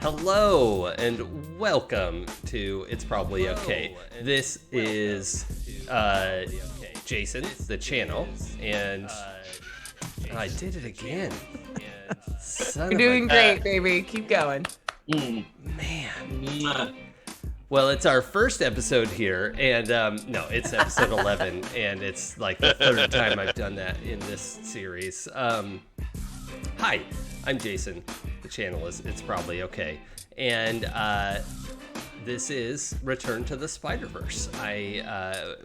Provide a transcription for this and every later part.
Hello and welcome to It's Probably Okay. This is Jason, the channel, and I did it again. You're doing great, baby. Keep going. Man. Well, it's our first episode here, and no, it's episode 11, and it's like the third time I've done that in this series. Hi, I'm Jason. The channel is It's Probably Okay, and this is Return to the Spiderverse.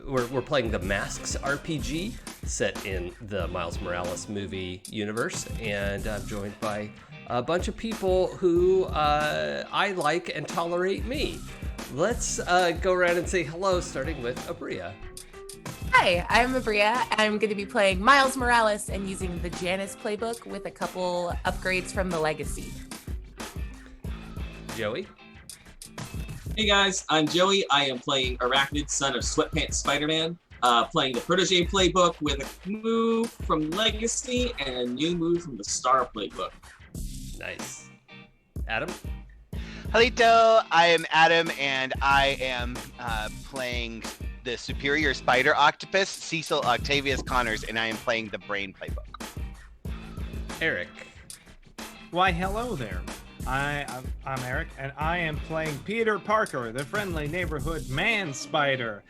We're playing the Masks RPG set in the Miles Morales movie universe, and I'm joined by a bunch of people who I like and tolerate me. Let's go around and say hello, starting with Abria. Hi, I'm Abria. I'm going to be playing Miles Morales and using the Janice playbook with a couple upgrades from the Legacy. Joey? Hey guys, I'm Joey. I am playing Arachnid, son of Sweatpants Spider-Man, playing the Protege playbook with a move from Legacy and a new move from the Star playbook. Nice. Adam? Halito, I am Adam, and I am playing the Superior Spider Octopus, Cecil Octavius Connors, and I am playing the Brain playbook. Eric? Why, hello there. I'm Eric, and I am playing Peter Parker, the friendly neighborhood man spider.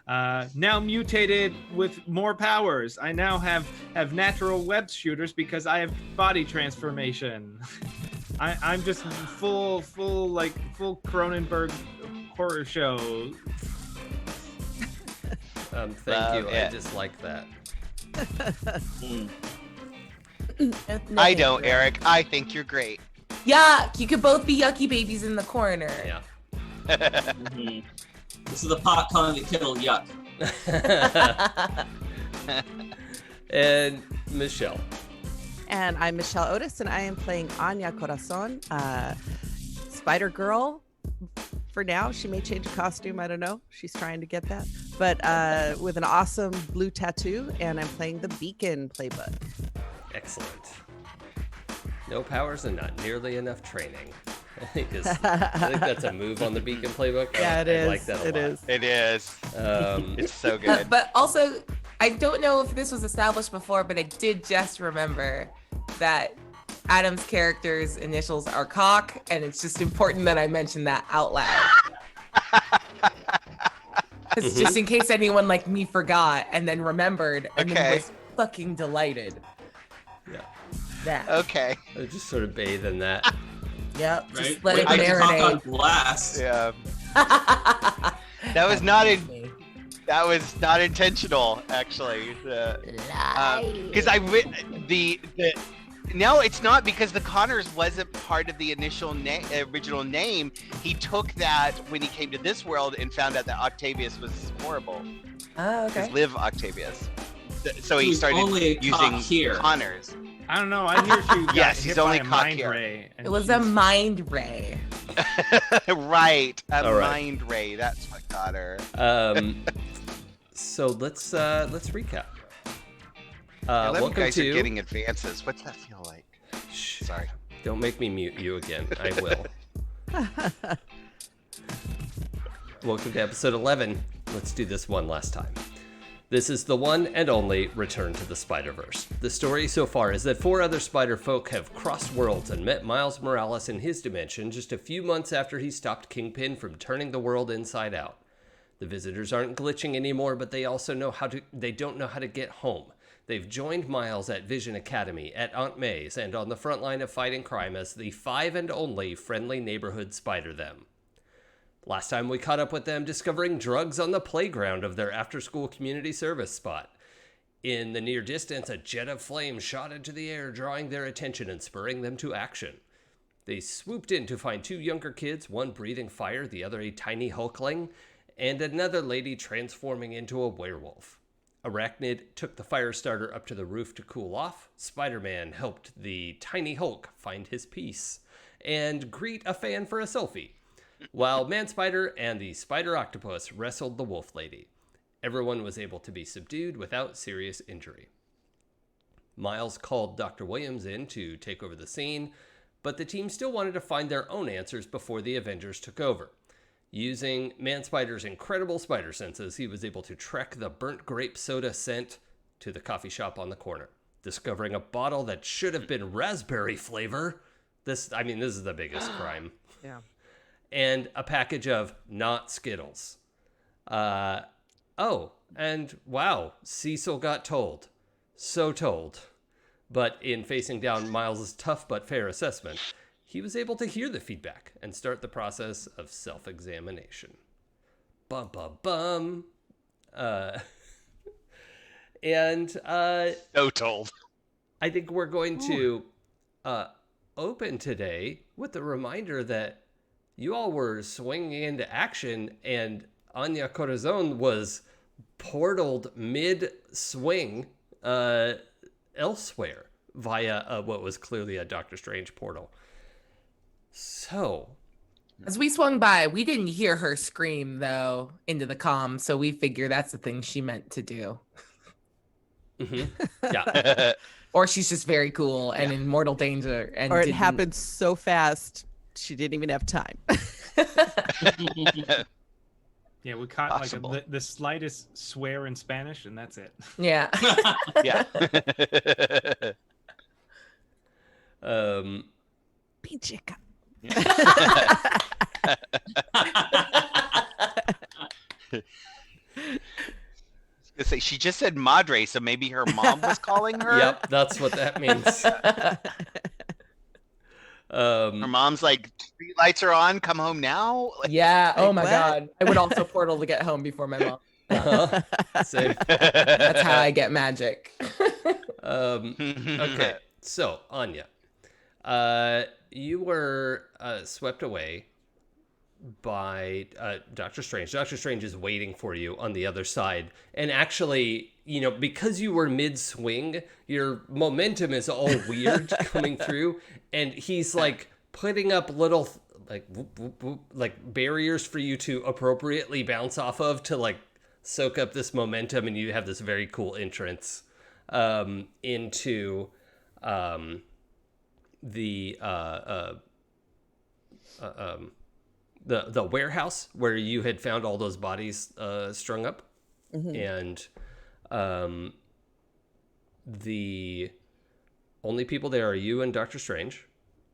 Now mutated with more powers. I now have natural web shooters because I have body transformation. I'm just full Cronenberg horror show. Thank you. Yeah. I just like that. I don't, Eric. I think you're great. Yuck! You could both be yucky babies in the corner. Yeah. This is the popcorn that killed Yuck. And Michelle. And I'm Michelle Otis, and I am playing Anya Corazon, Spider Girl. For now, she may change a costume. I don't know. She's trying to get that. But with an awesome blue tattoo, and I'm playing the Beacon playbook. Excellent. No powers and not nearly enough training. I think that's a move on the Beacon playbook. Yeah, it is. I like that a lot. It is. It's so good. But also, I don't know if this was established before, but I did just remember that Adam's character's initials are Cock, and it's just important that I mention that out loud. Just in case anyone like me forgot and then remembered and then Okay. was fucking delighted. Yeah. That. Okay. I just sort of bathe in that. Yep. Right? Just let it Wait, I talk on marinate. blast. Yeah. That was not intentional, actually. Because no, it's not, because the Connors wasn't part of the original name. He took that when he came to this world and found out that Octavius was horrible. Oh, His okay. live Octavius. So he He's started only caught using here. Connors. I don't know. I hear she got Yes, he's hit only by a caught mind here. ray. And It was a she's- mind ray. Right, All right. mind ray. That's what got her. So let's recap. I love you Welcome guys to. are getting advances. What's that feel like? Shh, Sorry. don't make me mute you again. I will. Welcome to episode 11. Let's do this one last time. This is the one and only Return to the Spiderverse. The story so far is that 4 other spider folk have crossed worlds and met Miles Morales in his dimension just a few months after he stopped Kingpin from turning the world inside out. The visitors aren't glitching anymore, but they also don't know how to get home. They've joined Miles at Vision Academy, at Aunt May's, and on the front line of fighting crime as the 5 and only friendly neighborhood Spider-Them. Last time we caught up with them discovering drugs on the playground of their after-school community service spot. In the near distance, a jet of flame shot into the air, drawing their attention and spurring them to action. They swooped in to find 2 younger kids, one breathing fire, the other a tiny hulkling, and another lady transforming into a werewolf. Arachnid took the fire starter up to the roof to cool off. Spider-Man helped the tiny Hulk find his peace and greet a fan for a selfie, while Man-Spider and the Spider-Octopus wrestled the Wolf Lady. Everyone was able to be subdued without serious injury. Miles called Dr. Williams in to take over the scene, but the team still wanted to find their own answers before the Avengers took over. Using Man-Spider's incredible spider senses, he was able to trek the burnt grape soda scent to the coffee shop on the corner, discovering a bottle that should have been raspberry flavor. This is the biggest crime. Yeah. And a package of not Skittles. And wow, Cecil got told. So told. But in facing down Miles' tough but fair assessment, he was able to hear the feedback and start the process of self-examination. Bum, bum, bum. So told. I think we're going to open today with a reminder that you all were swinging into action, and Anya Corazon was portaled mid-swing elsewhere via what was clearly a Doctor Strange portal. So, As we swung by, we didn't hear her scream though into the comm, so we figure that's the thing she meant to do. yeah. Or she's just very cool and in mortal danger, and Or it didn't- happened so fast she didn't even have time. Yeah, we caught Possible. like the slightest swear in Spanish, and that's it. Yeah. Yeah. Pinchica. Say, she just said madre, so maybe her mom was calling her. Yep, that's what that means. Her mom's like, street lights are on, come home now. Like, Yeah. Oh Like my what? God. I would also portal to get home before my mom. Same. That's how I get magic. Okay, so Anya, you were swept away by Doctor Strange. Doctor Strange is waiting for you on the other side, and actually, because you were mid-swing, your momentum is all weird coming through, and he's like putting up little like whoop, whoop, whoop, like barriers for you to appropriately bounce off of to like soak up this momentum, and you have this very cool entrance into the warehouse where you had found all those bodies strung up. And the only people there are you and Doctor Strange,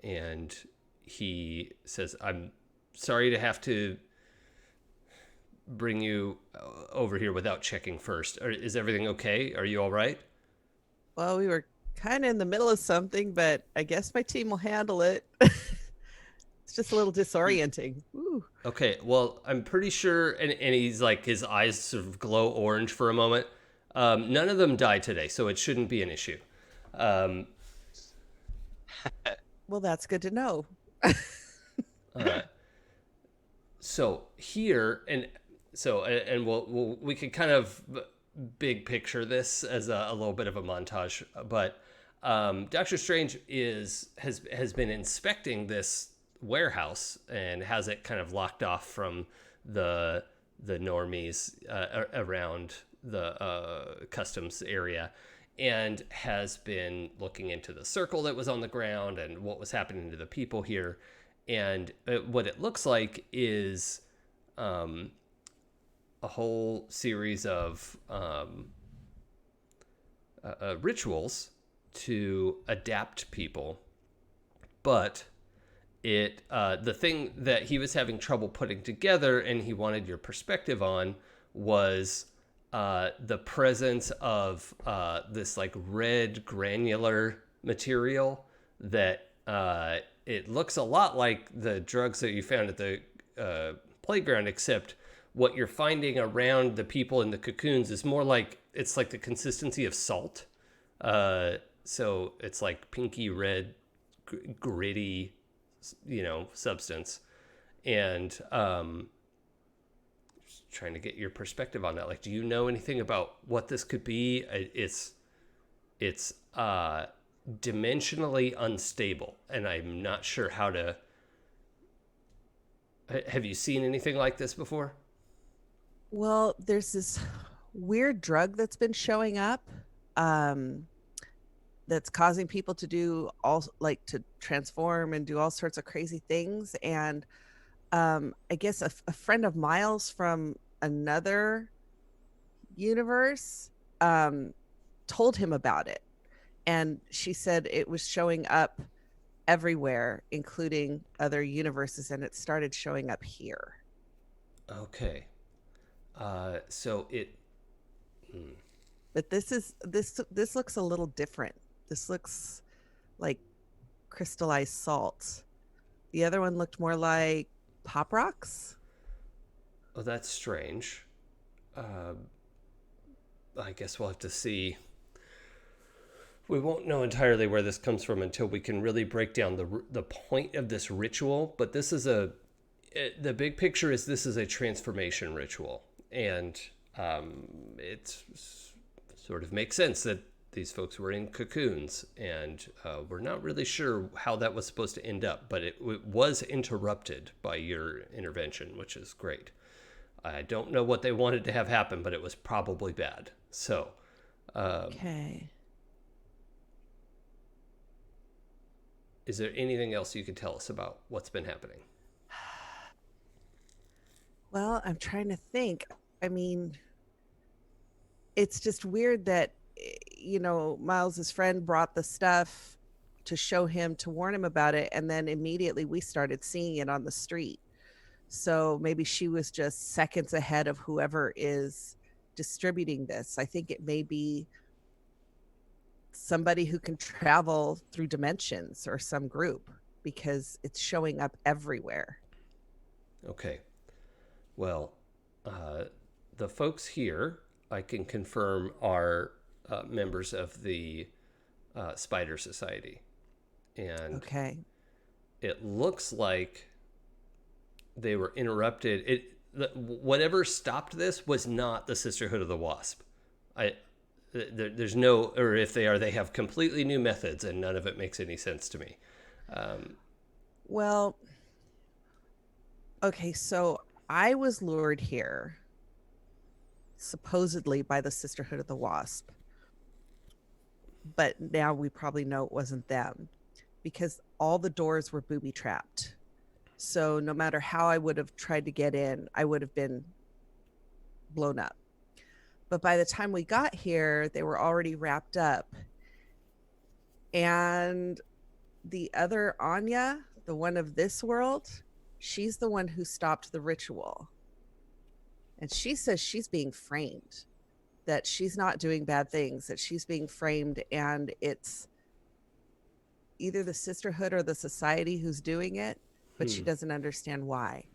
and he says, "I'm sorry to have to bring you over here without checking first. Is everything okay? Are you all right? Well, we were kind of in the middle of something, but I guess my team will handle it. It's just a little disorienting. Ooh. Okay, well, I'm pretty sure, and he's like, his eyes sort of glow orange for a moment. None of them died today, so it shouldn't be an issue. Um, Well, that's good to know. so here, and we could kind of big picture this as a little bit of a montage, but Doctor Strange has been inspecting this warehouse and has it kind of locked off from the normies around the customs area, and has been looking into the circle that was on the ground and what was happening to the people here. And what it looks like is a whole series of rituals to adapt people, but the thing that he was having trouble putting together and he wanted your perspective on was the presence of this like red granular material that it looks a lot like the drugs that you found at the playground, except what you're finding around the people in the cocoons is more like, it's like the consistency of salt. So it's like pinky red, gritty, substance. And trying to get your perspective on that. Like, do you know anything about what this could be? It's dimensionally unstable, and I'm not sure how to. Have you seen anything like this before? Well, there's this weird drug that's been showing up, that's causing people to do to transform and do all sorts of crazy things. And I guess a friend of Miles from another universe told him about it, and she said it was showing up everywhere, including other universes, and it started showing up here. Okay. So it. But this looks a little different. This looks like crystallized salt. The other one looked more like pop rocks. Oh, that's strange. I guess we'll have to see. We won't know entirely where this comes from until we can really break down the point of this ritual. But this is the big picture is this is a transformation ritual, and it sort of makes sense that these folks were in cocoons, and we're not really sure how that was supposed to end up, but it was interrupted by your intervention, which is great. I don't know what they wanted to have happen, but it was probably bad. So, okay. Is there anything else you can tell us about what's been happening? Well, I'm trying to think. I mean, it's just weird that, Miles's friend brought the stuff to show him, to warn him about it, and then immediately we started seeing it on the street. So maybe she was just seconds ahead of whoever is distributing this. I think it may be somebody who can travel through dimensions or some group, because it's showing up everywhere. Okay. Well, the folks here, I can confirm, are members of the Spider Society. And okay. It looks like they were interrupted. Whatever stopped this was not the Sisterhood of the Wasp. There's no, or if they are, they have completely new methods, and none of it makes any sense to me. Well, okay, so I was lured here supposedly by the Sisterhood of the Wasp, but now we probably know it wasn't them, because all the doors were booby trapped. So no matter how I would have tried to get in, I would have been blown up. But by the time we got here, they were already wrapped up. And the other Anya, the one of this world, she's the one who stopped the ritual. And she says she's being framed, that she's not doing bad things, that she's being framed, and it's either the sisterhood or the society who's doing it, but she doesn't understand why.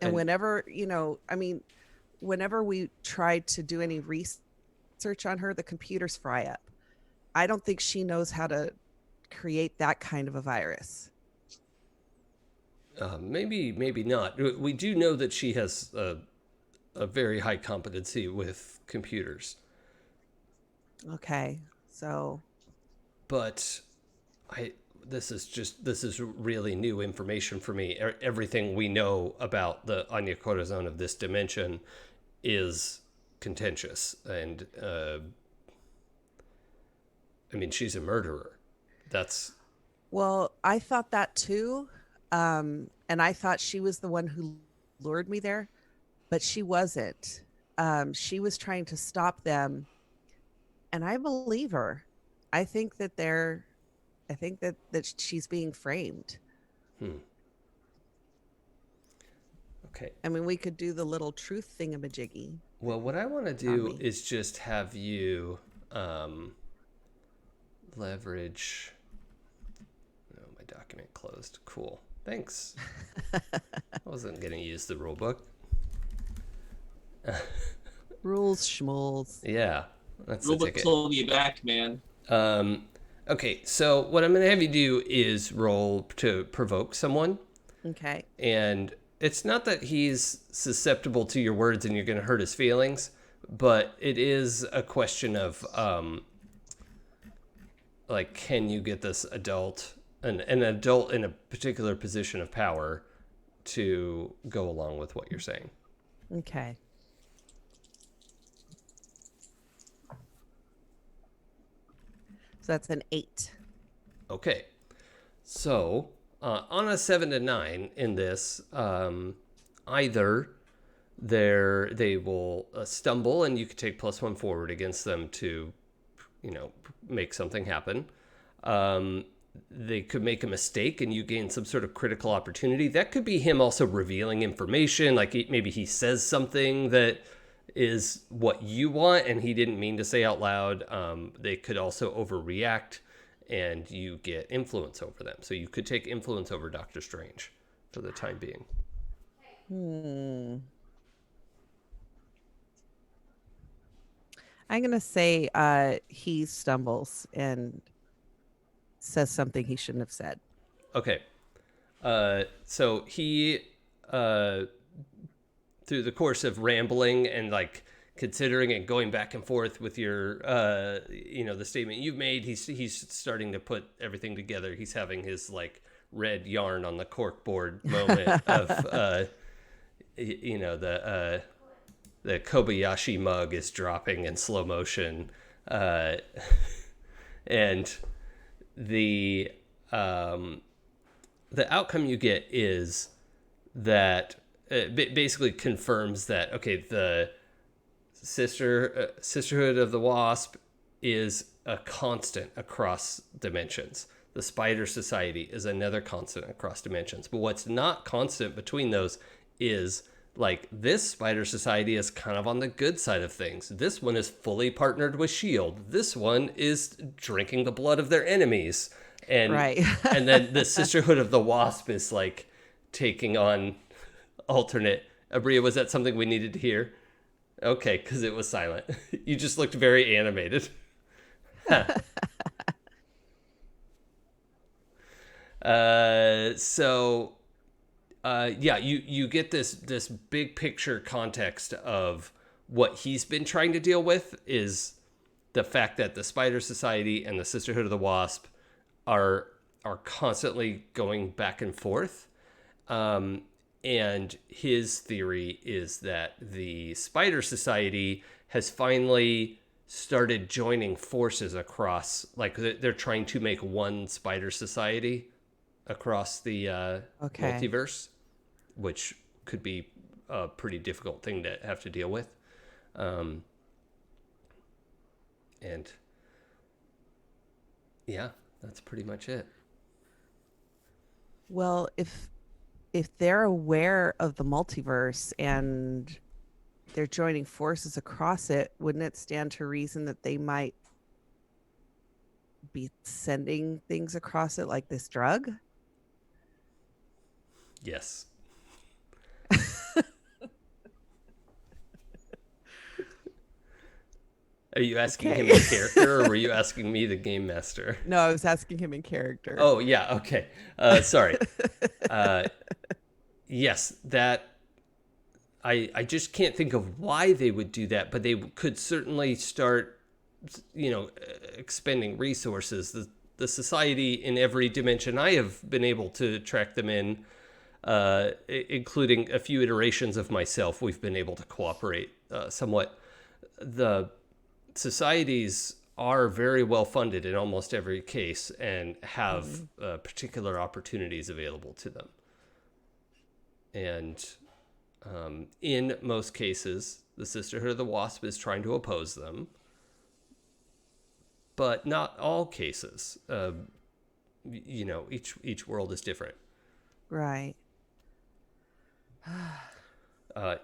And whenever, whenever we tried to do any research on her, the computers fry up. I don't think she knows how to create that kind of a virus. Maybe not. We do know that she has a very high competency with computers. Okay, so. But this is really new information for me. Everything we know about the Anya Corazon of this dimension is contentious, and I mean, she's a murderer. Well, I thought that too, and I thought she was the one who lured me there, but she wasn't. She was trying to stop them, and I believe her. I think that that she's being framed. Okay. I mean, we could do the little truth thingamajiggy. Well, what I want to do is just have you leverage. Oh, my document closed. Cool. Thanks. I wasn't going to use the rule book. Rules schmoles. Yeah. That's Rule the book ticket. told you back, man. Okay, so what I'm going to have you do is roll to provoke someone. Okay. And it's not that he's susceptible to your words and you're going to hurt his feelings, but it is a question of, like, can you get this adult, an adult in a particular position of power, to go along with what you're saying? Okay. So that's an 8. Okay. So, on a 7 to 9 in this, either they will stumble and you could take +1 forward against them to, make something happen. They could make a mistake and you gain some sort of critical opportunity. That could be him also revealing information, like maybe he says something that is what you want and he didn't mean to say out loud. They could also overreact and you get influence over them. So you could take influence over Doctor Strange for the time being. I'm going to say he stumbles and says something he shouldn't have said. Okay. So he, through the course of rambling and like considering and going back and forth with your, the statement you've made, he's starting to put everything together. He's having his like red yarn on the corkboard moment of, the Kobayashi mug is dropping in slow motion, and the outcome you get is that it basically confirms that, okay, the Sisterhood of the Wasp is a constant across dimensions. The Spider Society is another constant across dimensions. But what's not constant between those is, like, this Spider Society is kind of on the good side of things. This one is fully partnered with S.H.I.E.L.D. This one is drinking the blood of their enemies. And, right. And then the Sisterhood of the Wasp is, like, taking on alternate. Abria, was that something we needed to hear? Okay, because it was silent. You just looked very animated. Huh. You get this big picture context of what he's been trying to deal with is the fact that the Spider Society and the Sisterhood of the Wasp are constantly going back and forth. And his theory is that the Spider Society has finally started joining forces across, like they're trying to make one Spider Society across the multiverse, which could be a pretty difficult thing to have to deal with. And yeah, that's pretty much it. Well, if if they're aware of the multiverse and they're joining forces across it, wouldn't it stand to reason that they might be sending things across it like this drug? Yes. Are you asking him in character, or were you asking me, the game master? No, I was asking him in character. Oh, yeah, okay. Sorry. Yes, that... I just can't think of why they would do that, but they could certainly start, expending resources. The society in every dimension I have been able to track them in, including a few iterations of myself, we've been able to cooperate somewhat. The societies are very well funded in almost every case and have particular opportunities available to them. And in most cases, the Sisterhood of the Wasp is trying to oppose them, but not all cases. Each world is different. Right.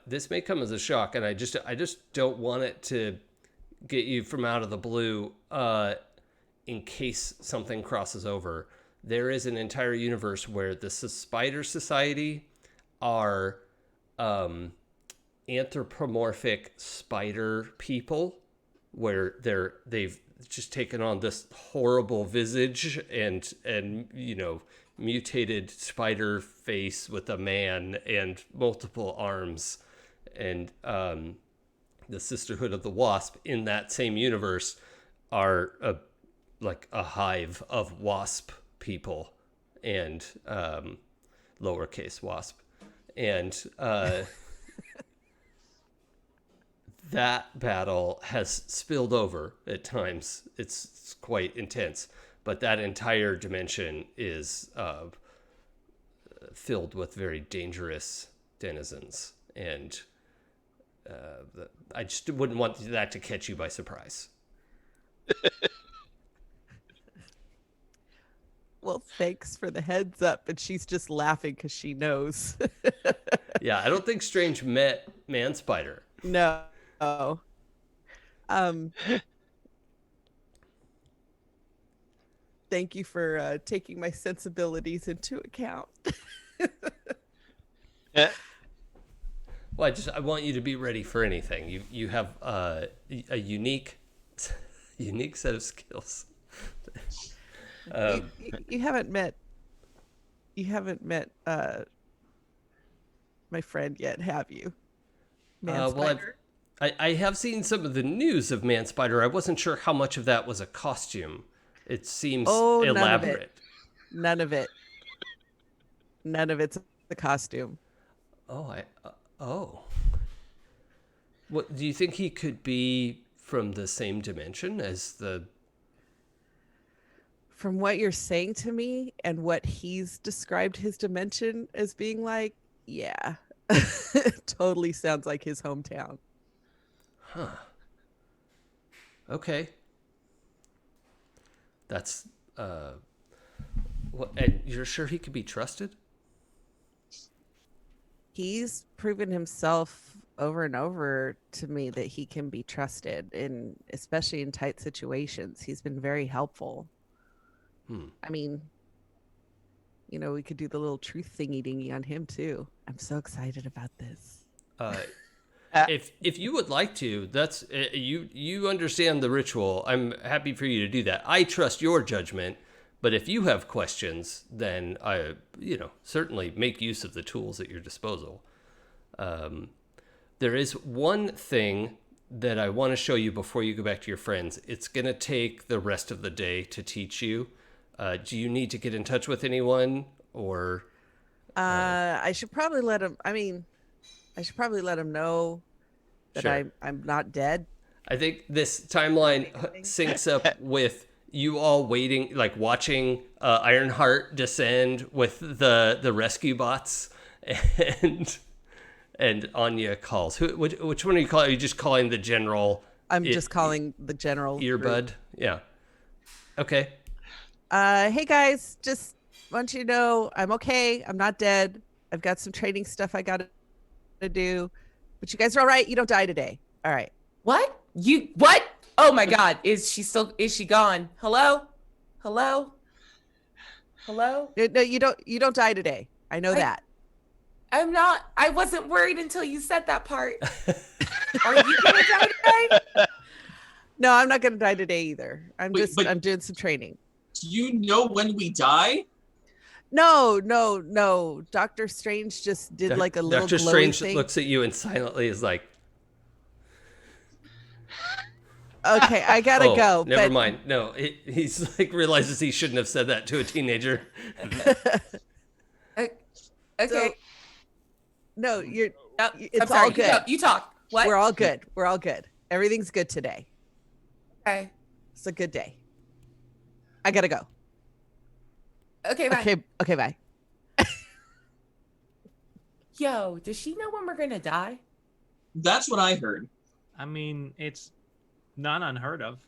This may come as a shock, and I just don't want it to get you from out of the blue in case something crosses over. There is an entire universe where the Spider Society are anthropomorphic spider people, where they've just taken on this horrible visage and mutated spider face with a man and multiple arms, and the Sisterhood of the Wasp in that same universe are a hive of wasp people and lowercase wasp. And that battle has spilled over at times. It's quite intense, but that entire dimension is filled with very dangerous denizens, and I just wouldn't want that to catch you by surprise. Well, thanks for the heads up. And she's just laughing because she knows. Yeah, I don't think Strange met Man Spider. No. Thank you for taking my sensibilities into account. Yeah. Well, I want you to be ready for anything. You have a unique set of skills. You haven't met my friend yet, have you? Man Spider? I have seen some of the news of Man Spider. I wasn't sure how much of that was a costume. It seems elaborate. None of it. None of it's the costume. Oh. What do you think he could be from the same dimension as the... From what you're saying to me and what he's described his dimension as being like, yeah. It totally sounds like his hometown. Huh. Okay. That's and you're sure he could be trusted? He's proven himself over and over to me that he can be trusted, especially in tight situations. He's been very helpful. I mean, we could do the little truth thingy dingy on him too. I'm so excited about this. If you would like to, that's you understand the ritual. I'm happy for you to do that. I trust your judgment, but if you have questions, then I certainly make use of the tools at your disposal. There is one thing that I want to show you before you go back to your friends. It's going to take the rest of the day to teach you. Do you need to get in touch with anyone, or? I should probably let him. I should probably let him know that Sure. I'm not dead. I think this timeline syncs up with you all waiting, like watching Ironheart descend with the rescue bots, and Anya calls. Which one are you calling? Are you just calling the general? I'm just calling the general earbud. group. Yeah. Okay. Hey guys, just want you to know I'm okay. I'm not dead. I've got some training stuff I got to do. But you guys are all right. You don't die today. All right. What? What? Oh my God. Is she gone? Hello? Hello? Hello? No, you don't die today. I know that. I wasn't worried until you said that part. Are you gonna die today? No, I'm not gonna die today either. I'm but- I'm doing some training. Do you know when we die? No. Doctor Strange just did like a little Doctor glowy Strange thing. looks at you and silently is like, Okay, I gotta go. Never mind. No, he's like realizes he shouldn't have said that to a teenager. Okay. So, no, you're. No, It's I'm sorry. all good. You talk. What? We're all good. We're all good. Everything's good today. Okay. It's a good day. I gotta go. Okay, bye. Okay, bye. Yo, does she know when we're gonna die? That's what I heard. I mean, it's not unheard of.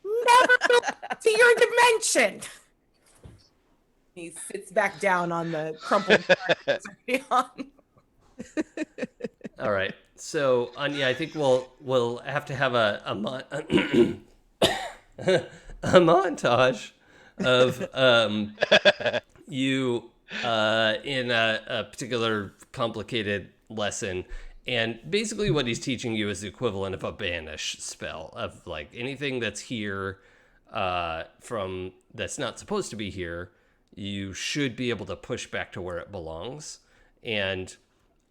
Never go to your dimension. He sits back down on the crumpled on. All right. So, Anya, I think we'll have to have a montage of you in a particular complicated lesson. And basically what he's teaching you is the equivalent of a banish spell, of like anything that's here from that's not supposed to be here, you should be able to push back to where it belongs. And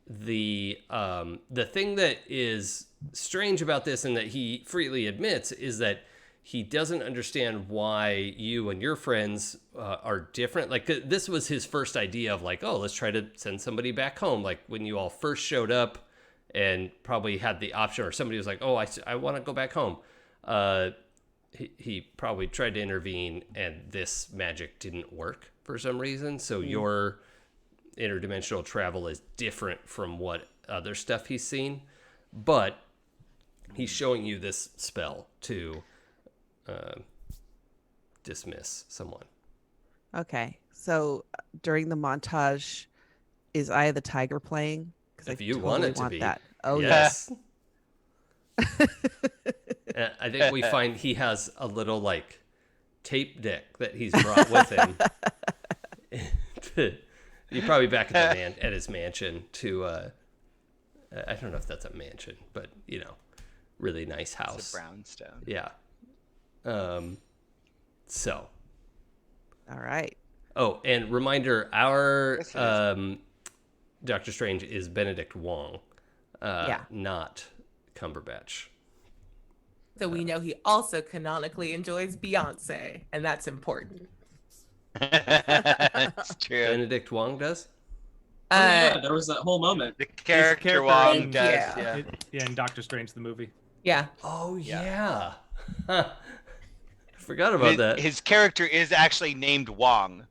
the thing that is strange about this, and that he freely admits, is that he doesn't understand why you and your friends are different. Like, this was his first idea of like, oh, let's try to send somebody back home. Like when you all first showed up and probably had the option, or somebody was like, oh, I want to go back home. He probably tried to intervene, and this magic didn't work for some reason. So your interdimensional travel is different from what other stuff he's seen. But he's showing you this spell to dismiss someone. Okay. So during the montage, is Eye of the Tiger playing? If you want it to be. That. Oh, yes. I think we find he has a little like tape deck that he's brought with him. You're probably back at his mansion to I don't know if that's a mansion, but really nice house. It's a brownstone. Yeah. So. All right. Oh, and reminder, our Doctor Strange is Benedict Wong, not Cumberbatch. So we know he also canonically enjoys Beyonce, and that's important. It's true. Benedict Wong does? Yeah, there was that whole moment. The character character Wong in- does. yeah. Yeah, in Doctor Strange, the movie. Yeah. Oh, yeah. Huh. Forgot about that. His character is actually named Wong.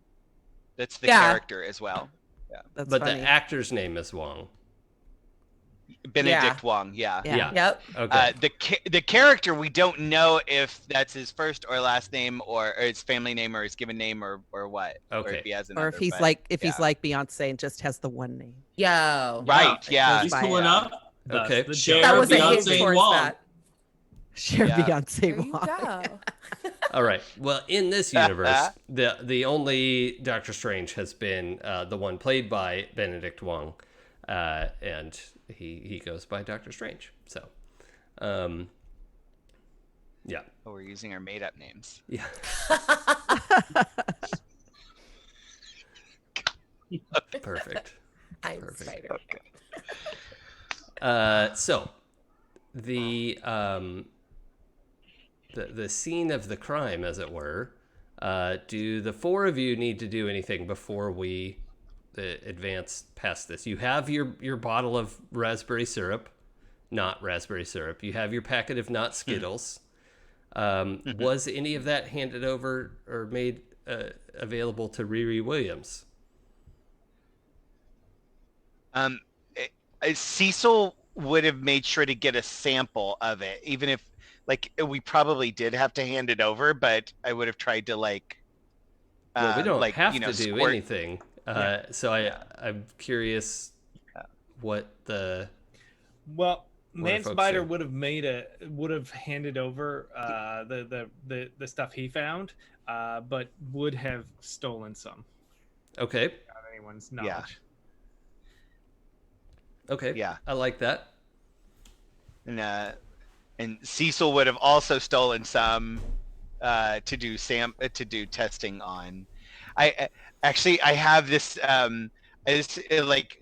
That's the Yeah. character as well. That's But funny. the actor's name is Wong. Benedict Wong. Yeah. Yeah. Yep. Okay. The character, we don't know if that's his first or last name, or his family name, or his given name, or what. Or Okay. if he has or another, if he's but, like yeah. Beyonce and just has the one name. Yo. Right. Yeah. He's By, pulling up. Okay. The Share That was a hint Beyonce towards Wong. that. Share Yeah. Beyonce There you Wong. go. All right. Well, in this universe, the only Doctor Strange has been the one played by Benedict Wong, and he goes by Doctor Strange. So, yeah, Oh, we're using our made-up names. yeah. Perfect. I'm Perfect. Spider. So the scene of the crime, as it were. Do the four of you need to do anything before we advance past this? You have your bottle of raspberry syrup, not raspberry syrup. You have your packet of not Skittles. Was any of that handed over or made available to Riri Williams? Cecil would have made sure to get a sample of it, even if we probably did have to hand it over, but I would have tried to Well, we don't have to do squirt. anything. So I'm curious what the Well, What are Man folks Spider saying? would have handed over the stuff he found, but would have stolen some Okay. without anyone's knowledge. Okay. Yeah. I like that. And Cecil would have also stolen some to do testing on. I have this like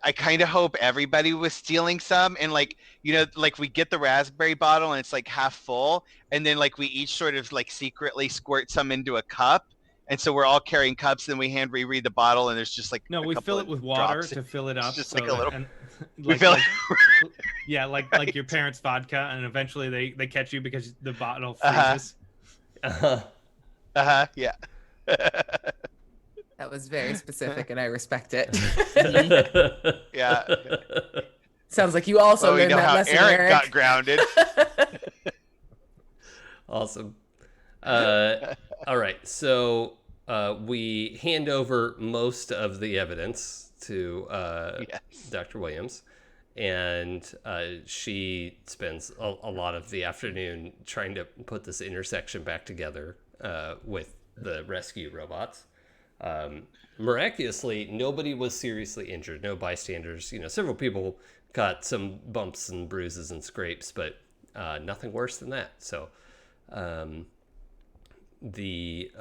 I kind of hope everybody was stealing some, and like like we get the raspberry bottle and it's like half full, and then like we each sort of like secretly squirt some into a cup, and so we're all carrying cups, and we hand reread the bottle, and there's just like No, a we couple fill of it with water drops. to fill it It's up. just So like a little. and We fill yeah, like Right. your parents' vodka, and eventually they catch you because the bottle Uh-huh. freezes. Yeah. That was very specific, and I respect it. Yeah. Sounds like you also Well, we learned know that how lesson, Eric got grounded. Awesome. All right. So we hand over most of the evidence to Yes. Dr. Williams, and she spends a lot of the afternoon trying to put this intersection back together with the rescue robots. Miraculously, nobody was seriously injured. No bystanders. Several people got some bumps and bruises and scrapes, but nothing worse than that. So, the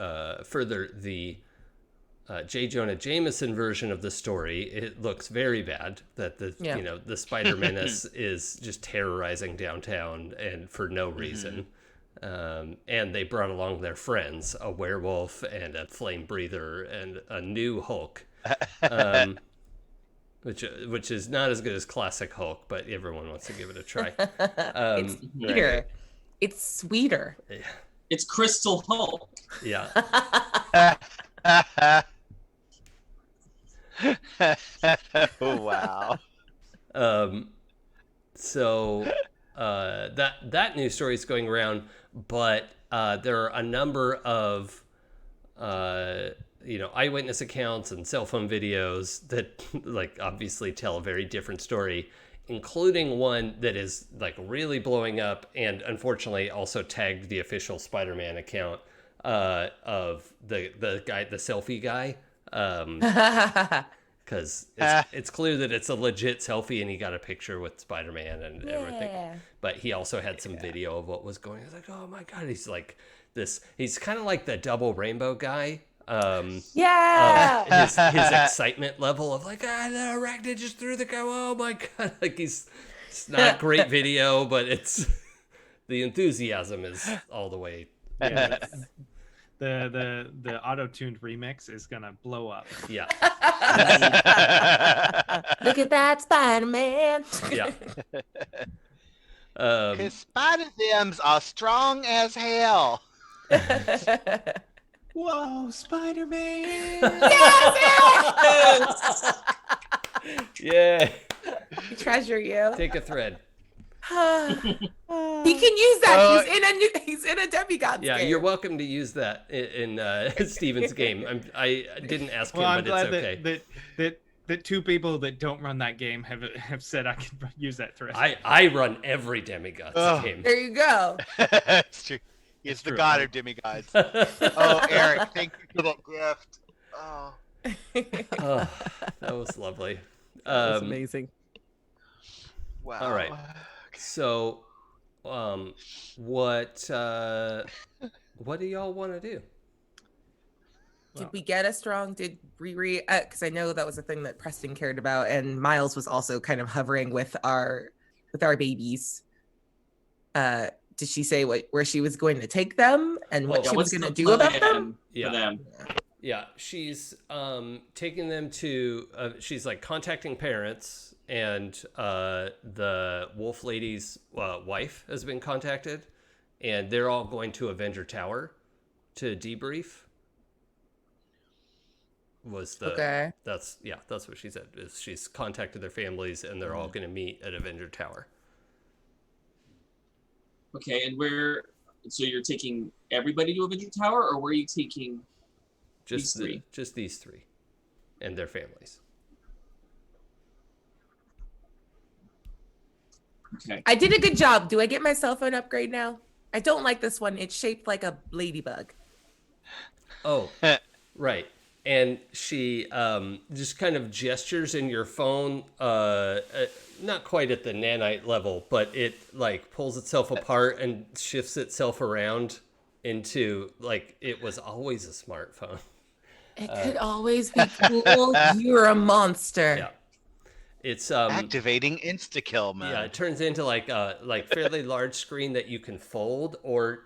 J. Jonah Jameson version of the story, it looks very bad. That the Spider Menace is just terrorizing downtown and for no reason. And they brought along their friends, a werewolf and a flame breather and a new Hulk, which is not as good as classic Hulk, but everyone wants to give it a try. It's sweeter. It's sweeter. It's Crystal Hulk. Yeah. Oh, wow. So that news story is going around, but there are a number of eyewitness accounts and cell phone videos that like obviously tell a very different story, including one that is like really blowing up and unfortunately also tagged the official Spider-Man account of the guy, the selfie guy. Because it's clear that it's a legit selfie and he got a picture with Spider-Man and everything. But he also had some video of what was going on. He's like, oh my God. He's like this. He's kind of like the double rainbow guy. His excitement level of like, the arachnid just threw the guy. Oh my God. Like it's not great video, but it's the enthusiasm is all the way. Yeah, the auto-tuned remix is gonna blow up. Yeah. Look at that Spider-Man. Yeah. His spider thems are strong as hell. Whoa, Spider-Man! Yeah. We treasure you. Take a thread. He can use that. He's in a demigod. Yeah, game. you're welcome to use that in Steven's game. I didn't ask him, Well, I'm but glad it's okay. that two people that don't run that game have said I can use that thread. I run every demigods game. There you go. It's true. It's the true. god of demigods. Oh, Eric, thank you for that gift. Oh. Oh, that was lovely. That was amazing. Wow. All right. So, what do y'all want to do? Did we get a strong? Did Riri? Because I know that was a thing that Preston cared about, and Miles was also kind of hovering with our babies. Did she say where she was going to take them and what she was going to do about them? Yeah. Yeah, she's taking them to. She's like contacting parents, and the Wolf Lady's wife has been contacted, and they're all going to Avenger Tower to debrief. Okay. That's what she said. Is she's contacted their families, and they're all going to meet at Avenger Tower. Okay, and so you're taking everybody to Avenger Tower, or where are you taking Just These three. Just these three, and their families. Okay. I did a good job. Do I get my cell phone upgrade now? I don't like this one. It's shaped like a ladybug. Oh, right. And she just kind of gestures in your phone, not quite at the nanite level, but it like pulls itself apart and shifts itself around into like it was always a smartphone. It could always be cool. You're a monster. Yeah. It's Activating insta-kill mode. yeah, it turns into like a fairly large screen that you can fold or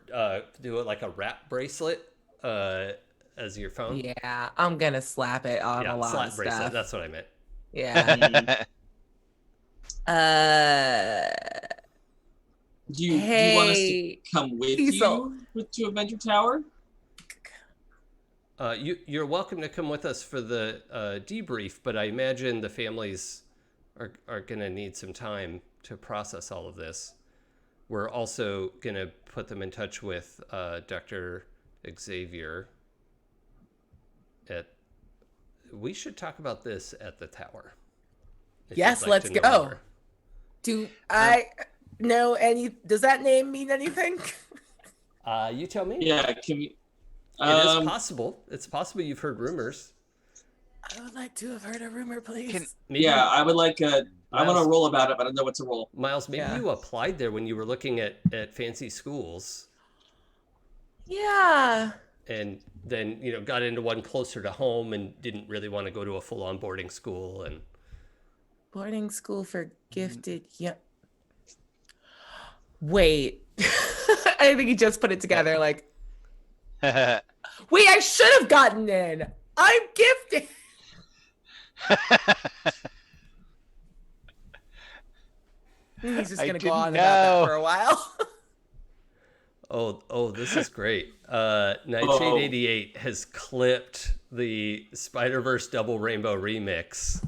do it like a wrap bracelet as your phone. Yeah, I'm gonna slap it on a lot slap of bracelet. stuff. That's what I meant. Yeah. Do you want us to Hey, come with Cecil. you to Avenger Tower? You're welcome to come with us for the debrief, but I imagine the families are going to need some time to process all of this. We're also going to put them in touch with Dr. Xavier. We should talk about this at the tower. if Yes, you'd like let's to know go. more. Do I know any? Does that name mean anything? You tell me. Yeah, can we? It is possible. It's possible you've heard rumors. I would like to have heard a rumor, please. Maybe, Yeah, I would like. I want Miles- to roll about it, but I don't know what to roll. Miles, maybe Yeah. you applied there when you were looking at fancy schools, Yeah. and then got into one closer to home and didn't really want to go to a full-on boarding school. And Boarding school for gifted. Yeah. Wait. I think he just put it together. Like, wait, I should have gotten in. I'm gifted. He's just I gonna go didn't on about that know. for a while. oh, this is great. Nightshade 88 has clipped the Spiderverse Double Rainbow remix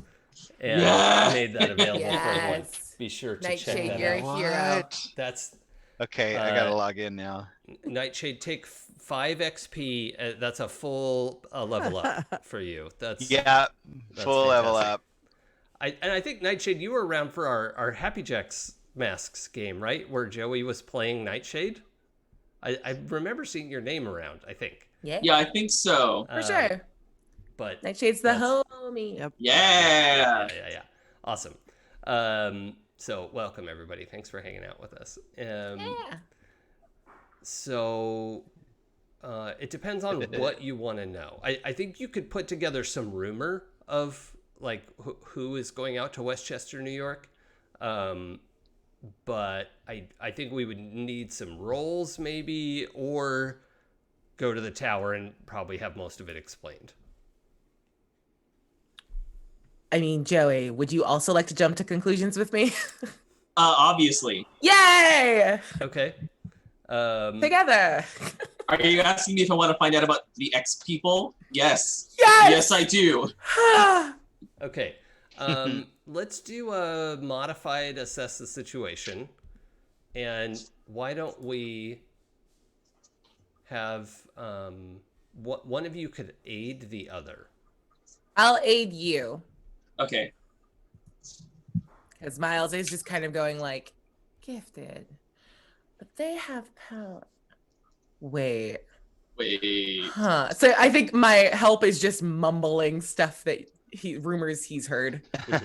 and Yes! made that available for everyone. Yes. Be sure to check Nightshade, that you're out. a hero. What? That's Okay, I gotta log in now. Nightshade. Take 5 XP. That's a full level up for you. That's Yeah, That's full level fantastic. up. I think Nightshade, you were around for our Happy Jacks masks game, right? Where Joey was playing Nightshade. I remember seeing your name around. I think. Yeah. Yeah, I think so. For sure. But Nightshade's the that's- homie. Yep. Yeah. yeah. Awesome. So welcome everybody. Thanks for hanging out with us. Yeah. So it depends on what you want to know. I think you could put together some rumor of like who is going out to Westchester, New York. But I think we would need some roles maybe, or go to the tower and probably have most of it explained. I mean, Joey, would you also like to jump to conclusions with me? Obviously. Yay! Okay. Together. Are you asking me if I want to find out about the X people? Yes. Yes! Yes, I do. Okay. Let's do a modified assess the situation. And why don't we have one of you could aid the other? I'll aid you. Okay. Because Miles is just kind of going like, gifted. But they have power. Wait. Wait. Huh. So I think my help is just mumbling stuff that rumors he's heard. All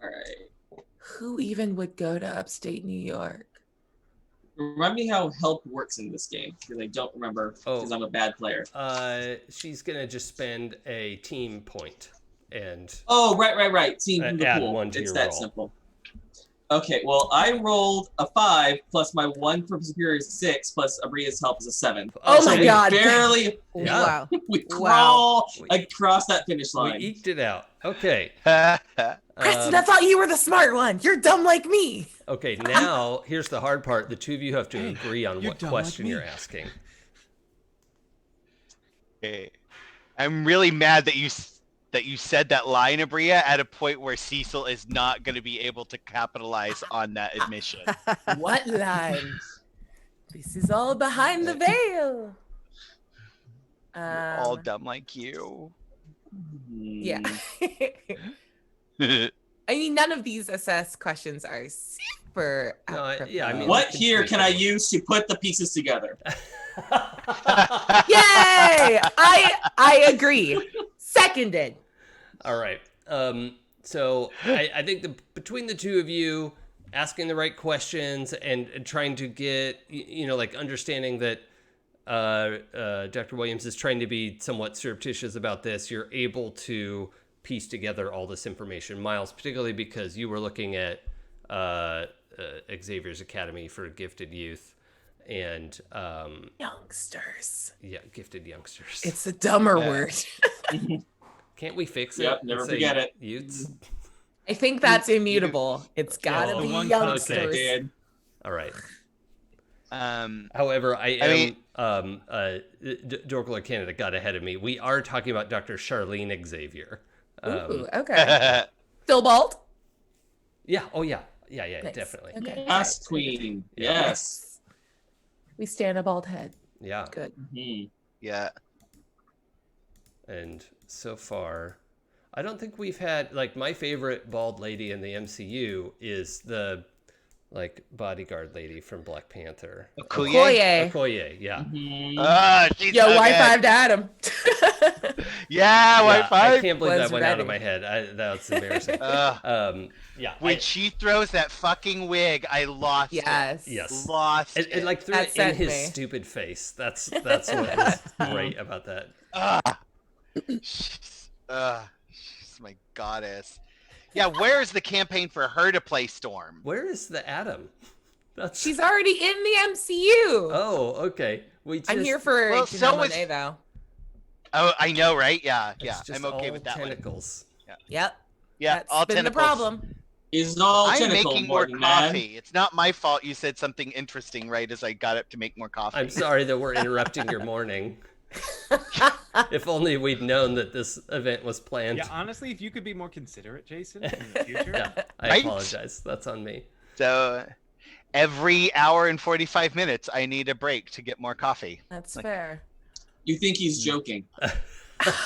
right. Who even would go to upstate New York? Remind me how help works in this game, because I don't remember, because I'm a bad player. She's gonna just spend a team point and Oh, right. Team from the add pool. one to It's your that roll. simple. Okay, well, I rolled a 5 plus my 1 from superior is 6 plus Abria's help is a 7. Oh So my we God. barely Yeah. Wow. we Wow. crawl across that finish we line. eked it out. Okay. Preston, I thought you were the smart one. You're dumb like me. Okay, now here's the hard part. The two of you have to agree on you're what dumb like question me. you're asking. Okay. I'm really mad that you said that line, Abria, at a point where Cecil is not going to be able to capitalize on that admission. What line? This is all behind the veil. We're all dumb like you. Yeah. I mean, none of these assess questions are super. Yeah, I mean, What here can I use to put the pieces together? Yay! I agree. Seconded. All right. So I think between the two of you asking the right questions and trying to get, like understanding that Dr. Williams is trying to be somewhat surreptitious about this, you're able to piece together all this information. Miles, particularly because you were looking at Xavier's Academy for Gifted Youth and Youngsters. Yeah, gifted youngsters. It's a dumber word. Can't we fix it? Yep, never forget it. Youths. I think that's immutable. It's gotta be youngsters. Okay. All right. However, Dorkler Canada got ahead of me. We are talking about Dr. Charlene Xavier. Ooh, okay. Still bald? Yeah. Oh, yeah. Yeah, Nice. Definitely. Okay. Yes, Queen. Yes. We stand a bald head. Yeah. Good. Mhm. Yeah. And so far, I don't think we've had, like, my favorite bald lady in the MCU is the, like, bodyguard lady from Black Panther. Okoye. Okoye, yeah. Mhm. She's Yo, so Y5 good. to Adam. Yeah, I Wi-Fi. can't believe Was that went out ready. of my head. That's embarrassing. Yeah. When she throws that fucking wig, I lost Yes. Yes. it. Lost And it. like threw That it in sent his me. stupid face. That's what was great about that. She's my goddess. Yeah, where's the campaign for her to play Storm? Where is the Atom? She's already in the MCU. Oh, okay. I'm here for Well, Janelle so was- Monáe, though. Oh, I know, right? Yeah, It's yeah. just I'm okay all with that one. tentacles. Yep. Yeah, That's all been tentacles. the problem. Is all I'm tentacle, making more Morgan, man. coffee. It's not my fault you said something interesting right as I got up to make more coffee. I'm sorry that we're interrupting your morning. If only we'd known that this event was planned. Yeah, honestly, if you could be more considerate, Jason, in the future. Yeah, I Right? apologize. That's on me. So every hour and 45 minutes, I need a break to get more coffee. That's Like- fair. You think he's joking?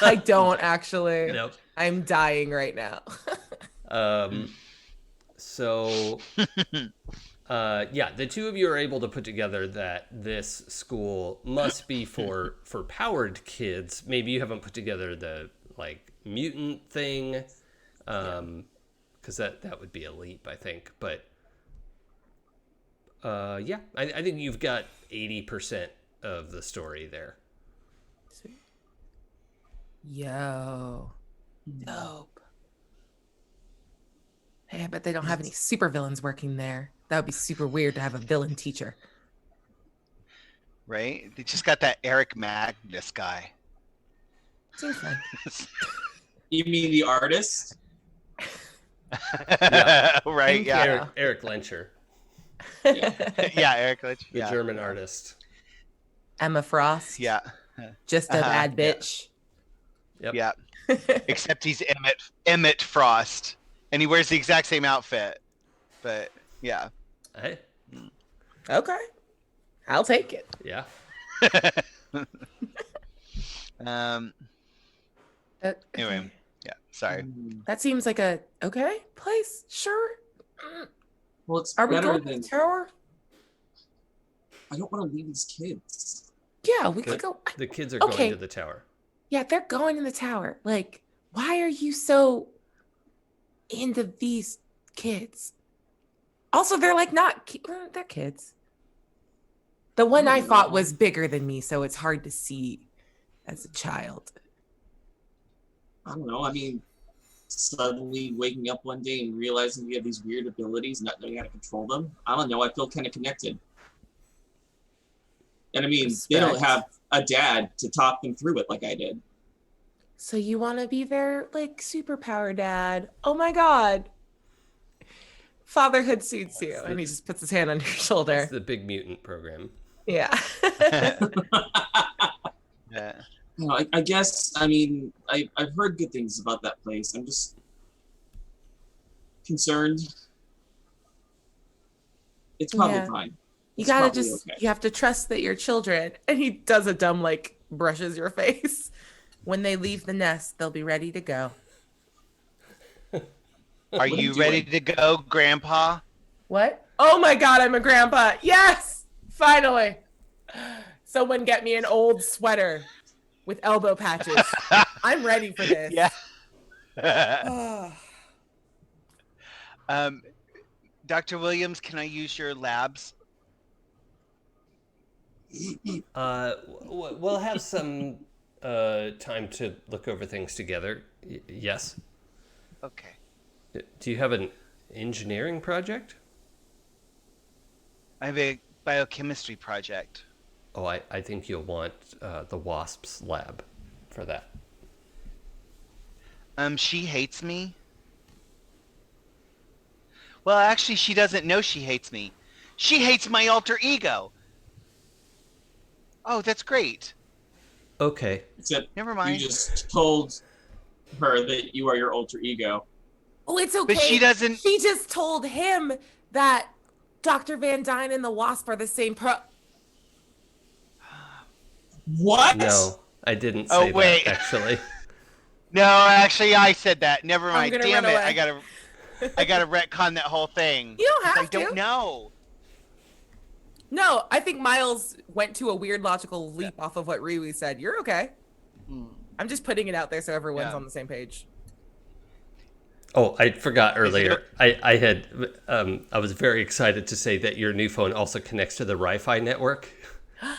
I don't actually. Nope. I'm dying right now. So, yeah, the two of you are able to put together that this school must be for powered kids. Maybe you haven't put together the like mutant thing, because that would be a leap, I think. But yeah, I think you've got 80% of the story there. Yo. Dope. Hey, I bet they don't have any supervillains working there. That would be super weird to have a villain teacher. Right? They just got that Eric Magnus guy. Seems fun. You mean the artist? Yeah. Right, Thank yeah. you. Eric Lencher, Yeah, Eric Lynch. the Yeah. German artist. Emma Frost. Yeah. Just a bad yeah. bitch. Yep. Yeah. Except he's Emmett Frost. And he wears the exact same outfit. But yeah. Hey, Okay. I'll take it. yeah. Anyway, yeah, sorry. That seems like a okay place. Sure. Well, it's Are we better going to than. the tower? I don't want to leave these kids. Yeah, we The, could go. the kids are Okay. going to the tower. Yeah, they're going in the tower. Like, why are you so into these kids? Also, they're like they're kids. The one I thought was bigger than me, so it's hard to see as a child. I don't know. I mean, suddenly waking up one day and realizing we have these weird abilities, not knowing how to control them. I don't know. I feel kind of connected. And I mean, they don't Respect. have a dad to talk them through it like I did. So you want to be their like superpower dad? Oh my god. Fatherhood suits you. And he just puts his hand on your shoulder. It's the Big Mutant program. Yeah. Yeah. No, I guess, I mean, I've heard good things about that place. I'm just concerned. It's probably Yeah. fine. You It's gotta probably just okay. you have to trust that your children, and he does a dumb like brushes your face. When they leave the nest, they'll be ready to go. Are What are you you ready doing? to go, Grandpa? What? Oh my God, I'm a grandpa. Yes, finally. Someone get me an old sweater with elbow patches. I'm ready for this. Yeah. Oh, um, Dr. Williams, can I use your labs? We'll have some time to look over things together. Yes. Okay. Do you have an engineering project? I have a biochemistry project. Oh, I think you'll want the Wasp's lab for that. She hates me. Well, actually, she doesn't know she hates me. She hates my alter ego. Oh, that's great. Okay. Except Never you mind. just told her that you are your alter ego. oh, it's okay. But she doesn't. She just told him that Dr. Van Dyne and the Wasp are the same What? No, I didn't Oh, say wait. that, actually. No, actually, I said that. Never I'm mind. gonna Damn run it! away. I gotta retcon that whole thing. You don't 'Cause have I don't to. know. No, I think Miles went to a weird logical leap off of what Riri said. You're okay. I'm just putting it out there so everyone's Yeah. on the same page. Oh, I forgot Is it earlier. I was very excited to say that your new phone also connects to the Wi-Fi network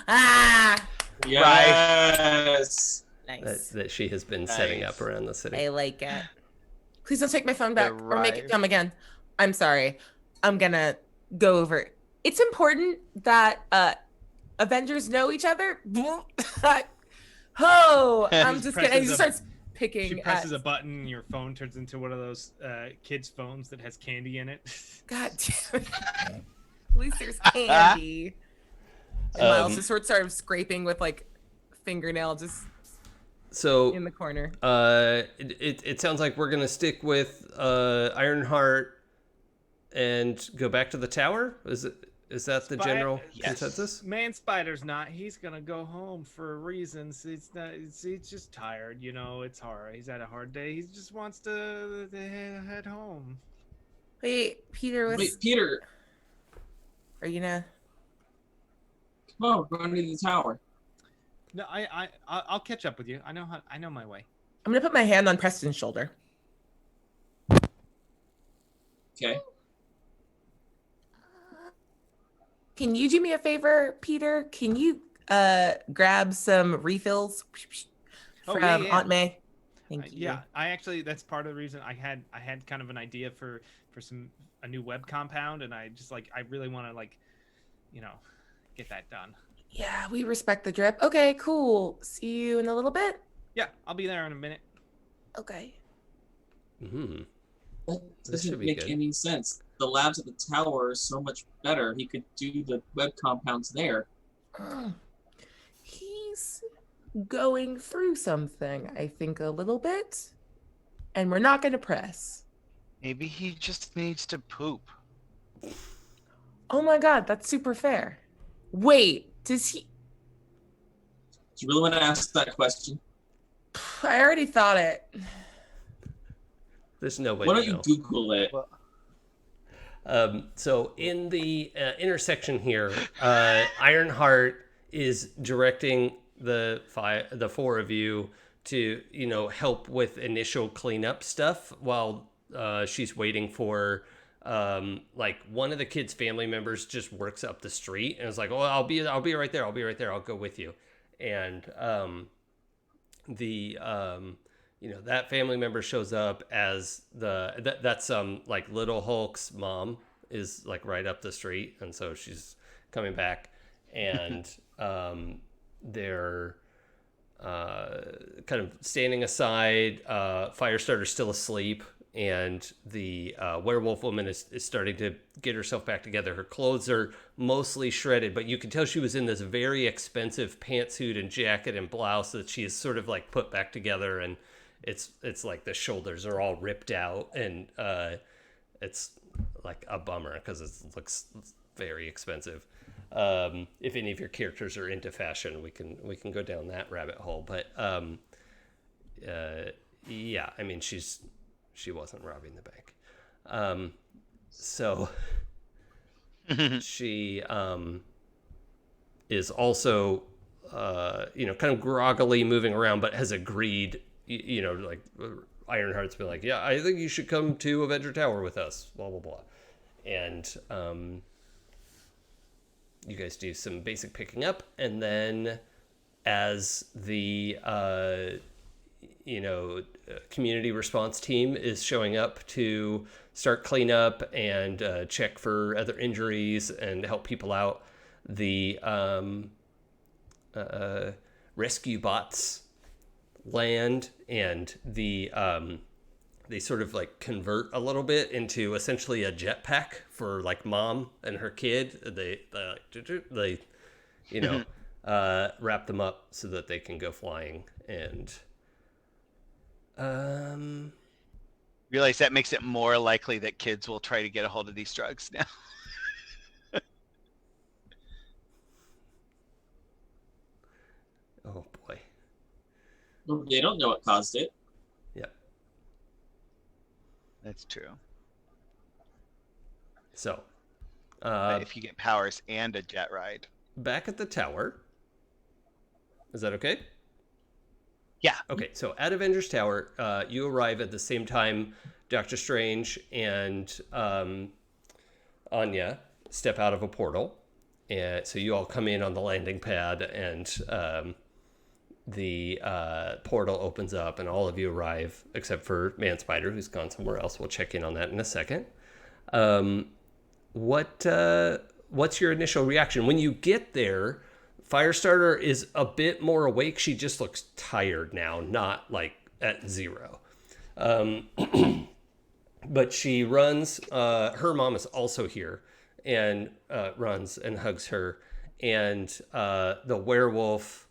Ah, Yes. nice. that she has been setting Nice. up around the city. I like it. Please don't take my phone back The or make it rise. come again. I'm sorry. I'm gonna go over it. It's important that Avengers know each other. Oh, I'm just kidding. He just starts picking. She presses a button, and your phone turns into one of those kids' phones that has candy in it. God damn it. At least there's candy. And Miles just sort of scraping with like fingernail just So in the corner. it sounds like we're gonna stick with Ironheart and go back to the tower. Is that the general Yes. consensus? Man Spider's not. He's gonna go home for reasons. He's just tired. You know, it's hard. He's had a hard day. He just wants to head home. Wait, Peter, Wait, Peter, are you gonna? come on, we're going to the tower. No, I'll catch up with you. I know my way. I'm gonna put my hand on Preston's shoulder. Okay. Can you do me a favor, Peter? Can you grab some refills Oh, from yeah. Aunt May? Thank you. Yeah, I actually that's part of the reason I had kind of an idea for a new web compound, and I really want to get that done. Yeah, we respect the drip. Okay, cool. See you in a little bit. Yeah, I'll be there in a minute. Okay. Hmm. That This should doesn't be make good. any sense. The labs at the tower are so much better. He could do the web compounds there. He's going through something, I think, a little bit. And we're not going to press. Maybe he just needs to poop. Oh my God, that's super fair. Wait, does he? Do you really want to ask that question? I already thought it. There's no way Why to don't know. you Google it? So in the intersection here, Ironheart is directing the four of you to help with initial cleanup stuff while she's waiting for like one of the kids' family members just works up the street and is like, "Oh, I'll be right there. I'll go with you," and that family member shows up as that's like Little Hulk's mom is like right up the street, and so she's coming back, and they're kind of standing aside. Firestarter's still asleep, and the werewolf woman is starting to get herself back together. Her clothes are mostly shredded, but you can tell she was in this very expensive pantsuit and jacket and blouse that she is sort of like put back together, and it's like the shoulders are all ripped out, and it's like a bummer because it looks very expensive. if any of your characters are into fashion, we can go down that rabbit hole. But yeah, I mean, she wasn't robbing the bank. So she is also kind of groggily moving around, but has agreed, like Ironheart's been like, yeah, I think you should come to Avenger Tower with us, blah, blah, blah. And you guys do some basic picking up, and then as the community response team is showing up to start cleanup and check for other injuries and help people out, the rescue bots land, and they sort of like convert a little bit into essentially a jetpack for like mom and her kid. They wrap them up so that they can go flying, and realize that makes it more likely that kids will try to get a hold of these drugs now. oh boy. Well, they don't know what caused it. Yeah. That's true. So, But if you get powers and a jet ride. Back at the tower. Is that okay? Yeah. Okay, so at Avengers Tower, you arrive at the same time Doctor Strange and Anya step out of a portal. And so you all come in on the landing pad, and the portal opens up, and all of you arrive, except for Man Spider, who's gone somewhere else. We'll check in on that in a second. What's your initial reaction? When you get there, Firestarter is a bit more awake. She just looks tired now, not like at zero. But she runs. Her mom is also here, and runs and hugs her. And the werewolf,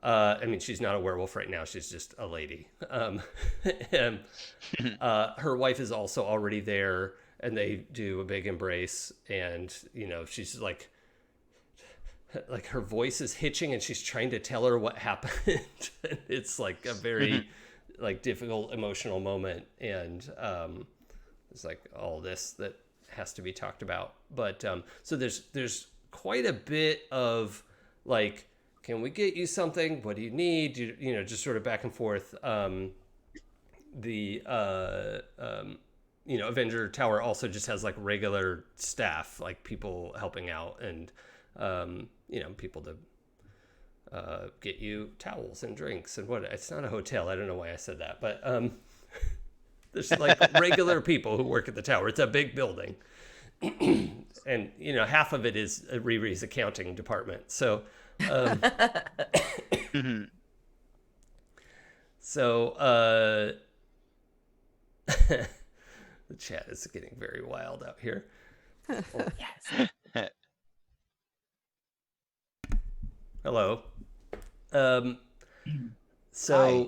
I mean, she's not a werewolf right now. She's just a lady. And her wife is also already there, and they do a big embrace. And, she's like her voice is hitching, and she's trying to tell her what happened. It's like a very like difficult emotional moment. And there's like all this that has to be talked about. But so there's quite a bit of like, can we get you something? What do you need? Just sort of back and forth. Avenger Tower also just has like regular staff, like people helping out, and people to get you towels and drinks and what. It's not a hotel. I don't know why I said that, but there's like regular people who work at the tower. It's a big building. And half of it is Riri's accounting department. So so the chat is getting very wild out here. Yes. Hello. So Hi.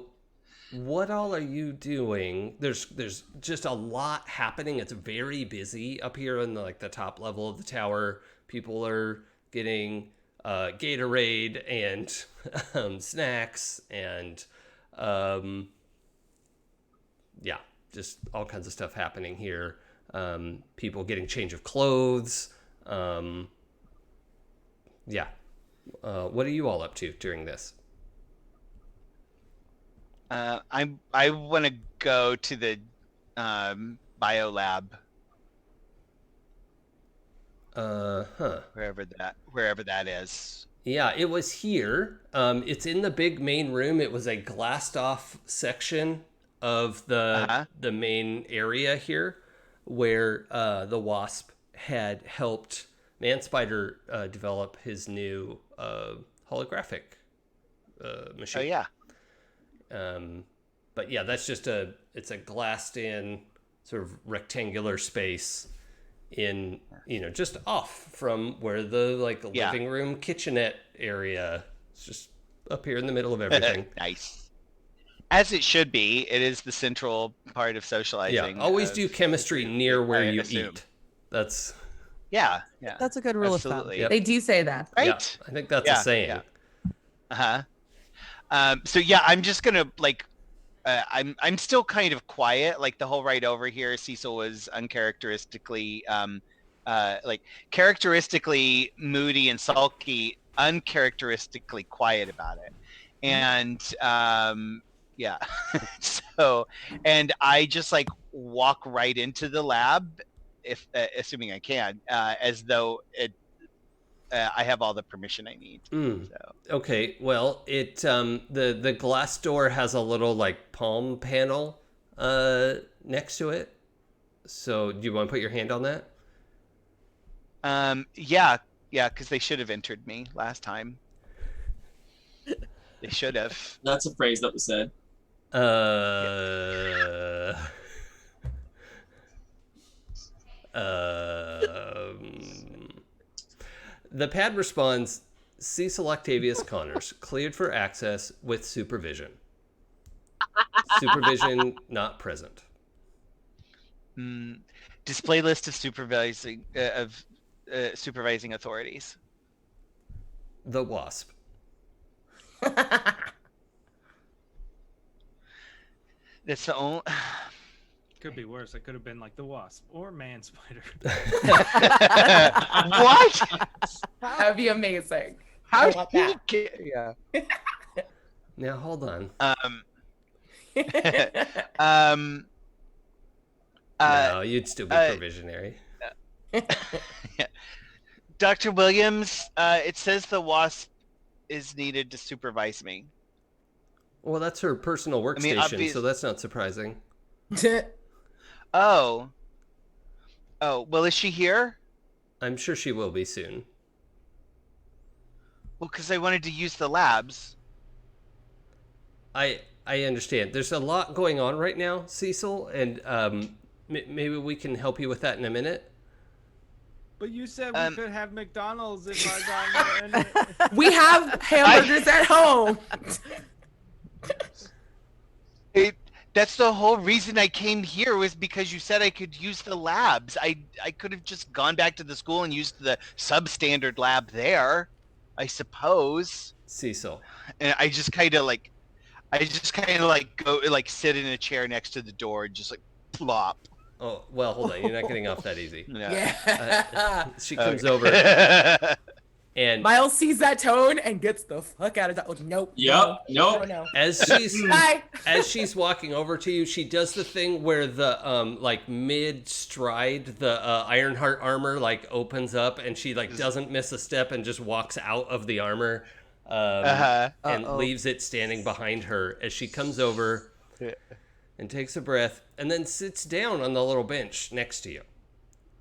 What all are you doing? There's just a lot happening. It's very busy up here in the top level of the tower. People are getting Gatorade and snacks and just all kinds of stuff happening here. People getting change of clothes. What are you all up to during this? I want to go to the bio lab. Wherever that is. Yeah, it was here. It's in the big main room. It was a glassed off section of the main area here, where the Wasp had helped Man Spider develop his new holographic machine. Oh yeah. But yeah, that's just it's a glassed in sort of rectangular space in, just off from where the living room kitchenette area is, just up here in the middle of everything. Nice. As it should be. It is the central part of socializing. Yeah, always do chemistry near where you assume. eat. That's Yeah. That's a good rule Absolutely. of Yep. They do say that. Right? Yeah, I think that's a saying. Yeah. So yeah, I'm just gonna like, I'm still kind of quiet. Like the whole ride over here, Cecil was uncharacteristically, like characteristically moody and sulky, uncharacteristically quiet about it, and yeah. So, and I just like walk right into the lab, if assuming I can, as though it. I have all the permission I need. Mm. So. Okay, well, it the glass door has a little like palm panel next to it. So, do you want to put your hand on that? Yeah, because they should have entered me last time. They should have. That's a phrase that was said. The pad responds, Cecil Octavius Connors, cleared for access with supervision. Supervision not present. Display list of supervising authorities. The Wasp. That's the only. Could be worse. It could have been like the Wasp or Man Spider. What? That'd be amazing. How I did want he that. get? Yeah. Now, hold on. No, you'd still be provisionary. Dr. Williams, it says the Wasp is needed to supervise me. Well, that's her personal workstation, so that's not surprising. Oh, well, is she here? I'm sure she will be soon. Well, because I wanted to use the labs. I understand. There's a lot going on right now, Cecil, and maybe we can help you with that in a minute. But you said we could have McDonald's if I got We have hamburgers at home. That's the whole reason I came here, was because you said I could use the labs. I could have just gone back to the school and used the substandard lab there, I suppose. Cecil. And I just kind of go like sit in a chair next to the door and just like plop. Oh, well, hold on. You're not getting off that easy. Yeah. She comes over and Miles sees that tone and gets the fuck out of that. Oh, nope. Yep. Nope. No. as Bye. she's walking over to you, she does the thing where the like mid stride, the Ironheart armor like opens up, and she like doesn't miss a step and just walks out of the armor, and leaves it standing behind her as she comes over and takes a breath and then sits down on the little bench next to you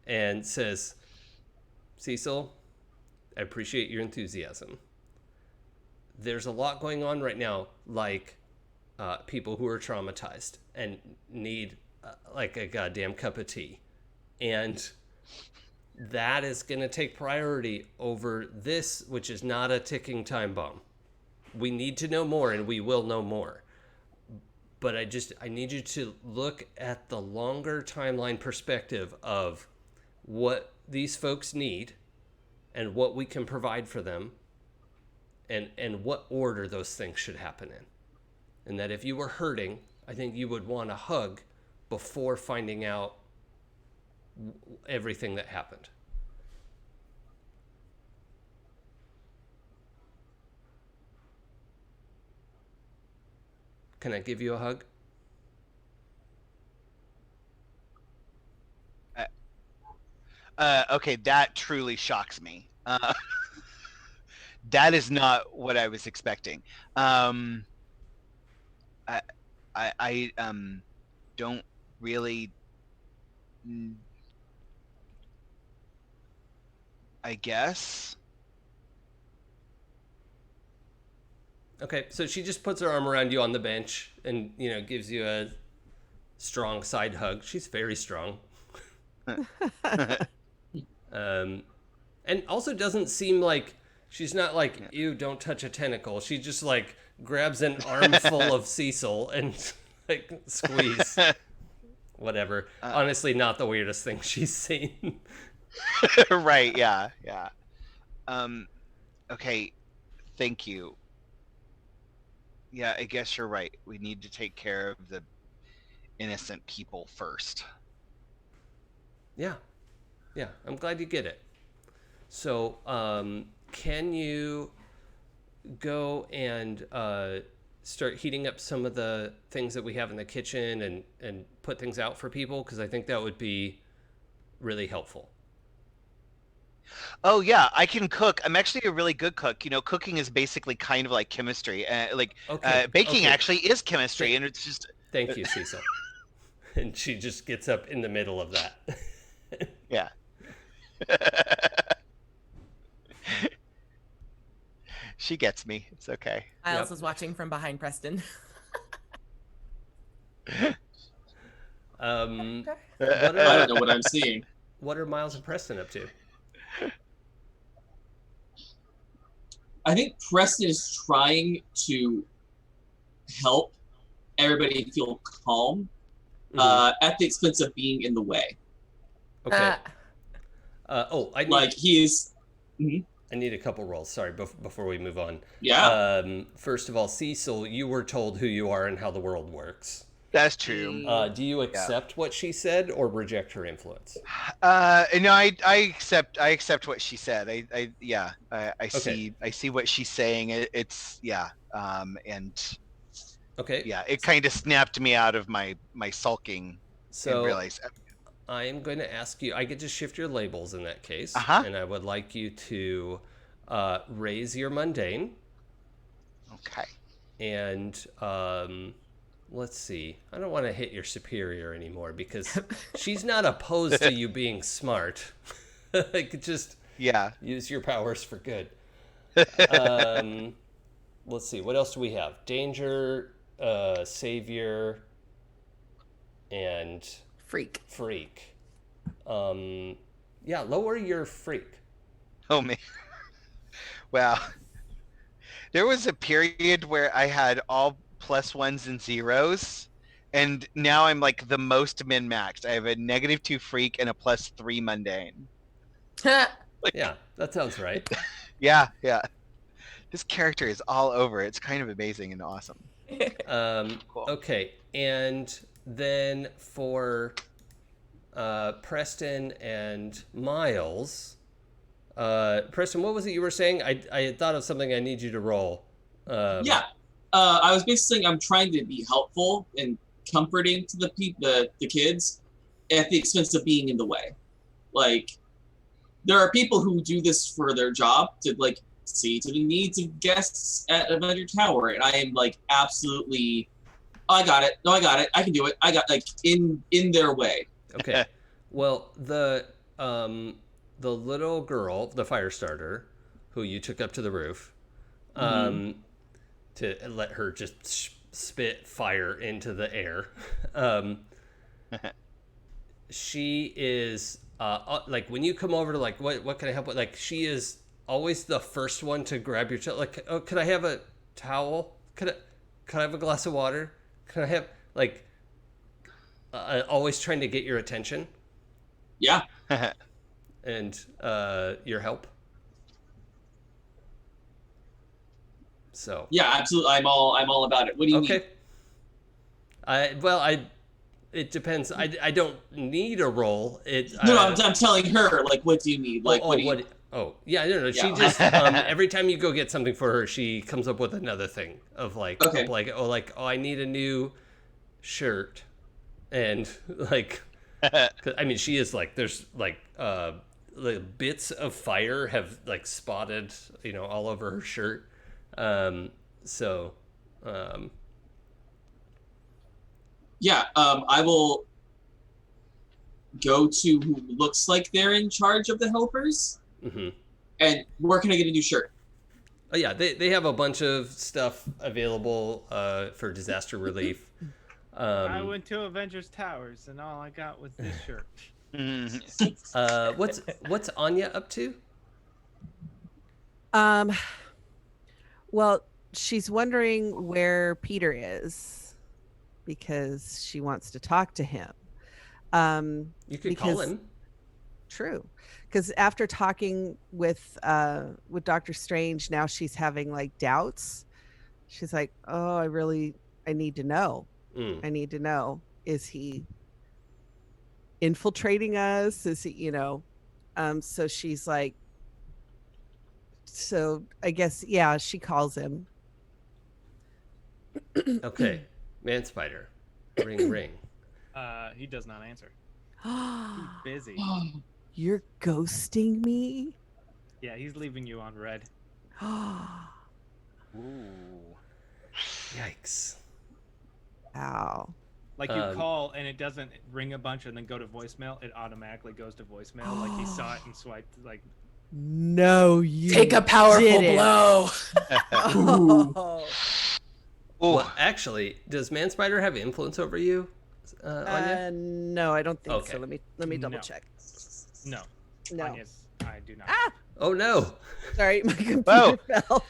and says, Cecil, I appreciate your enthusiasm. There's a lot going on right now, like people who are traumatized and need like a goddamn cup of tea. And that is going to take priority over this, which is not a ticking time bomb. We need to know more, and we will know more. But I need you to look at the longer timeline perspective of what these folks need and what we can provide for them, and what order those things should happen in. And that if you were hurting, I think you would want a hug before finding out everything that happened. Can I give you a hug? Okay, that truly shocks me. That is not what I was expecting. I don't really. I guess. Okay, so she just puts her arm around you on the bench and, gives you a strong side hug. She's very strong. And also doesn't seem like, she's not like, ew, don't touch a tentacle. She just like grabs an armful of Cecil and like squeeze. Whatever. Honestly, not the weirdest thing she's seen. Right, yeah, yeah. Okay, thank you. Yeah, I guess you're right. We need to take care of the innocent people first. Yeah, yeah. I'm glad you get it. So, can you go and start heating up some of the things that we have in the kitchen and put things out for people? Because I think that would be really helpful. Oh yeah, I can cook. I'm actually a really good cook. You know, cooking is basically kind of like chemistry. Okay. Baking Okay. actually is chemistry, Th- and it's just Thank you, Cecil. And she just gets up in the middle of that. yeah. She gets me. It's okay. Miles Yep. is watching from behind Preston. What I are don't know what I'm seeing. what are Miles and Preston up to? I think Preston is trying to help everybody feel calm at the expense of being in the way. Okay. I need Like he's, I need a couple rolls. Sorry, before we move on. yeah. First of all, Cecil, you were told who you are and how the world works. That's true. Do you accept what she said or reject her influence? No, I accept what she said. I Okay. see what she's saying. It's yeah. And Okay. yeah, it kind of snapped me out of my sulking and So realized. I'm going to ask you. I get to shift your labels in that case, Uh-huh. and I would like you to raise your mundane Okay. and let's see. I don't want to hit your superior anymore because she's not opposed to you being smart. Like, just Yeah. use your powers for good. Let's see. What else do we have? Danger, savior, and Freak. freak. Yeah, lower your freak. Oh man. Wow. There was a period where I had all +1s and 0s, and now I'm like the most min-maxed. I have a -2 freak and a +3 mundane. Yeah, that sounds right. Yeah, yeah. This character is all over. It's kind of amazing and awesome. Cool. Okay, and then for Preston and Miles. Preston, what was it you were saying? I had thought of something I need you to roll. Yeah. I was basically saying I'm trying to be helpful and comforting to the kids at the expense of being in the way. Like, there are people who do this for their job to like see to the needs of guests at Avenger Tower, and I am like absolutely, oh, I got it. No, I got it. I can do it. I got like in their way. Okay. Well, the little girl, the fire starter, who you took up to the roof, to let her just spit fire into the air. She is like when you come over to like what can I help with? Like she is always the first one to grab your towel. Like, oh, could I have a towel? Could I have a glass of water? Could I have like always trying to get your attention Yeah. and your help. So Yeah, absolutely. I'm all about it. What do you need? Okay. It depends. I don't need a role. No, I'm telling her, like, what do you need? Like, what do you... Oh, yeah, no. Yeah. She just every time you go get something for her, she comes up with another thing of like, Okay. I need a new shirt, and like, 'cause, I mean, she is like, there's like, the bits of fire have like spotted, all over her shirt. Yeah, I will go to who looks like they're in charge of the helpers. Mm-hmm. And where can I get a new shirt? Oh yeah, they have a bunch of stuff available for disaster relief. I went to Avengers Towers and all I got was this shirt. What's Anya up to? Well, she's wondering where Peter is because she wants to talk to him. You could call him. true. Because after talking with Doctor Strange, now she's having like doubts. She's like, oh, I need to know. Mm. I need to know. Is he infiltrating us? Is he, so she's like, so I guess, yeah, she calls him. Okay, Man Spider, ring ring. He does not answer. He's busy. You're ghosting me? Yeah, he's leaving you on red. Ooh. Yikes. Ow. Like you call and it doesn't ring a bunch and then go to voicemail. It automatically goes to voicemail. Like he saw it and swiped. Like, No, you Take a powerful didn't. blow. Oh. Ooh. Well, actually, does Man Spider have influence over you, Anya? No, I don't think Okay. so. Let me double No. check. no. No. Anya's, I do not. Ah, Oh no. sorry, my computer Whoa. fell.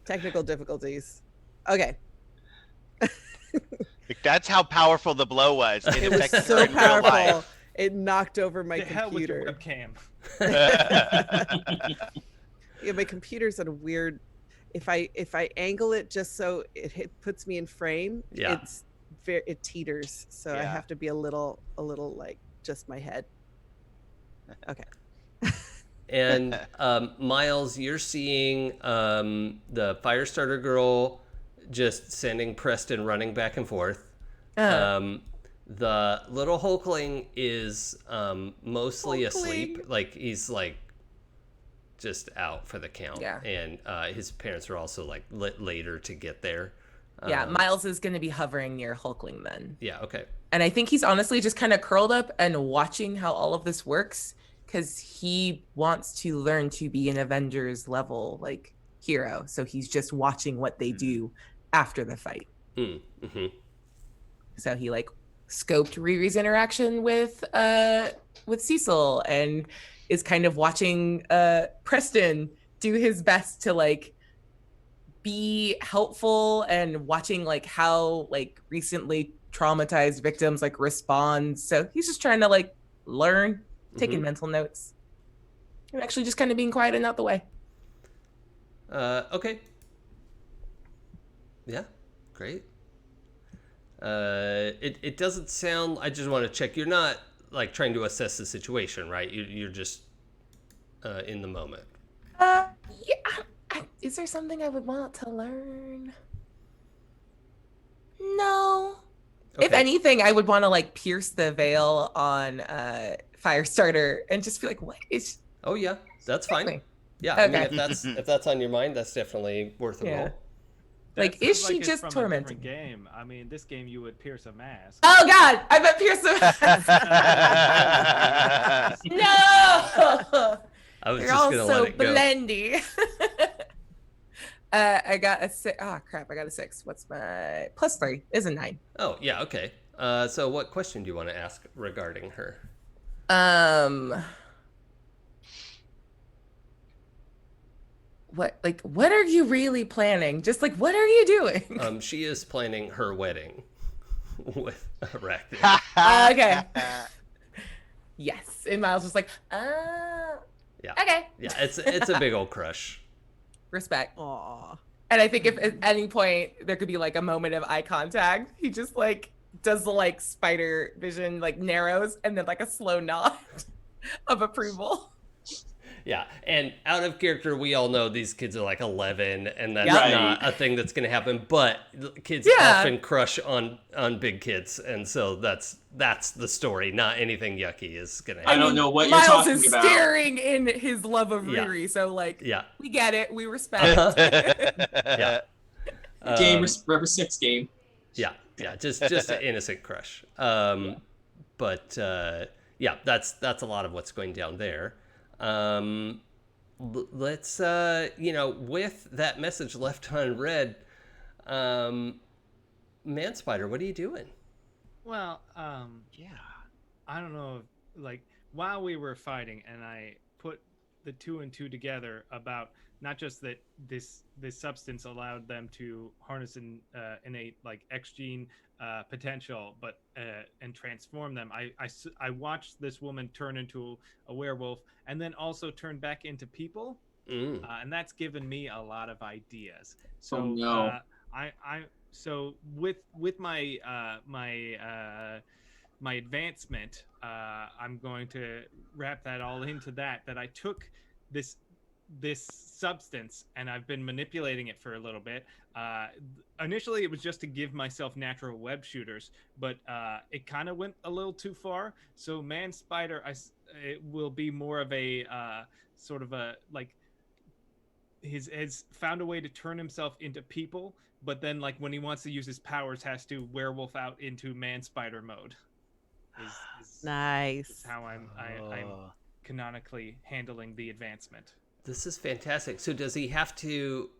Technical difficulties. Okay. Like, that's how powerful the blow was. It It was affected her so in real life. powerful. It knocked over my The hell with your computer. webcam. Yeah, my computer's at a weird. If I angle it just so it puts me in frame, Yeah. it teeters. So I Yeah. have to be a little like just my head. Okay. And Miles, you're seeing the Firestarter girl just sending Preston running back and forth. The little Hulkling is mostly asleep. Like he's like just out for the count. Yeah. And his parents are also like later to get there. Yeah, Miles is going to be hovering near Hulkling then. Yeah. Okay. And I think he's honestly just kind of curled up and watching how all of this works because he wants to learn to be an Avengers level like hero. So he's just watching what they do after the fight. Mm-hmm. So he like scoped Riri's interaction with Cecil and is kind of watching Preston do his best to like be helpful and watching like how like recently traumatized victims like respond. So he's just trying to like learn, taking mental notes, and actually just kind of being quiet and out the way. Okay. Yeah. Great. It doesn't sound. I just want to check. You're not like trying to assess the situation, right? You're just in the moment. Yeah. Is there something I would want to learn? No. Okay. If anything, I would want to like pierce the veil on Firestarter and just be like, what is? Oh yeah, that's fine. Exactly. Yeah, I mean, Okay. if that's on your mind, that's definitely worth a Yeah. roll. Like, That is sounds she it's just from a tormenting? different game. I mean, this game you would pierce a mask. Oh God, I bet pierce the No. I was You're just all gonna so let it go. blendy. I got a 6. Oh crap, I got a 6. What's my +3? Is a 9. Oh yeah, okay. So what question do you want to ask regarding her? What are you really planning? Just like, what are you doing? She is planning her wedding with Arachnid. Okay. Yes. And Miles was like, Yeah. okay. Yeah, it's a big old crush. Respect. Aw. And I think if at any point there could be like a moment of eye contact, he just like does the like spider vision like narrows and then like a slow nod of approval. Yeah, and out of character, we all know these kids are like 11, and that's Yep. not a thing that's going to happen. But kids Yeah. often crush on big kids, and so that's the story. Not anything yucky is going to I happen. don't know what you're Miles talking is about. staring in his love of Yeah. Riri, so like Yeah. we get it, we respect. Yeah. Game Rubber 6 game. Yeah, just an innocent crush. But yeah, that's a lot of what's going down there. Let's with that message left unread, Man Spider, what are you doing? Well, Yeah. I don't know if, like, while we were fighting and I put the two and two together about not just that this substance allowed them to harness an innate like X gene potential, but and transform them. I watched this woman turn into a werewolf and then also turn back into people, and that's given me a lot of ideas. So Oh, no. So with my my advancement, I'm going to wrap that all into that I took this substance and I've been manipulating it for a little bit. Initially it was just to give myself natural web shooters, but it kind of went a little too far. So Man Spider, it will be more of a sort of a like has found a way to turn himself into people, but then like when he wants to use his powers has to werewolf out into Man Spider mode. Nice. Is how I'm canonically handling the advancement. This is fantastic. So does he have to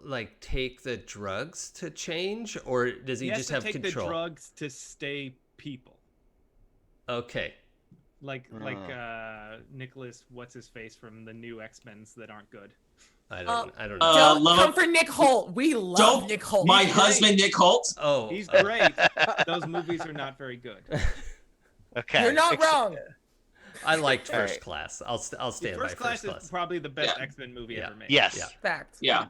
like take the drugs to change, or does he just have take control? The drugs to stay people. Okay. Like Nicholas, what's his face from the new X-Men's that aren't good. I don't know. Don't come for Nick Holt. We love Nick Holt. My husband, Nick Holt. Oh, he's great. Those movies are not very good. Okay. You're not wrong. I liked First Class. I'll stand by First Class. Is probably the best X-Men movie ever made. Yes. Yeah. Fact. Yeah.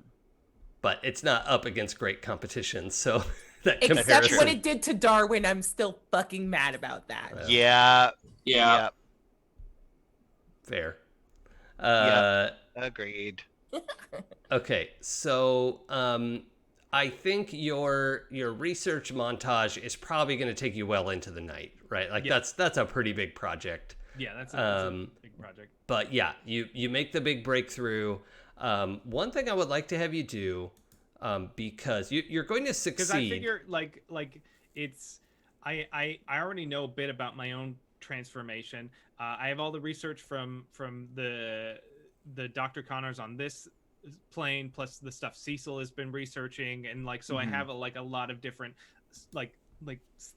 But it's not up against great competition, so that Except comparison. what it did to Darwin, I'm still fucking mad about that. Yeah. Fair. Agreed. Okay, so I think your research montage is probably going to take you well into the night, right? Like that's a pretty big project. Yeah, that's a big project. But yeah, you make the big breakthrough. One thing I would like to have you do, because you're going to succeed. Because I figure like it's I already know a bit about my own transformation. I have all the research from the Dr. Connors on this plane, plus the stuff Cecil has been researching, and like so I have a lot of different like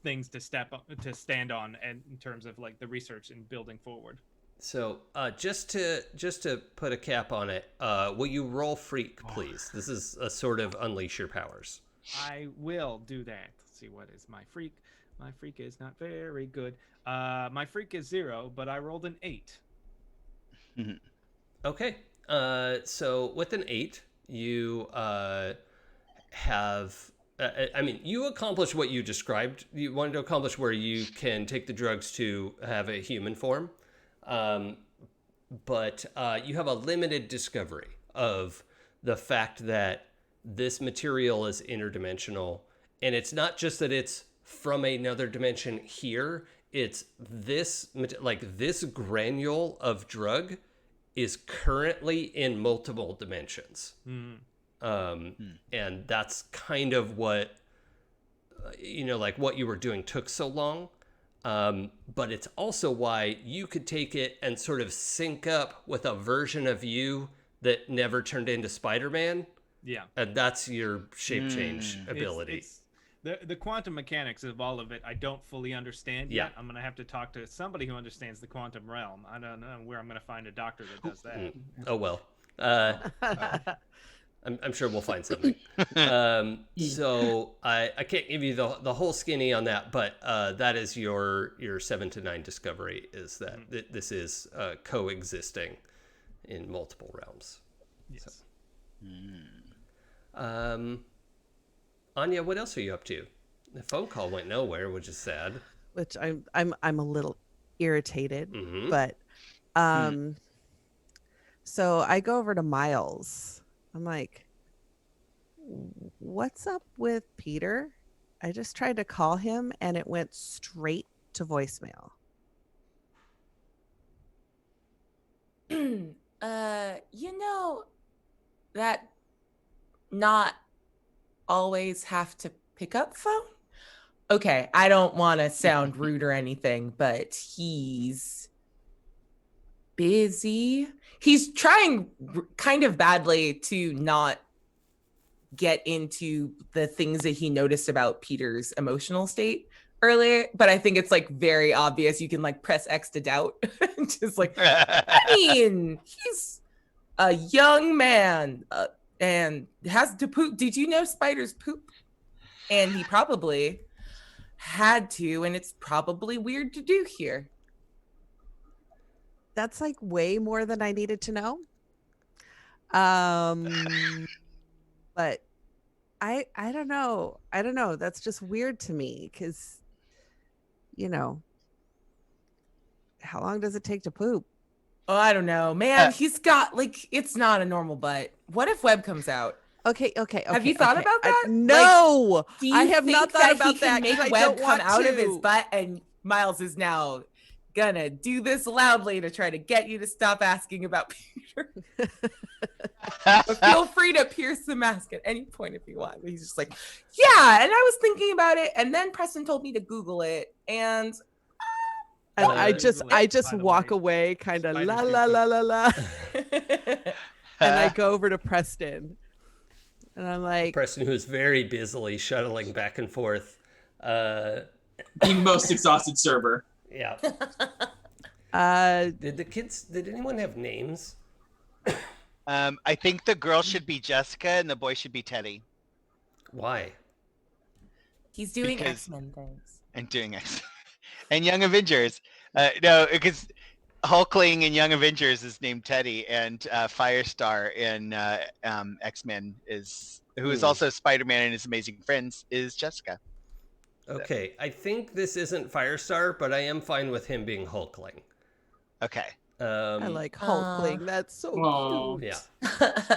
things to stand on, and in terms of like the research and building forward. So just to put a cap on it, will you roll freak, please? This is a sort of unleash your powers. I will do that. Let's see, what is my freak? My freak is not very good. My freak is 0, but I rolled an 8. Okay. So with an 8, you have. I mean, you accomplished what you described. You wanted to accomplish where you can take the drugs to have a human form, but you have a limited discovery of the fact that this material is interdimensional, and it's not just that it's from another dimension here. It's this granule of drug is currently in multiple dimensions. And that's kind of what, like what you were doing took so long. But it's also why you could take it and sort of sync up with a version of you that never turned into Spider-Man. Yeah. And that's your shape change ability. It's the quantum mechanics of all of it, I don't fully understand yet. I'm going to have to talk to somebody who understands the quantum realm. I don't know where I'm going to find a doctor that does that. Oh, well. I'm sure we'll find something. So I can't give you the whole skinny on that, but that is your 7 to 9 discovery, is that this is coexisting in multiple realms. Yes. So. Anya, what else are you up to? The phone call went nowhere, which is sad. Which I'm a little irritated, but so I go over to Miles. I'm like, what's up with Peter? I just tried to call him and it went straight to voicemail. That not always have to pick up phone. Okay, I don't want to sound rude or anything, but he's busy. He's trying kind of badly to not get into the things that he noticed about Peter's emotional state. earlier, but I think it's like very obvious. You can like press X to doubt. Just like, I mean, he's a young man and has to poop. Did you know spiders poop? And he probably had to, and it's probably weird to do here. That's like way more than I needed to know. But I don't know. I don't know. That's just weird to me because, how long does it take to poop? Oh, I don't know, man. He's got like, it's not a normal butt. What if Web comes out? Okay. Have you thought about that? No, Do you I have think not thought that about he that. can make 'cause I Web don't come want out of his to. butt? And Miles is now gonna do this loudly to try to get you to stop asking about Peter. But feel free to pierce the mask at any point if you want. He's just like, yeah. And I was thinking about it, and then Preston told me to Google it, and I just by the walk way, away, kind of spiders la do la poop. la la la, and I go over to Preston, and I'm like, Preston, who is very busily shuttling back and forth. The most exhausted server. Yeah. Did anyone have names? I think the girl should be Jessica and the boy should be Teddy. Why? he's doing Because- X-Men things. And doing X and Young Avengers. No, because Hulkling in Young Avengers is named Teddy, and Firestar in X-Men who is also Spider-Man and his amazing friends is Jessica. Okay, I think this isn't Firestar, but I am fine with him being Hulkling. Okay. I like Hulkling. That's so Aw. cute. Yeah.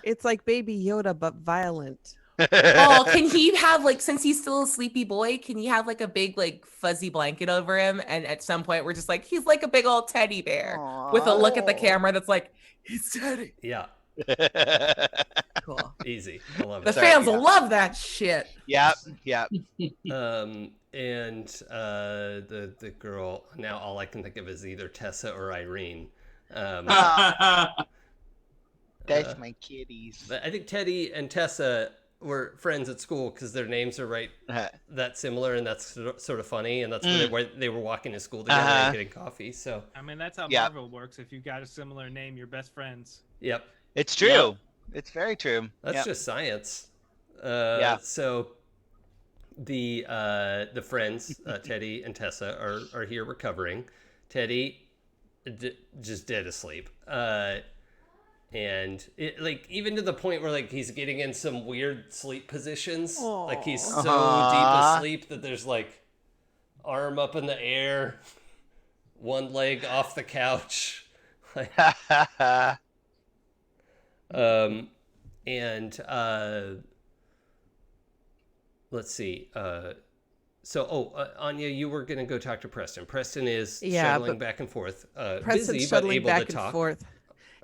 It's like Baby Yoda but violent. Oh, can he have like, since he's still a sleepy boy, can he have like a big like fuzzy blanket over him? And at some point we're just like, he's like a big old teddy bear with a look at the camera that's like, he's Teddy. Yeah, Cool. easy. I love The it. fans will love that shit. Yep. And the girl, now all I can think of is either Tessa or Irene. That's my kitties. But I think Teddy and Tessa were friends at school because their names are right that similar, and that's sort of funny, and that's where they were walking to school together and getting coffee. So I mean, that's how Yep. Marvel works. If you've got a similar name, you're best friends. yep, It's true. It's very true. that's Yep. just science. Yeah. So the friends Teddy and Tessa are here recovering. Teddy just dead asleep. And it, like, even to the point where like he's getting in some weird sleep positions. Like he's so deep asleep that there's like arm up in the air, one leg off the couch. Let's see. Anya, you were gonna go talk to Preston. Preston is shuttling back and forth. Preston's Busy, but shuttling able back to and talk. forth.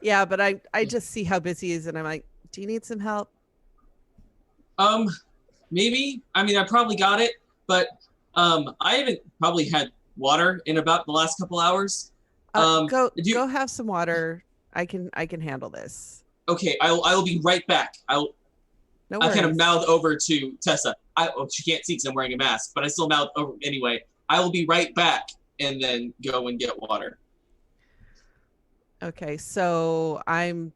Yeah, but I just see how busy he is, and I'm like, do you need some help? Maybe. I mean, I probably got it, but I haven't probably had water in about the last couple hours. Go do you- go have some water. I can handle this. Okay, I will be right back. No I kind of worries. mouth over to Tessa. She can't see because I'm wearing a mask, but I still mouth over anyway. I will be right back, and then go and get water. Okay, so I'm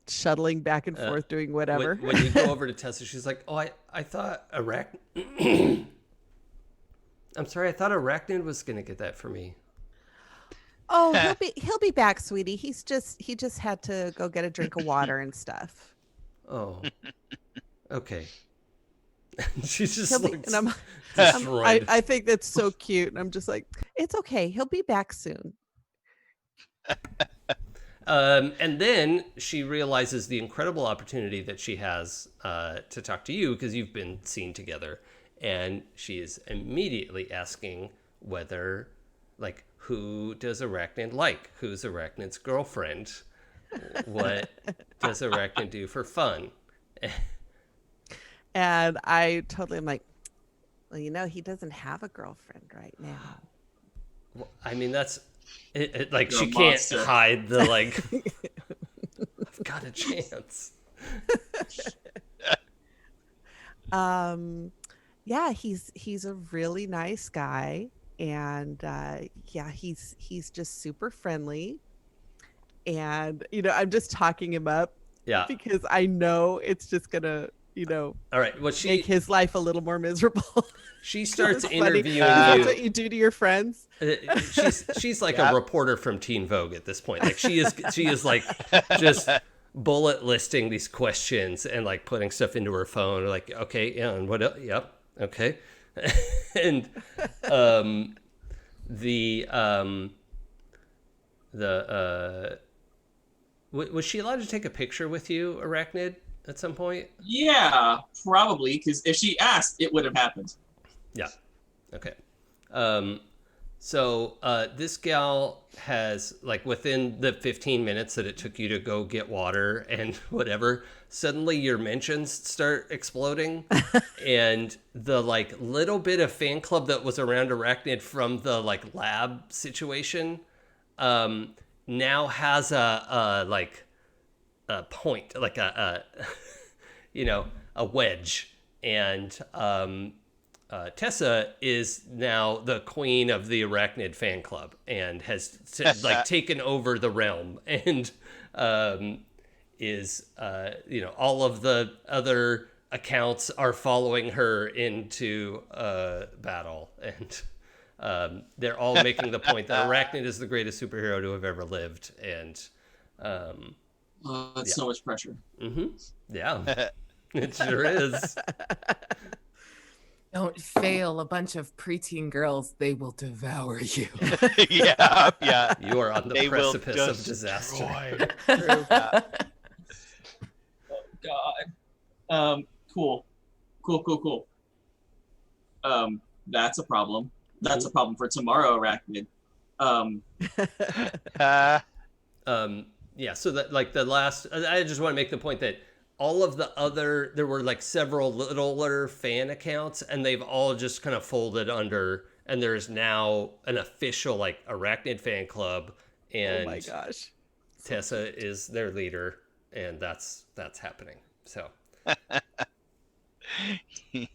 shuttling back and forth doing whatever. When you go over to Tessa, she's like, "Oh, I thought Arachnid." I'm sorry, I thought Arachnid was gonna get that for me. Oh, he'll be back, sweetie. He just had to go get a drink of water and stuff. Oh, okay. She's just He'll be, looks and I'm, destroyed. I think that's so cute, and I'm just like, it's okay. He'll be back soon. And then she realizes the incredible opportunity that she has to talk to you because you've been seen together, and she is immediately asking whether, like, who does Arachnid like? Who's Arachnid's girlfriend? What does Arachnid do for fun? And I totally am like, well, he doesn't have a girlfriend right now. Well, I mean, that's it, like You're she a can't monster. hide the like. I've got a chance. Yeah, he's a really nice guy, and yeah, he's just super friendly. And I'm just talking him up Yeah. because I know it's just gonna All right. Well, make his life a little more miserable. she 'Cause starts it's funny, interviewing 'cause you. that's what you do to your friends. She's like a Yep. reporter from Teen Vogue at this point. Like she is like just bullet listing these questions and like putting stuff into her phone. Like, okay, yeah, and what else? Yep, okay. And the was she allowed to take a picture with you, Arachnid, at some point? Yeah, probably, because if she asked, it would have happened. Yeah. Okay. So this gal has, like, within the 15 minutes that it took you to go get water and whatever, suddenly your mentions start exploding. And the, like, little bit of fan club that was around Arachnid from the, like, lab situation now has a point, like a a wedge. And Tessa is now the queen of the Arachnid fan club and has like taken over the realm, and is all of the other accounts are following her into battle, and they're all making the point that Arachnid is the greatest superhero to have ever lived. And That's so much pressure. yeah, it sure is. Don't fail a bunch of preteen girls, they will devour you. Yeah. You are on the They will precipice of just disaster. destroy. God. Cool. That's a problem. That's a problem for tomorrow, Arachnid. Yeah, so that, like, the last, I just want to make the point that all of the other, there were like several littler fan accounts, and they've all just kind of folded under, and there's now an official like Arachnid fan club, and Oh my gosh. Tessa is their leader, and that's happening. So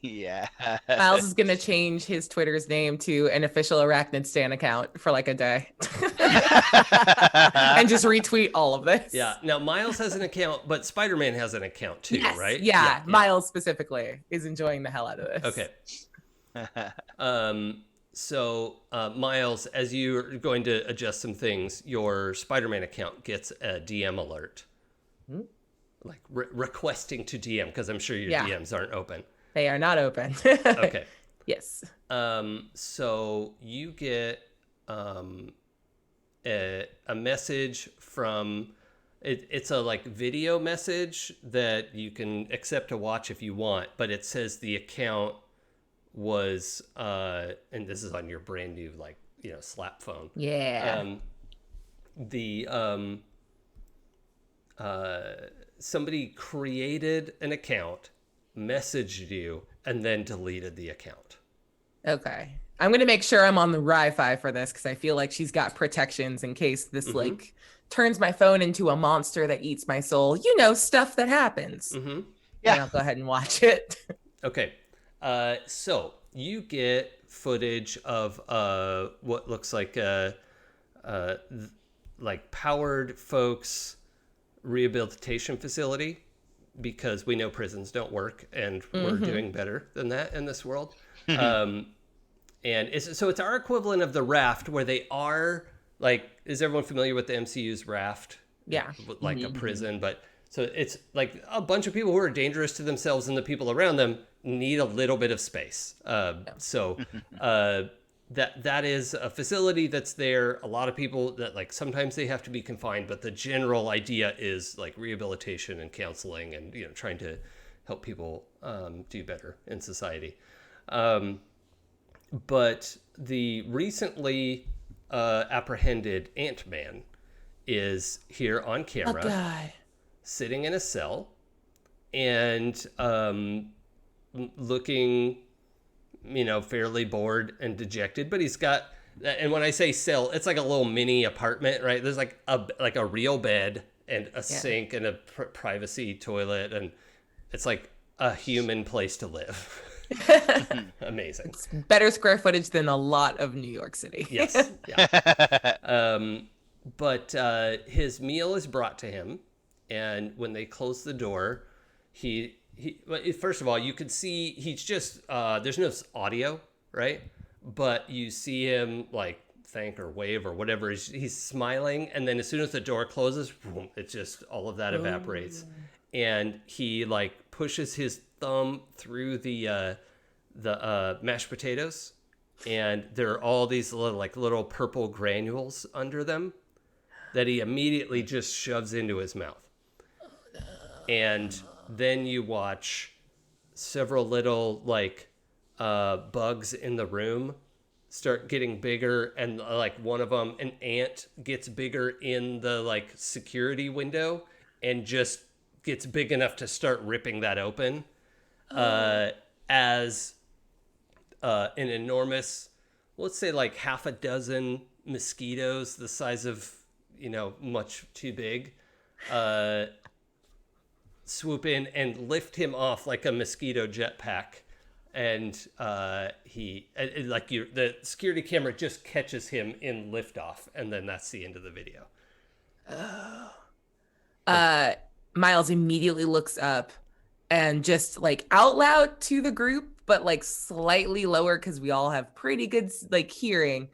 Yeah. Miles is gonna change his Twitter's name to an official Arachnid Stan account for like a day. And just retweet all of this. yeah, now Miles has an account, but Spider-Man has an account too, Yes, right? yeah, Miles specifically is enjoying the hell out of this. Okay. So Miles, as you're going to adjust some things, your Spider-Man account gets a DM alert. Like requesting to DM, because I'm sure your DMs aren't open. They are not open. Okay. Yes. So you get a message from it's a like video message that you can accept to watch if you want, but it says the account was and this is on your brand new slap phone. Yeah. Somebody created an account, messaged you, and then deleted the account. Okay. I'm going to make sure I'm on the Wi-Fi for this, because I feel like she's got protections in case this like turns my phone into a monster that eats my soul. You know, stuff that happens. Yeah. And I'll go ahead and watch it. Okay. So you get footage of what looks like Powered Folks rehabilitation facility, because we know prisons don't work, and we're doing better than that in this world. And it's our equivalent of the Raft, where they are like, is everyone familiar with the MCU's Raft? Yeah. Like a prison, but so it's like a bunch of people who are dangerous to themselves and the people around them need a little bit of space. That is a facility that's there. A lot of people that like sometimes they have to be confined, but the general idea is like rehabilitation and counseling, and trying to help people do better in society. But the recently apprehended Ant-Man is here on camera, God. sitting in a cell, and looking fairly bored and dejected, but he's got, and when I say cell, it's like a little mini apartment, right? There's like a real bed and a sink and a privacy toilet, and it's like a human place to live. Amazing. It's better square footage than a lot of New York City. Yes. Yeah. But his meal is brought to him, and when they close the door, well, first of all, you can see he's just there's no audio, right? But you see him like thank or wave or whatever. He's smiling, and then as soon as the door closes, boom, it just all of that evaporates, and he like pushes his thumb through the mashed potatoes, and there are all these little purple granules under them that he immediately just shoves into his mouth. And then you watch several little bugs in the room start getting bigger, and like one of them, an ant, gets bigger in the security window and just gets big enough to start ripping that open. As an enormous, let's say like half a dozen mosquitoes the size of, much too big, swoop in and lift him off like a mosquito jetpack. And the security camera just catches him in liftoff, and then that's the end of the video. Miles immediately looks up and just out loud to the group, but slightly lower because we all have pretty good hearing.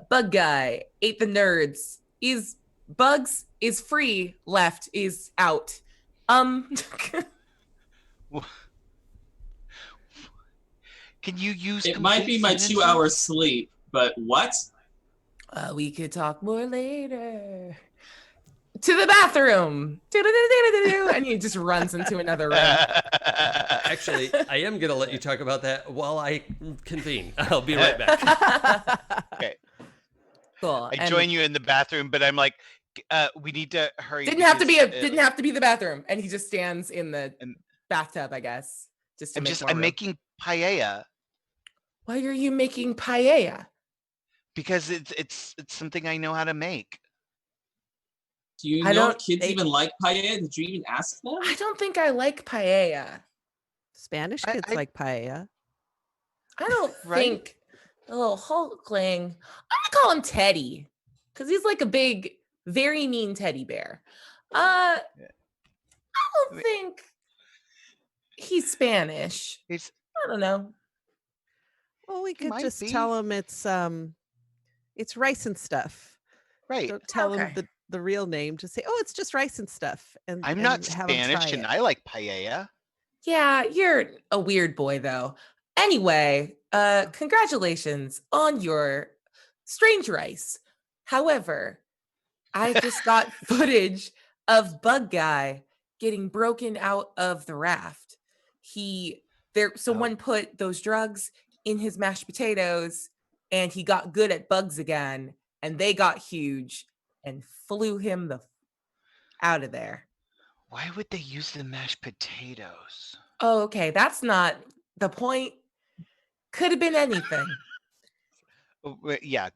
Bug guy ate the nerds. Is bugs is free. Left is out. Can you use? It might be my 2 hours sleep, but what? We could talk more later. To the bathroom. And he just runs into another room. Actually, I am going to let you talk about that while I convene. I'll be right back. Okay. Cool. I join you in the bathroom, but I'm like, we need to hurry. Didn't have to be the bathroom. And he just stands in the bathtub, I guess. I'm making paella. Why are you making paella? Because it's something I know how to make. Do you know kids even like paella? Did you even ask them? I don't think I like paella. Spanish kids like paella. I don't think the little Hulkling. I'm gonna call him Teddy because he's like a big, very mean teddy bear. I don't think he's Spanish. I don't know. Well, we could just tell him it's rice and stuff. Right. Don't tell him the real name. Just say, oh, it's just rice and stuff. And I'm not Spanish, and I like paella. Yeah, you're a weird boy, though. Anyway, congratulations on your strange rice. However, I just got footage of Bug Guy getting broken out of the raft. Someone put those drugs in his mashed potatoes, and he got good at bugs again, and they got huge and flew him out of there. Why would they use the mashed potatoes? Oh, okay. That's not the point. Could have been anything. Yeah,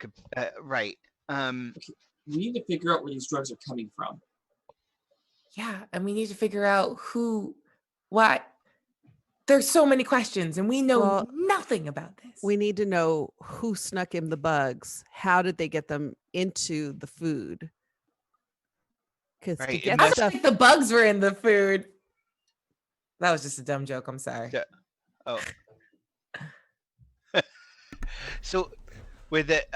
right. We need to figure out where these drugs are coming from. Yeah, and we need to figure out why. There's so many questions, and we know nothing about this. We need to know who snuck him the bugs. How did they get them into the food? Because to get I stuff, don't think the bugs were in the food. That was just a dumb joke. I'm sorry. Yeah. Oh. So, with it,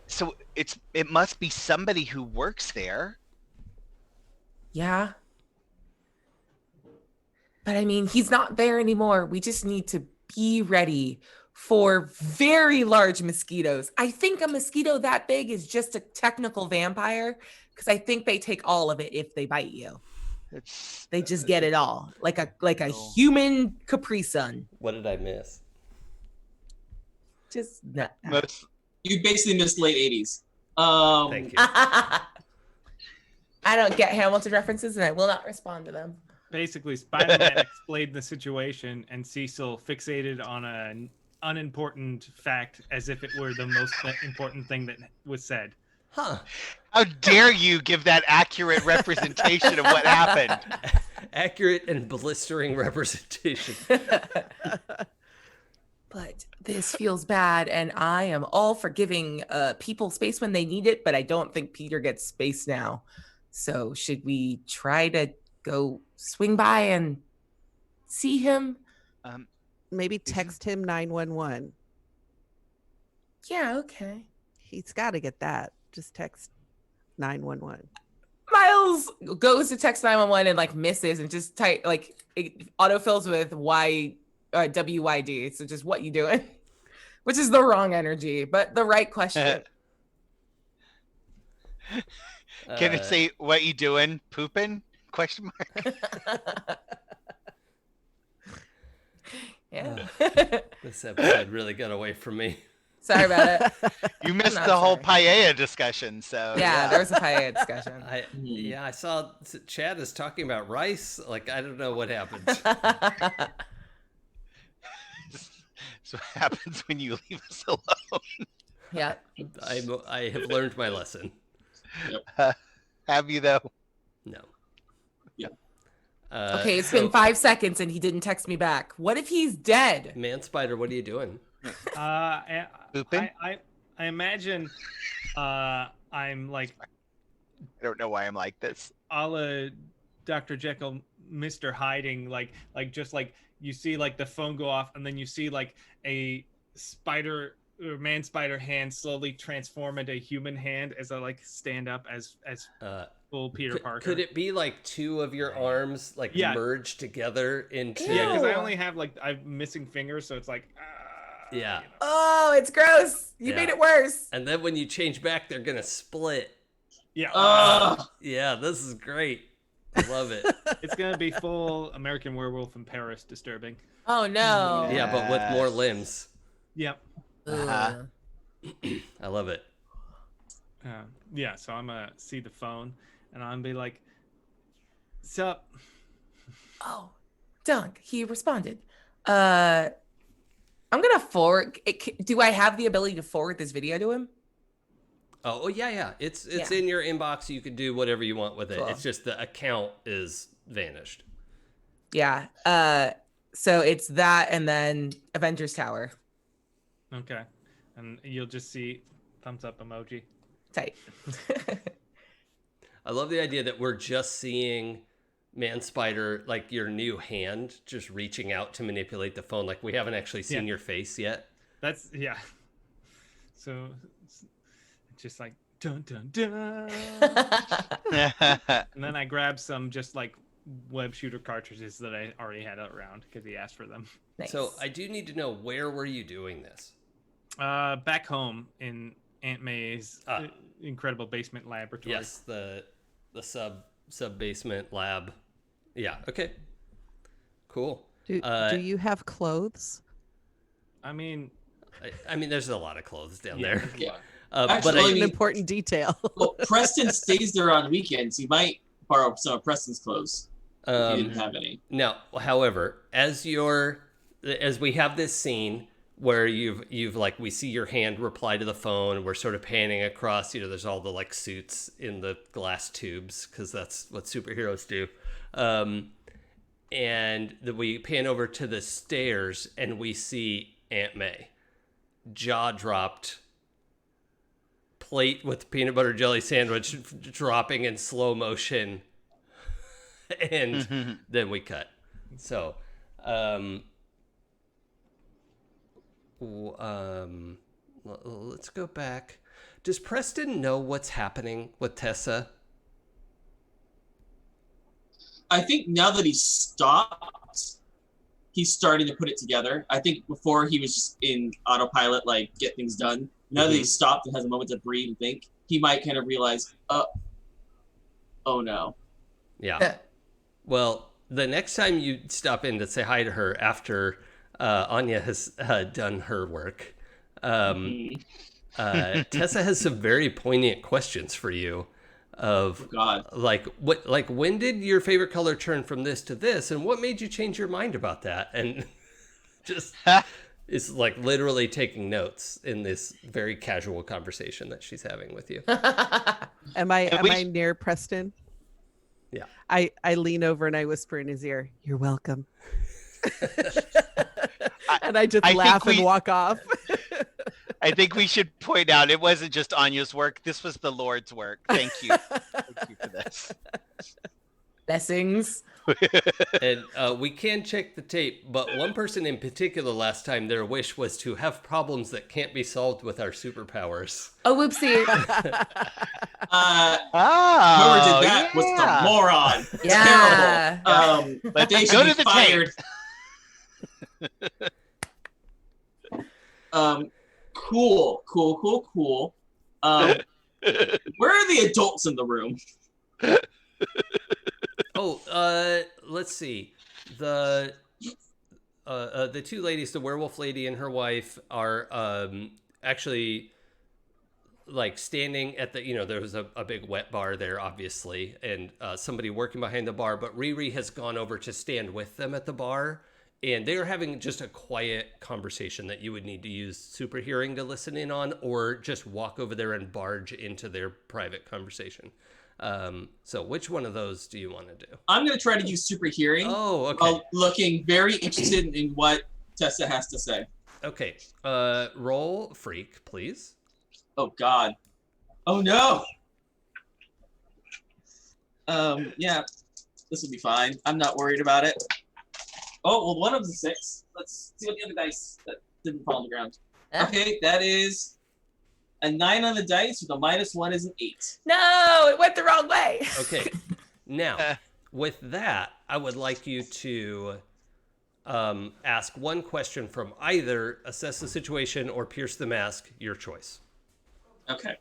so it must be somebody who works there. Yeah. But I mean, he's not there anymore. We just need to be ready for very large mosquitoes. I think a mosquito that big is just a technical vampire because I think they take all of it if they bite you. They just get it all, like a human Capri Sun. What did I miss? Just You basically missed late 80s. Thank you. I don't get Hamilton references, and I will not respond to them. Basically, Spider-Man explained the situation, and Cecil fixated on an unimportant fact as if it were the most important thing that was said. Huh. How dare you give that accurate representation of what happened? Accurate and blistering representation. but this feels bad, and I am all for giving people space when they need it, but I don't think Peter gets space now. So should we try to go swing by and see him? Maybe text him 911. Yeah, okay. He's got to get that. Just text 911. Miles goes to text 911 and like misses and just type like it autofills with WYD. So just what you doing? Which is the wrong energy, but the right question. Can it say what you doing? Pooping? Question mark. Yeah. This episode really got away from me. Sorry about it. You missed not the whole sorry. paella discussion, so Yeah, there was a paella discussion. I saw Chad is talking about rice. Like, I don't know what happened. So what happens when you leave us alone. Yeah. I have learned my lesson. Have you though? No. Yeah. Okay, it's been 5 seconds and he didn't text me back. What if he's dead? Man Spider, what are you doing? Pooping? I imagine I'm like I don't know why I'm like this. a la Dr. Jekyll, Mr. Hiding, like just like you see like the phone go off and then you see like a spider or man spider hand slowly transform into a human hand as I like stand up as full Peter Parker. Could it be like two of your arms like merged together into? Yeah, because I only have like I'm missing fingers, so it's like. Yeah. You know. Oh, it's gross. You made it worse. And then when you change back, they're gonna split. Yeah. Yeah, this is great. I love it. It's gonna be full American Werewolf in Paris disturbing. Oh no. Yeah, but with more limbs. Yep. Uh-huh. I love it. Yeah, so I'm gonna see the phone and I'm gonna be like, "Sup?" Oh, Dunk. He responded. I'm gonna forward. Do I have the ability to forward this video to him? Oh yeah. It's in your inbox. You can do whatever you want with it. Cool. It's just the account is vanished. Yeah. So it's that, and then Avengers Tower. Okay, and you'll just see thumbs up emoji. Tight. I love the idea that we're just seeing Man Spider, like your new hand, just reaching out to manipulate the phone. Like we haven't actually seen your face yet. That's So it's just like dun dun dun. And then I grabbed some just like web shooter cartridges that I already had around because he asked for them. Nice. So I do need to know, where were you doing this? Back home in Aunt May's incredible basement laboratory. Yes, the sub basement lab. Yeah. Okay. Cool. Do you have clothes? I mean, there's a lot of clothes down there. Yeah. But An important detail. Well, Preston stays there on weekends. He might borrow some of Preston's clothes. If he didn't have any. Now, however, as we have this scene where you've like, we see your hand reply to the phone, we're sort of panning across, there's all the like suits in the glass tubes because that's what superheroes do. And we pan over to the stairs and we see Aunt May, jaw dropped, plate with peanut butter jelly sandwich dropping in slow motion. And then we cut. So, let's go back. Does Preston know what's happening with Tessa? I think now that he's stopped, he's starting to put it together. I think before he was just in autopilot, like get things done. Now that he's stopped and has a moment to breathe and think, he might kind of realize, oh no. Yeah. Well, the next time you stop in to say hi to her after Anya has done her work, Tessa has some very poignant questions for you. When did your favorite color turn from this to this, and what made you change your mind about that? And just is like literally taking notes in this very casual conversation that she's having with you. Am I near Preston? Yeah. I lean over and I whisper in his ear, "You're welcome." And I just I think laugh and we- walk off. I think we should point out it wasn't just Anya's work. This was the Lord's work. Thank you. Thank you for this. Blessings. And we can check the tape, but one person in particular last time, their wish was to have problems that can't be solved with our superpowers. Oh, whoopsie. Whoever did that was the moron. Yeah. Terrible. Let's They should go be to the fired. tape. Cool. Where are the adults in the room? Oh, let's see. The two ladies, the werewolf lady and her wife, are actually like standing at the, there was a big wet bar there, obviously, and somebody working behind the bar, but Riri has gone over to stand with them at the bar, and they are having just a quiet conversation that you would need to use super hearing to listen in on, or just walk over there and barge into their private conversation. So which one of those do you want to do? I'm going to try to use super hearing. Oh, okay. Looking very interested in what Tessa has to say. Okay. Roll freak, please. Oh, God. Oh, no. Yeah, this will be fine. I'm not worried about it. Oh, well, one of them's a 6. Let's see what the other dice that didn't fall on the ground. Okay, that is a 9 on the dice with a -1 is an 8. No, it went the wrong way. Okay. Now, with that, I would like you to ask one question from either assess the situation or pierce the mask, your choice. Okay.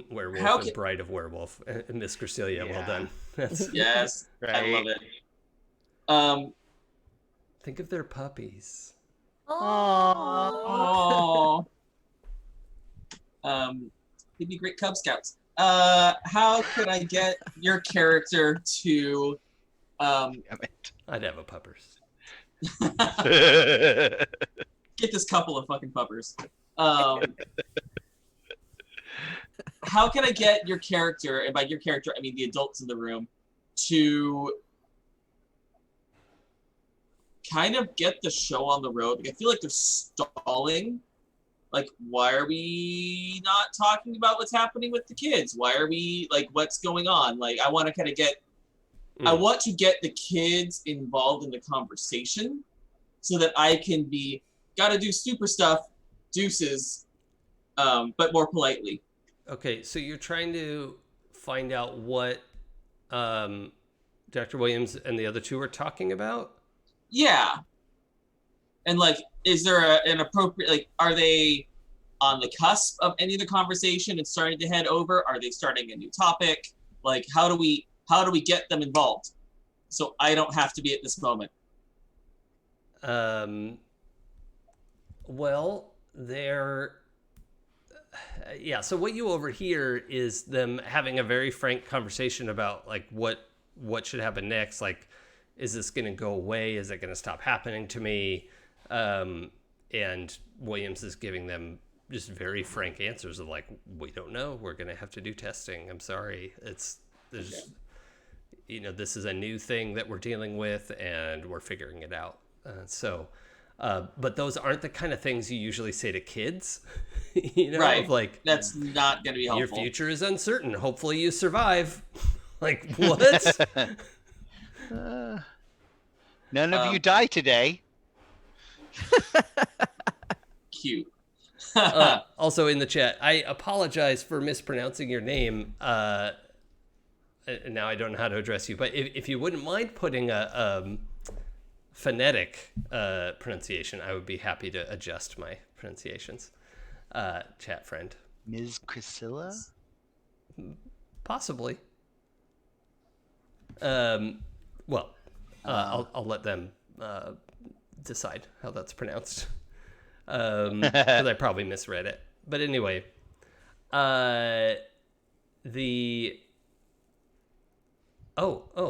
Werewolf How and can- Bride of Werewolf. Miss Gracilia, well Yeah. done. That's, Yes, I Right. love it. think of their puppies. Oh. They'd be great Cub Scouts. How could I get your character to Damn it. I'd have a puppers. get this couple of fucking puppers? How can I get your character, and by your character I mean the adults in the room, to kind of get the show on the road? Like, I feel like they're stalling. Like, why are we not talking about what's happening with the kids? Why are we, like, what's going on? Like, I want to kind of get, I want to get the kids involved in the conversation so that I can be, gotta do super stuff, deuces, but more politely. Okay, so you're trying to find out what Dr. Williams and the other two are talking about? Yeah. And, like, is there an appropriate, like, are they on the cusp of any of the conversation and starting to head over? Are they starting a new topic? Like, how do we get them involved so I don't have to be at this moment? Well, they're... yeah, so what you overhear is them having a very frank conversation about, like, what should happen next. Like, is this going to go away? Is it going to stop happening to me? And Williams is giving them just very frank answers of, like, we don't know. We're going to have to do testing. I'm sorry. There's this is a new thing that we're dealing with, and we're figuring it out. But those aren't the kind of things you usually say to kids, Right. Like, That's not going to be helpful. your future is uncertain. Hopefully you survive. Like, what? None of you die today. Cute. Also in the chat, I apologize for mispronouncing your name. Now I don't know how to address you, but if you wouldn't mind putting a phonetic pronunciation, I would be happy to adjust my pronunciations. Chat friend. Ms. Priscilla? Possibly. I'll let them decide how that's pronounced. Because I probably misread it. But anyway,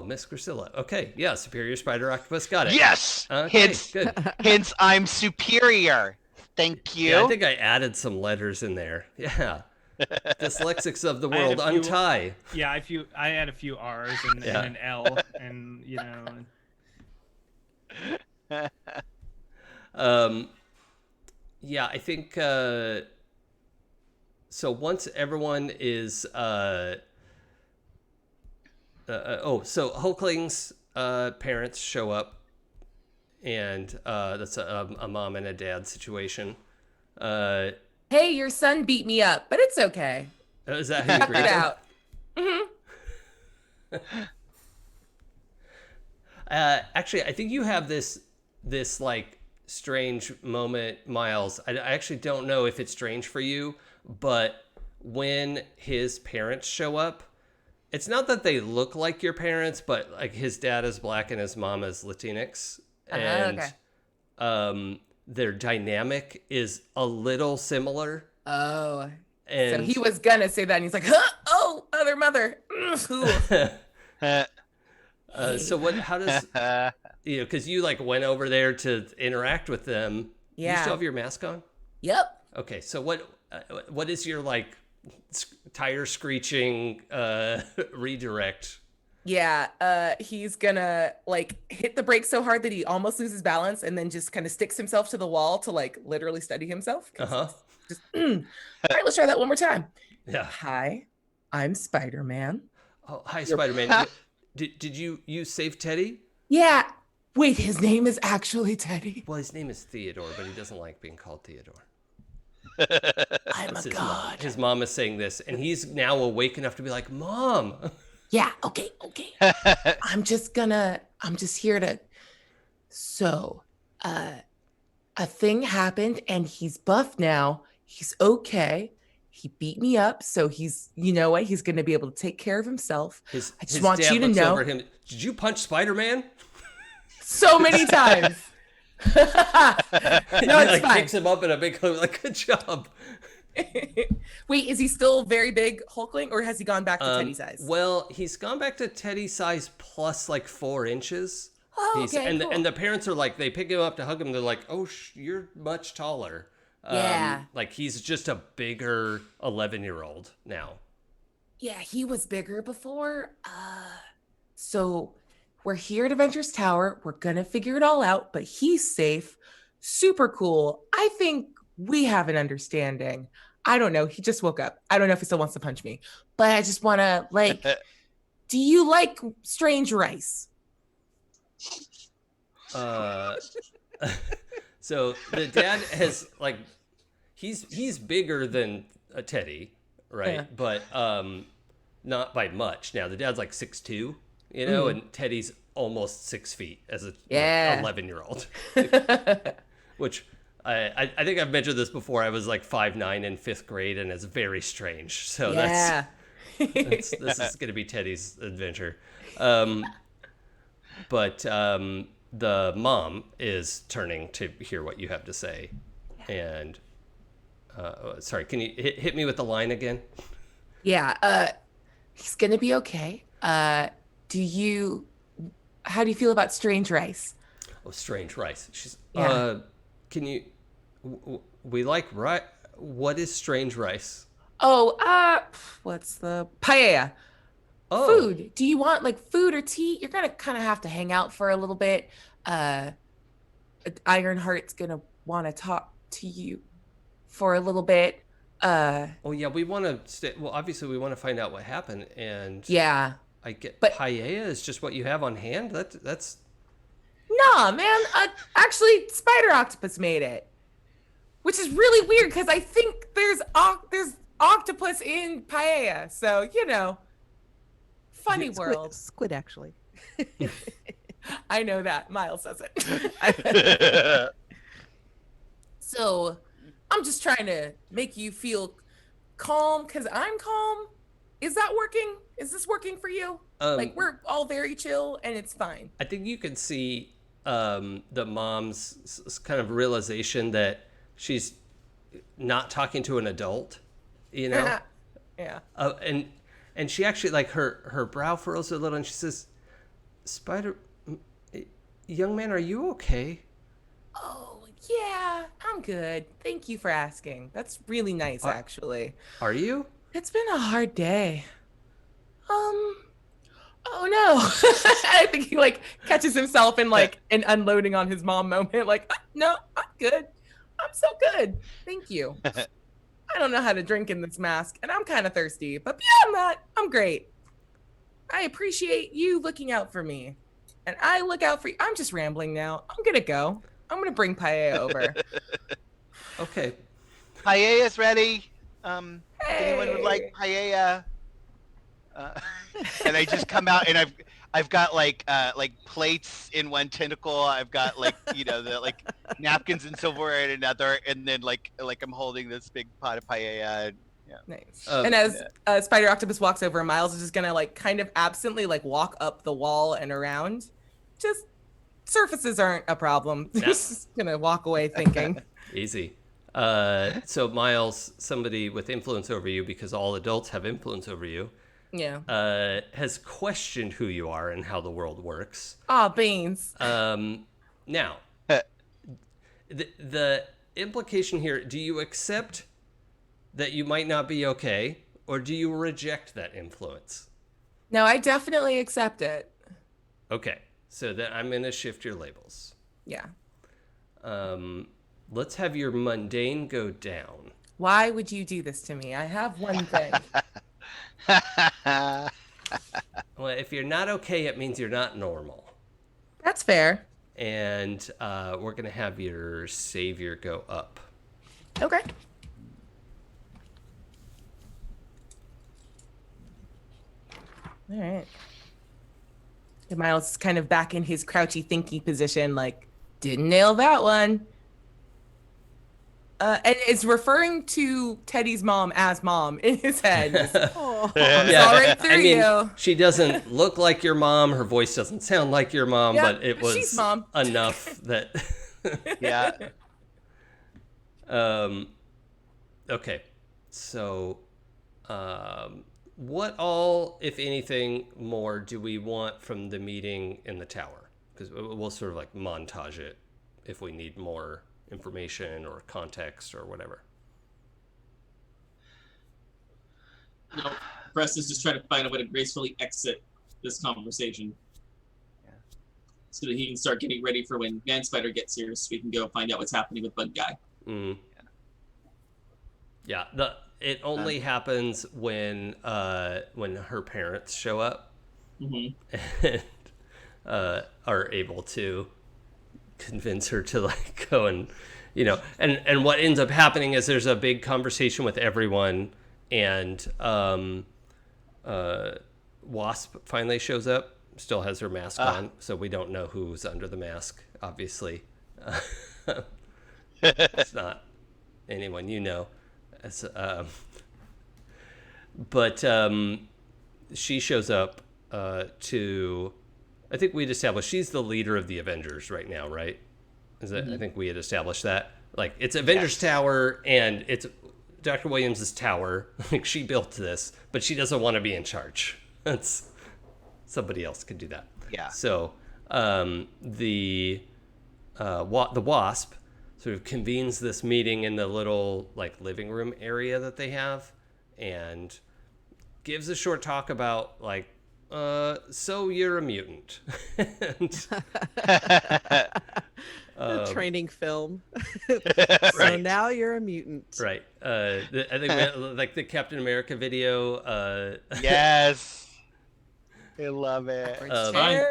Miss Priscilla. Okay, yeah, Superior Spider Octopus, got it. Yes! Okay, good. Hence, I'm superior. Thank you. Yeah, I think I added some letters in there. Yeah. Dyslexics of the I had world, a few- untie. Yeah, I had a few R's and an L, and Yeah, I think so. Once everyone is so Hulkling's parents show up, and that's a mom and a dad situation. Hey, your son beat me up, but it's okay. Is that who you Tough greet it them? out. Actually, I think you have this like strange moment, Miles. I actually don't know if it's strange for you, but when his parents show up, it's not that they look like your parents, but like his dad is black and his mom is Latinx, and Okay. their dynamic is a little similar. Oh. And So he was gonna say that, and he's like, huh? Oh, other mother. so what? How does because you like went over there to interact with them? Yeah. You still have your mask on? Yep. Okay, so what is your like tire screeching redirect? Yeah, he's gonna like hit the brake so hard that he almost loses balance, and then just kind of sticks himself to the wall to like literally steady himself. Just, all right, let's try that one more time. Yeah. Hi, I'm Spider-Man. Oh, hi, Spider-Man. Did you save Teddy? Yeah. Wait, his name is actually Teddy. Well, his name is Theodore, but he doesn't like being called Theodore. I'm That's a his god. mom. His mom is saying this, and he's now awake enough to be like, Mom. Yeah, okay. I'm just here to. So, a thing happened, and he's buff now. He's okay. He beat me up, so he's, you know what? He's gonna be able to take care of himself. I just want dad you to looks know. over him. Did you punch Spider-Man? So many times. No, it's like fine. picks him up in a big like, good job. Wait, is he still very big Hulkling, or has he gone back to Teddy size? Well, he's gone back to Teddy size plus like 4 inches. Oh, okay, and cool. and the parents are like, they pick him up to hug him. They're like, oh, you're much taller. Yeah. Like he's just a bigger 11-year-old now. Yeah, he was bigger before. So we're here at Adventures Tower. We're gonna figure it all out, but he's safe. Super cool. I think we have an understanding. I don't know. He just woke up. I don't know if he still wants to punch me, but I just want to like, do you like strange rice? So the dad has like, he's bigger than a Teddy, right? Yeah. But not by much. Now the dad's like 6'2", you know, and Teddy's almost 6 feet as a 11-year-old, which I think I've mentioned this before. I was like 5'9" in 5th grade, and it's very strange. So this is going to be Teddy's adventure. But the mom is turning to hear what you have to say. And sorry, can you hit me with the line again? Yeah, he's gonna be okay. How do you feel about strange rice? Oh, strange rice. She's can you we like rice. What is strange rice? Oh, what's the paella? Oh. Food. Do you want like food or tea? You're gonna kind of have to hang out for a little bit. Ironheart's gonna want to talk to you for a little bit. Oh yeah, we want to stay. Well, obviously we want to find out what happened, and yeah. I get. But paella is just what you have on hand. That's. Nah, man. Actually, Spider Octopus made it, which is really weird because I think there's octopus in paella. So you know, funny world. Squid, actually. I know that. Miles says it. So, I'm just trying to make you feel calm because I'm calm. Is that working? Is this working for you? Like we're all very chill and it's fine. I think you can see the mom's kind of realization that she's not talking to an adult, you know? Yeah. And she actually, like, her brow furrows a little, and she says, young man, are you okay? Oh, Yeah, I'm good. Thank you for asking. That's really nice, Are- actually. Are you? It's been a hard day. Um, oh no. I think he like catches himself in like an unloading on his mom moment. Like, no, I'm good. I'm so good. Thank you. I don't know how to drink in this mask, and I'm kind of thirsty, but beyond that, I'm great. I appreciate you looking out for me. And I look out for you. I'm just rambling now. I'm gonna go. I'm gonna bring Paella over. Okay. Paella's ready. If anyone would like Hey. paella, uh, and I just come out and I've got like plates in one tentacle. I've got like the like napkins and silverware in another, and then like I'm holding this big pot of paella. Yeah. Nice. Um, And as Spider Octopus walks over, Miles is just gonna like kind of absently like walk up the wall and around. Just surfaces aren't a problem. Just gonna walk away thinking. Easy. So Miles, somebody with influence over you, because all adults have influence over you, Yeah. has questioned who you are and how the world works. Aw, beans. Now, the implication here: do you accept that you might not be okay, or do you reject that influence? No, I definitely accept it. Okay, so then I'm gonna shift your labels. Yeah. Let's have your mundane go down. Why would you do this to me? I have one thing. Well, if you're not okay, it means you're not normal. That's fair. And we're gonna have your savior go up. Okay. All right. And Miles is kind of back in his crouchy, thinky position, like, didn't nail that one. And is referring to Teddy's mom as mom in his head. Just, Oh, saw right through you. She doesn't look like your mom. Her voice doesn't sound like your mom, Yeah, but it she's was mom. enough that. Yeah. Okay, so what all, if anything, more do we want from the meeting in the tower? Because we'll sort of like montage it if we need more information or context or whatever. Preston's just trying to find a way to gracefully exit this conversation. Yeah. So that he can start getting ready for when Man Spider gets here, so we can go find out what's happening with Bug Guy. Yeah, it only happens when her parents show up and are able to convince her to like go and and what ends up happening is there's a big conversation with everyone, and Wasp finally shows up, still has her mask on, so we don't know who's under the mask, obviously. It's not anyone you know. But she shows up to, I think we'd established she's the leader of the Avengers right now, right? Is that I think we had established that. Like, it's Avengers Tower and it's Dr. Williams' tower. Like, she built this, but she doesn't want to be in charge. That's somebody else could do that. Yeah. So the Wasp sort of convenes this meeting in the little like living room area that they have, and gives a short talk about like, so you're a mutant. And, training film. Right. So now you're a mutant. right. I think like the Captain America video. Yes. I love it. Fine.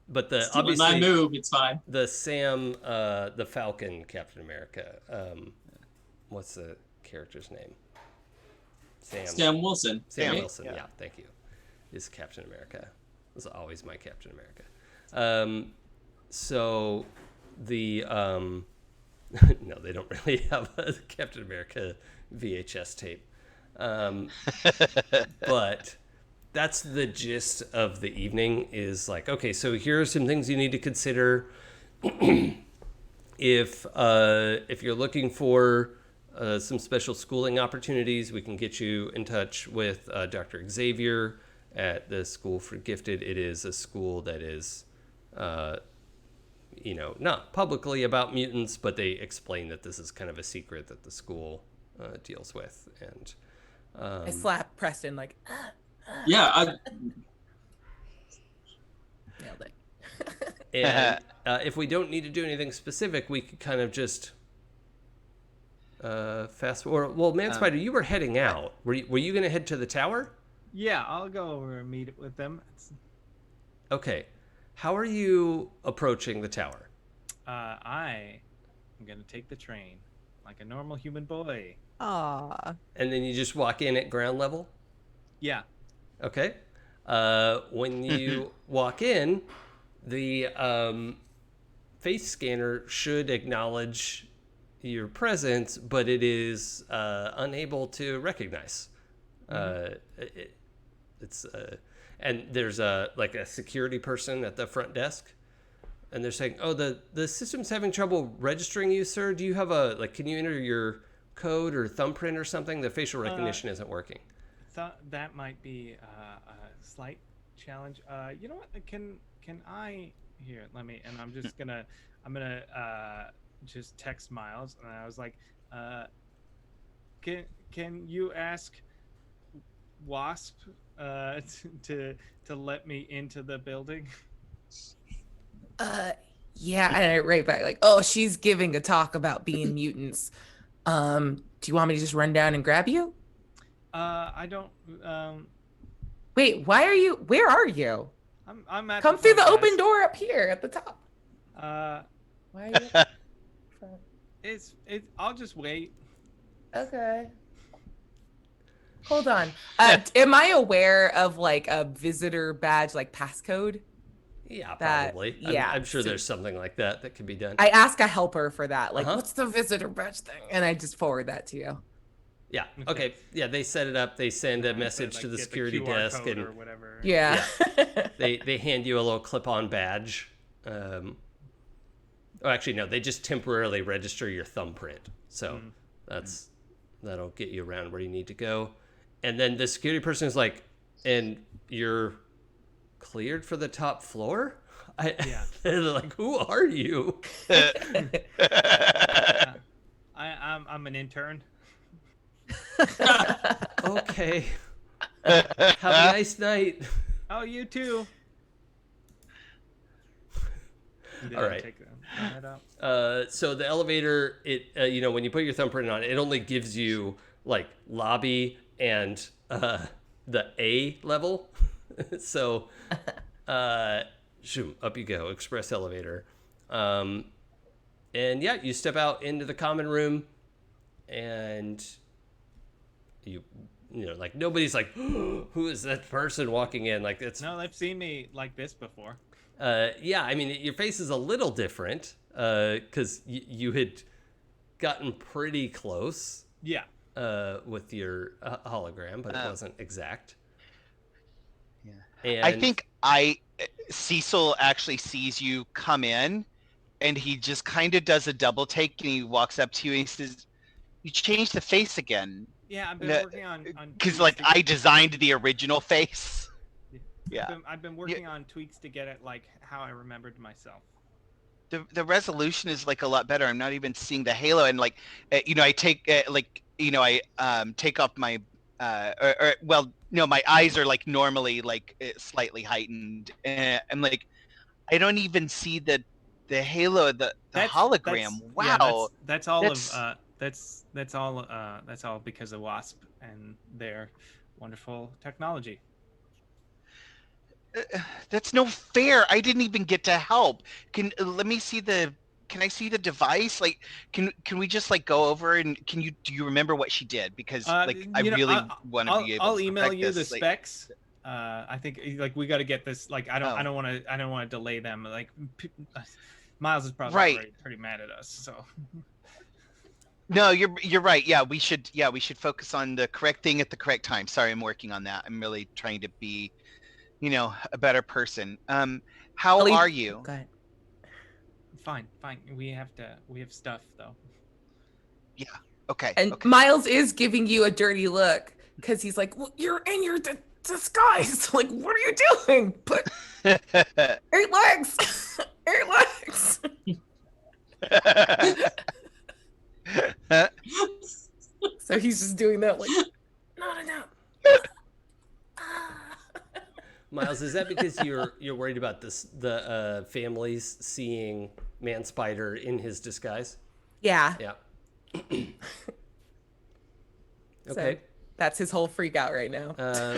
But the Still obviously my move, it's fine. the Sam, the Falcon Captain America. What's the character's name? Sam Wilson. Sam right? Wilson. Yeah, thank you. Is Captain America. Is always my Captain America. So the no, they don't really have a Captain America VHS tape. But that's the gist of the evening, is like, okay, so here are some things you need to consider. If you're looking for some special schooling opportunities, we can get you in touch with Dr. Xavier at the School for Gifted. It is a school that is not publicly about mutants, but they explain that this is kind of a secret that the school deals with. And I slap Preston like, Yeah, nailed it. and if we don't need to do anything specific, we could kind of just fast forward. Well, Man Spider, you were heading out. Were you going to head to the tower? Yeah, I'll go over and meet with them. Okay. How are you approaching the tower? I am gonna take the train like a normal human boy. Aw. And then you just walk in at ground level? Yeah. Okay. When you walk in, the face scanner should acknowledge your presence, but it is unable to recognize. It's and there's a security person at the front desk, and they're saying, "Oh, the system's having trouble registering you, sir. Do you have can you enter your code or thumbprint or something? The facial recognition isn't working." Thought that might be a slight challenge. You know what? Can I here? Let me. And I'm gonna just text Miles, and I was like, can you ask Wasp to let me into the building? Yeah, and I write back like, oh, she's giving a talk about being mutants. Do you want me to just run down and grab you? I don't. Wait, where are you? I'm at. Come through the open door up here at the top. Why are you? I'll just wait. Okay. Hold on. Am I aware of like a visitor badge, like passcode? Yeah, probably. Yeah, I'm sure there's something like that can be done. I ask a helper for that. Like, what's the visitor badge thing? And I just forward that to you. Yeah. Okay. Yeah, they set it up. They send a message to the security desk, and or whatever. Yeah. they hand you a little clip-on badge. Actually, no. They just temporarily register your thumbprint, so that'll get you around where you need to go. And then the security person is like, "And you're cleared for the top floor?" They're like, "Who are you?" I'm an intern. Okay. Have a nice night. Oh, you too. All right. So the elevator, when you put your thumbprint on, it only gives you like lobby and the A level. So, shoot, up you go, express elevator. And yeah, you step out into the common room, and nobody's like, who is that person walking in? Like, it's no, they've seen me like this before. Yeah, I mean, your face is a little different because you had gotten pretty close. Yeah. With your hologram, but it wasn't exact. Yeah. And I think Cecil actually sees you come in, and he just kind of does a double take, and he walks up to you and he says, "You changed the face again." Yeah, I've been working on because I designed the original face. Yeah, I've been working on tweaks to get it like how I remembered myself. The resolution is like a lot better. I'm not even seeing the halo, and I take I take off my my eyes are like normally like slightly heightened, and I'm like, I don't even see the halo, the hologram. Wow, that's all because of Wasp and their wonderful technology. That's no fair. I didn't even get to help. Can I see the device? Like, can we just like go over and do you remember what she did? Because I really want to be able. I'll to email you this. the specs. I think like we got to get this. Like I don't want to delay them. Like Miles is probably pretty mad at us. So. No, you're right. Yeah, we should focus on the correct thing at the correct time. Sorry, I'm working on that. I'm really trying to be, a better person. How are you? Go ahead. Fine. We have stuff though. Yeah. Okay. And okay. Miles is giving you a dirty look because he's like, "Well, you're in your disguise. Like, what are you doing? Put 8 legs, 8 legs." So he's just doing that like, no. Miles, is that because you're worried about the families seeing Man Spider in his disguise? Yeah. Yeah. So Okay. that's his whole freak out right now.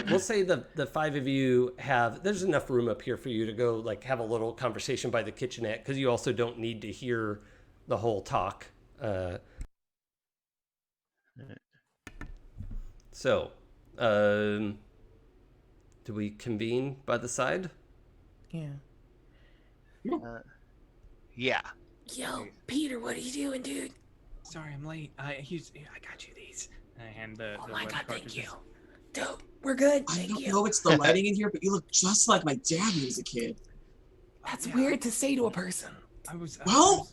We'll say the five of you there's enough room up here for you to go like have a little conversation by the kitchenette, because you also don't need to hear the whole talk. So, do we convene by the side? Yeah. Yeah. Yo, Peter, what are you doing, dude? Sorry, I'm late. I got you these. I hand the. Oh the my web god, thank cartridges. you. Dope. We're good. I Thank don't you. know if it's the lighting in here, but you look just like my dad when he was a kid. That's Yeah, weird to say to a person. I was. Well-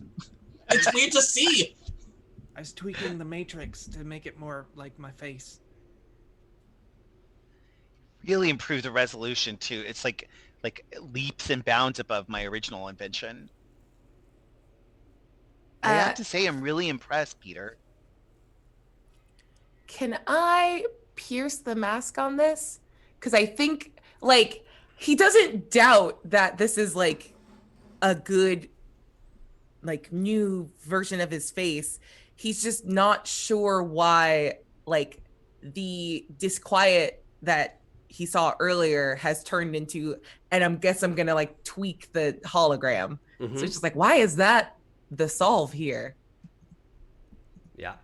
It's weird to see. I was tweaking the matrix to make it more like my face. Really improved the resolution too. It's like leaps and bounds above my original invention. I have to say, I'm really impressed, Peter. Can I pierce the mask on this? Because I think, like, he doesn't doubt that this is, like, a good, like, new version of his face. He's just not sure why, like, the disquiet that he saw earlier has turned into, and I guess I'm going to, like, tweak the hologram. Mm-hmm. So it's just like, why is that the solve here? Yeah.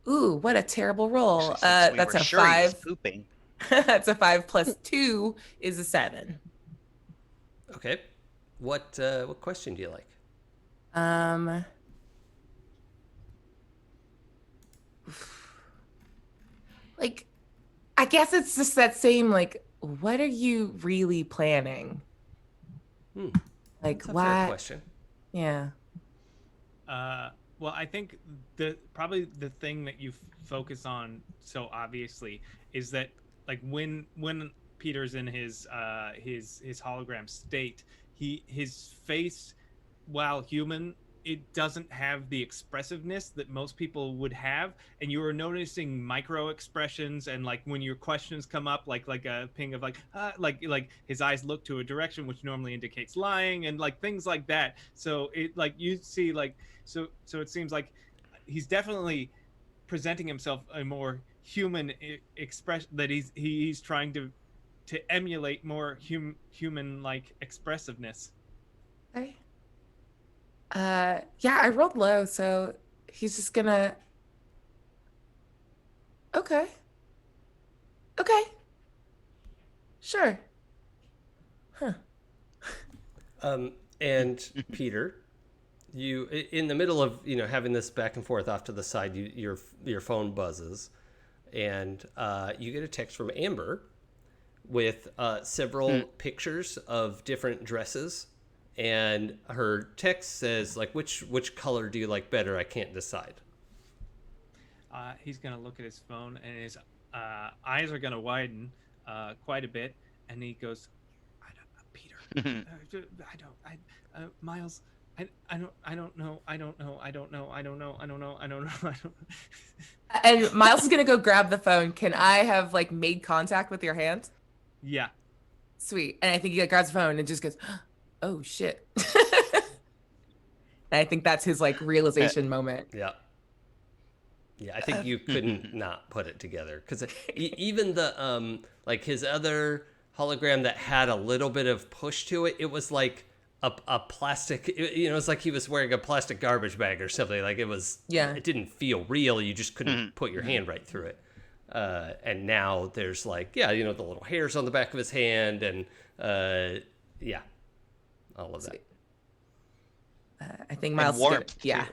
Ooh, what a terrible roll. Since we That's were a sure he was 5. pooping. That's a 5 plus 2 is a 7. Okay. What question do you like? Like, I guess it's just that same, like, what are you really planning? Like, That's a fair why? question. Yeah. Well, I think probably the thing that you focus on so obviously is that like when Peter's in his hologram state, his face, while human, it doesn't have the expressiveness that most people would have, and you are noticing micro expressions, and like when your questions come up, like a ping of like his eyes look to a direction which normally indicates lying, and like things like that. So it like you see like so it seems like he's definitely presenting himself a more human expression, that he's trying to emulate more human like expressiveness. Okay. Yeah, I rolled low, so he's just gonna. Okay. Sure. Huh. And Peter, you in the middle of having this back and forth off to the side, your phone buzzes, and you get a text from Amber with several pictures of different dresses, and her text says like, which color do you like better? I can't decide. He's gonna look at his phone, and his eyes are gonna widen quite a bit, and he goes, Peter, Miles, I don't know. And Miles is gonna go grab the phone. Can I have like made contact with your hand? Yeah. Sweet. And I think he like, grabs the phone and just goes, oh shit. And I think that's his like realization moment. Yeah. Yeah, I think you couldn't not put it together, because even the like his other hologram that had a little bit of push to it, it was like a plastic, it was like he was wearing a plastic garbage bag or something. Like it didn't feel real. You just couldn't put your hand right through it. And now there's like, the little hairs on the back of his hand, and all of that. I think Miles is gonna,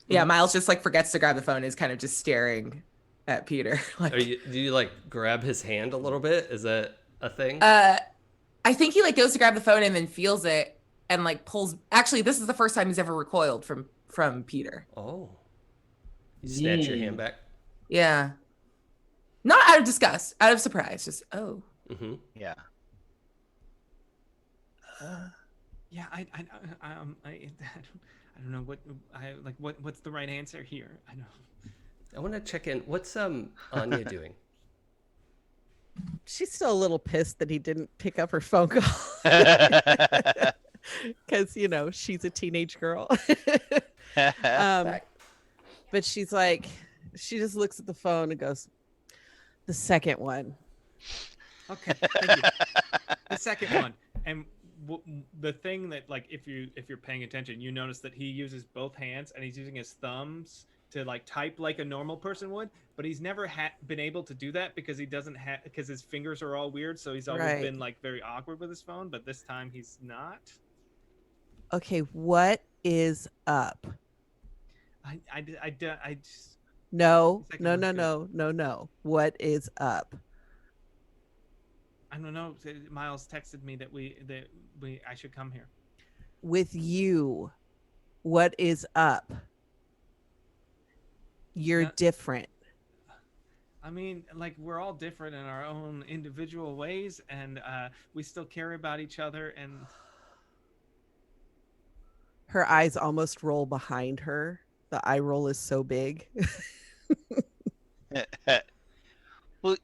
yeah, Miles just like forgets to grab the phone and is kind of just staring at Peter. Like, do you like grab his hand a little bit? Is that a thing? I think he like goes to grab the phone and then feels it and like pulls. Actually, this is the first time he's ever recoiled from Peter. Oh, you snatch your hand back. Yeah, not out of disgust, out of surprise. Just Mm-hmm. Yeah. Yeah, I don't know what's the right answer here. I don't. I want to check in. What's Anya doing? She's still a little pissed that he didn't pick up her phone call because she's a teenage girl. um, but she's like, she just looks at the phone and goes, "The second one." Okay, thank you. The second one, and the thing that, like, if you're paying attention, you notice that he uses both hands and he's using his thumbs to like type like a normal person would, but he's never been able to do that because he doesn't have because his fingers are all weird, so he's always Right. been like very awkward with his phone, but this time he's not. Okay, what is up? I just No. The second one's good. No. What is up? I don't know. Miles texted me that I should come here. With you, what is up? You're different. I mean, like, we're all different in our own individual ways, and we still care about each other. And Her eyes almost roll behind her. The eye roll is so big. Well,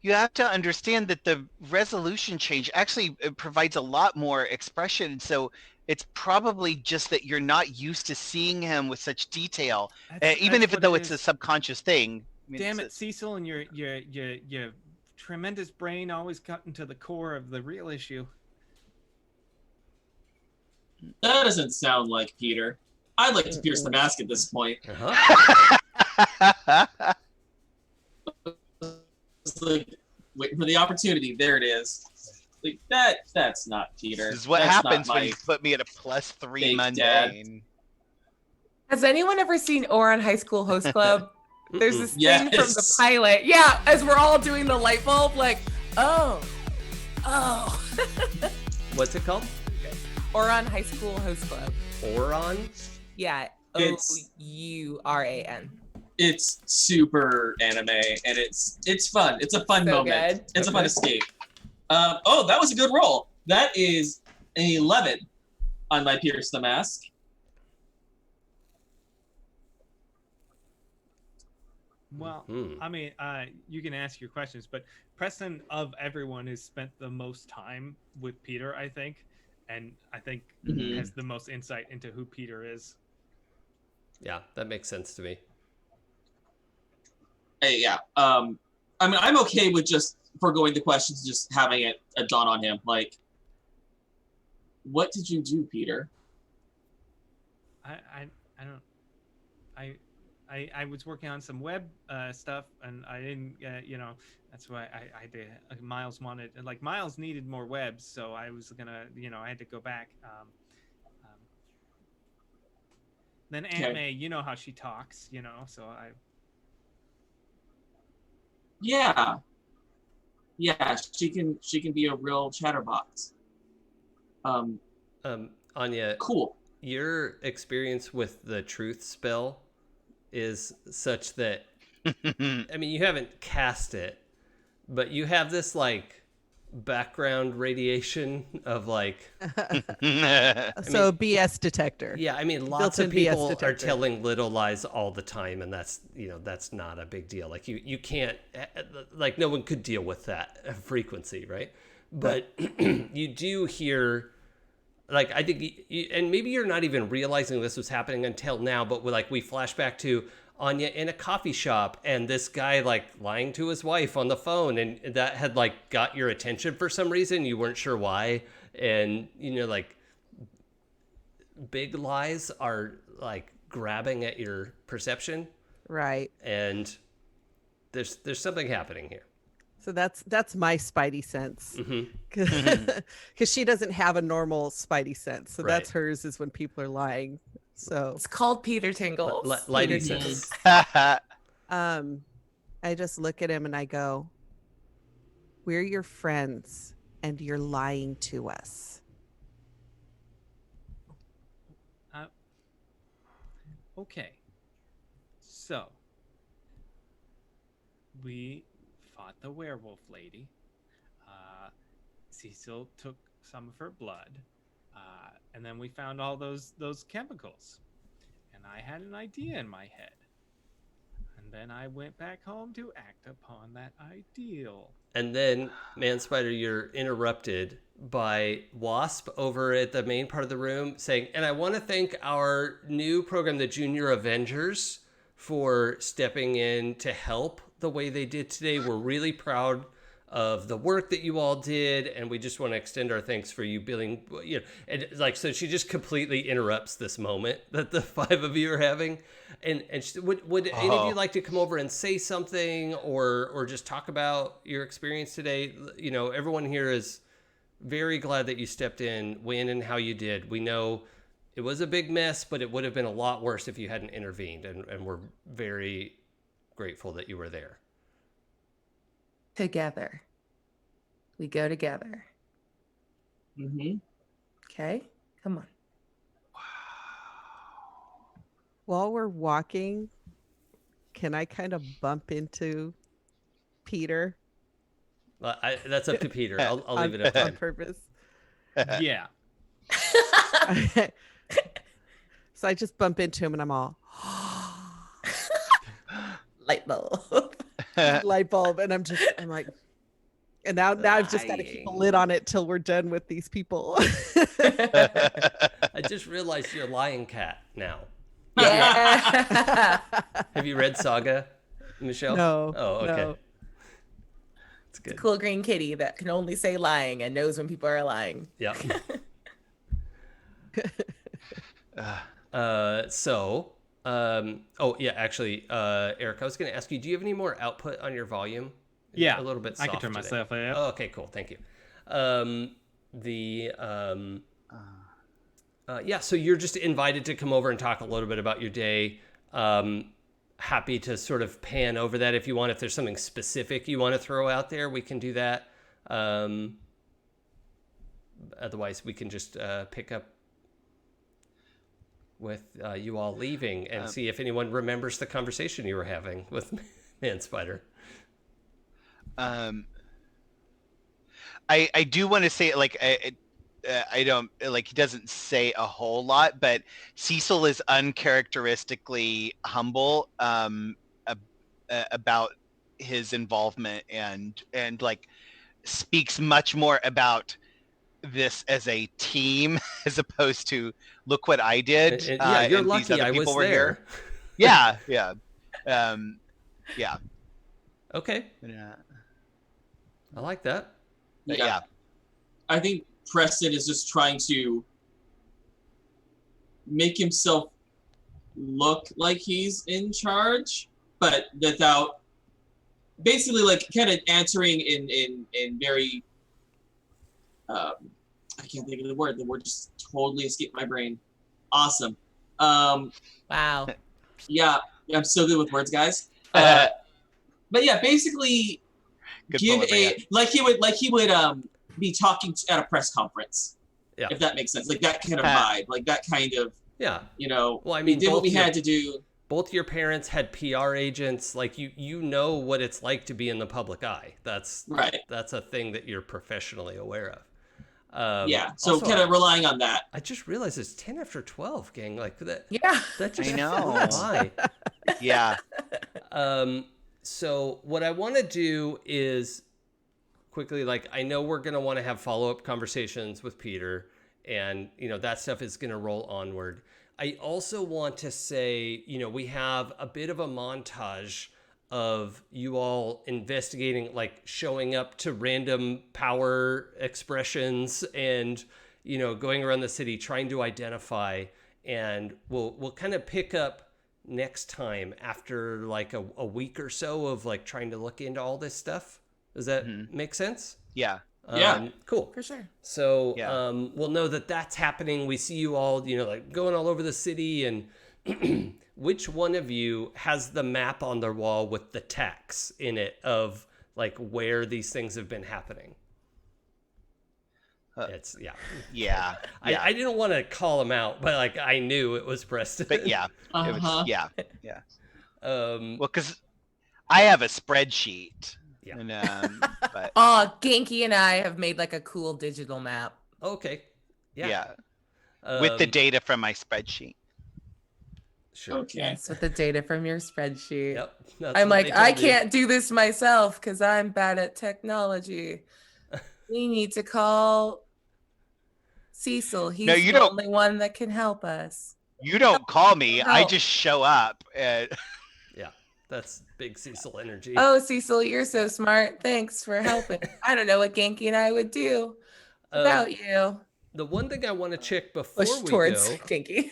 you have to understand that the resolution change actually provides a lot more expression. So it's probably just that you're not used to seeing him with such detail, even if though it's a subconscious thing. I mean, damn it, Cecil, and your tremendous brain always cutting to the core of the real issue. That doesn't sound like Peter. I'd like to pierce the mask at this point. It's like, waiting for the opportunity. There it is. Like that's not Peter. This is what happens when you put me at a +3 mundane. Has anyone ever seen Oran High School Host Club? There's this Yes. thing from the pilot. Yeah, as we're all doing the light bulb, like, oh. What's it called? Oran High School Host Club. Oran? Yeah, It's- Ouran. It's super anime, and it's fun. It's a fun So moment. good. It's a fun escape. Oh, that was a good roll. That is an 11 on my Pierce the Mask. Well, I mean, you can ask your questions, but Preston, of everyone, has spent the most time with Peter, I think, and I think has the most insight into who Peter is. Yeah, that makes sense to me. Hey, yeah. I mean, I'm okay with just foregoing the questions, just having it dawn on him. Like, what did you do, Peter? I was working on some web stuff, and I didn't, that's why I did. Miles wanted, like, Miles needed more webs, so I was gonna, I had to go back. Then Aunt May, you know how she talks, so I. Yeah, she can be a real chatterbox. Anya, Cool. Your experience with the truth spell is such that I mean, you haven't cast it, but you have this like background radiation of like So a BS detector. Yeah, I mean, lots Built-in of people BS are detector. telling little lies all the time, and that's that's not a big deal. Like you can't, like, no one could deal with that frequency, right? But you do hear, like, I think, and maybe you're not even realizing this was happening until now, but we flash back to Anya in a coffee shop and this guy like lying to his wife on the phone, and that had like got your attention for some reason. You weren't sure why, and like big lies are like grabbing at your perception, Right. and there's something happening here. So that's my spidey sense, because Mm-hmm. she doesn't have a normal spidey sense. So that's Right. hers is when people are lying. So It's called Peter Tingles. Lighty Peter sense. I just look at him and I go, "We're your friends, and you're lying to us." Okay. So we fought the werewolf lady. Cecil took some of her blood. and then we found all those chemicals, and I had an idea in my head, and then I went back home to act upon that ideal. And then, Man Spider, you're interrupted by Wasp over at the main part of the room saying, and I want to thank our new program, the Junior Avengers, for stepping in to help the way they did today. We're really proud of the work that you all did, and we just want to extend our thanks for you being, and like, so she just completely interrupts this moment that the five of you are having. And would any of you like to come over and say something or just talk about your experience today? Everyone here is very glad that you stepped in, when and how you did. We know it was a big mess, but it would have been a lot worse if you hadn't intervened, and we're very grateful that you were there. Together. We go together. Mm-hmm. Okay? Come on. While we're walking, can I kind of bump into Peter That's up to Peter. I'll leave it up to on him. purpose? Yeah. So I just bump into him and I'm all Light bulb. light bulb, and I'm like, and now I've just got to keep a lid on it till we're done with these people. I just realized you're a lion cat now. Yeah. Have you read Saga, Michelle? No. Oh, okay. No. It's good. Cool green kitty that can only say lying and knows when people are lying. Yeah. Actually, Eric, I was going to ask you, do you have any more output on your volume? Yeah. A little bit I soft can turn today. myself up. Oh, okay, cool. Thank you. So you're just invited to come over and talk a little bit about your day. Happy to sort of pan over that if you want. If there's something specific you want to throw out there, we can do that. Otherwise, we can just pick up with you all leaving and see if anyone remembers the conversation you were having with Man Spider. I do want to say, like, I don't, like, he doesn't say a whole lot, but Cecil is uncharacteristically humble about his involvement and like speaks much more about this as a team as opposed to look what I did. You're and lucky these other I people was were there. Here. Yeah. Okay. Yeah. I like that. Yeah. I think Preston is just trying to make himself look like he's in charge, but without basically, like, kind of answering in very I can't think of the word. The word just totally escaped my brain. Awesome. Wow. Yeah, I'm so good with words, guys. But yeah, basically Good give pull, a like he would be talking at a press conference. Yeah. If that makes sense. Like that kind of vibe. Like that kind of, Yeah. Well, I mean, we did what we had to do. Both your parents had PR agents. Like you know what it's like to be in the public eye. That's Right. That's a thing that you're professionally aware of. So also, kind of relying on that. I just realized it's 10 after 12, gang. Like that. Yeah. That just I know. flew by. Yeah. So what I want to do is quickly, like, I know we're going to want to have follow-up conversations with Peter, and, that stuff is going to roll onward. I also want to say, we have a bit of a montage of you all investigating, like showing up to random power expressions and, going around the city trying to identify, and we'll kind of pick up next time after like a week or so of like trying to look into all this stuff. Does that make sense? Yeah. Yeah. Cool. For sure. So Yeah. we'll know that that's happening. We see you all, like going all over the city. And which one of you has the map on their wall with the text in it of like where these things have been happening? It's Yeah. I didn't want to call him out, but like I knew it was Preston. But yeah. It was, Uh-huh. yeah. Um, Well, because I have a spreadsheet. Yeah. And, but Oh, Genki and I have made like a cool digital map. okay. Yeah. With the data from my spreadsheet. Sure. Okay. Yes, with the data from your spreadsheet. Yep. That's I'm what like, they I told me. can't do this myself because I'm bad at technology. We need to call Cecil. He's you the don't- only one that can help us. You don't call me. I help. just show up. Yeah, that's big Cecil energy. Oh, Cecil, you're so smart. Thanks for helping. I don't know what Genki and I would do without you. The one thing I want to check before Push we towards go, Genki.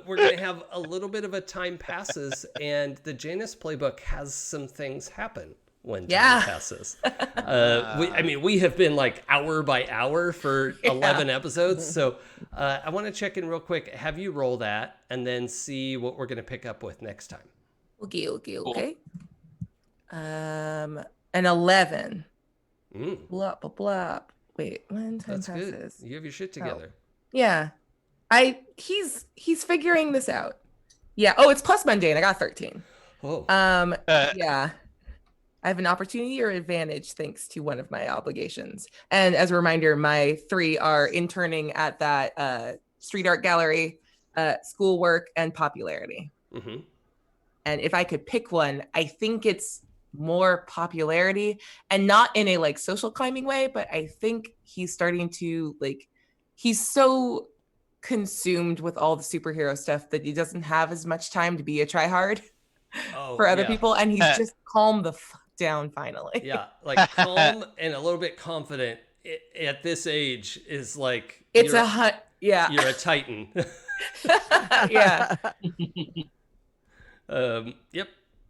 we're going to have a little bit of a time passes, and the Janus playbook has some things happen when time passes. We have been like hour by hour for 11 episodes, so I want to check in real quick, have you roll that, and then see what we're going to pick up with next time. Okay. An 11. Blah, blah, blah. Wait, when time That's passes? good. You have your shit together. Yeah. He's figuring this out. Yeah. Oh, it's plus mundane. I got 13. Oh. Yeah. I have an opportunity or advantage thanks to one of my obligations. And as a reminder, my 3 are interning at that street art gallery, schoolwork, and popularity. Mm-hmm. And if I could pick one, I think it's more popularity, and not in a like social climbing way, but I think he's starting to he's so consumed with all the superhero stuff that he doesn't have as much time to be a tryhard for other people, and he's just calmed the fuck down finally. Yeah, like calm and a little bit confident at this age is like you're a titan. Yeah. Yep,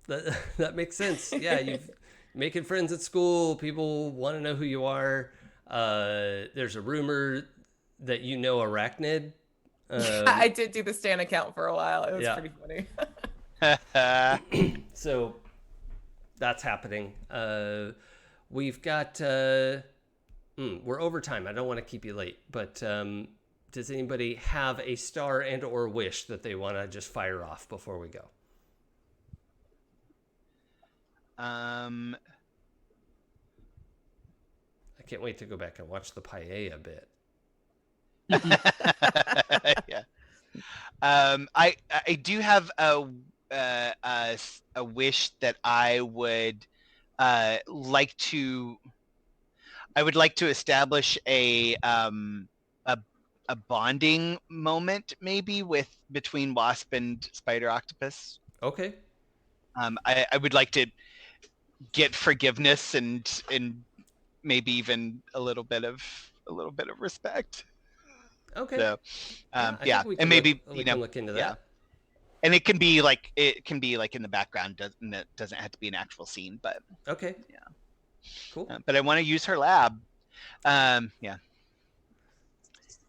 that makes sense. Yeah, you've making friends at school. People want to know who you are. There's a rumor that you know Arachnid. I did do the Stan account for a while. It was pretty funny. So that's happening. We've got we're over time. I don't want to keep you late, but does anybody have a star and or wish that they want to just fire off before we go? I can't wait to go back and watch the paella bit. Yeah. I do have a wish that I would like to establish a bonding moment maybe between Wasp and Spider Octopus. Okay. I would like to get forgiveness and maybe even a little bit of respect. Okay. So, yeah, and maybe we can look into that. Yeah. And it can be like in the background. It doesn't have to be an actual scene, but okay. Yeah. Cool. But I want to use her lab. Yeah.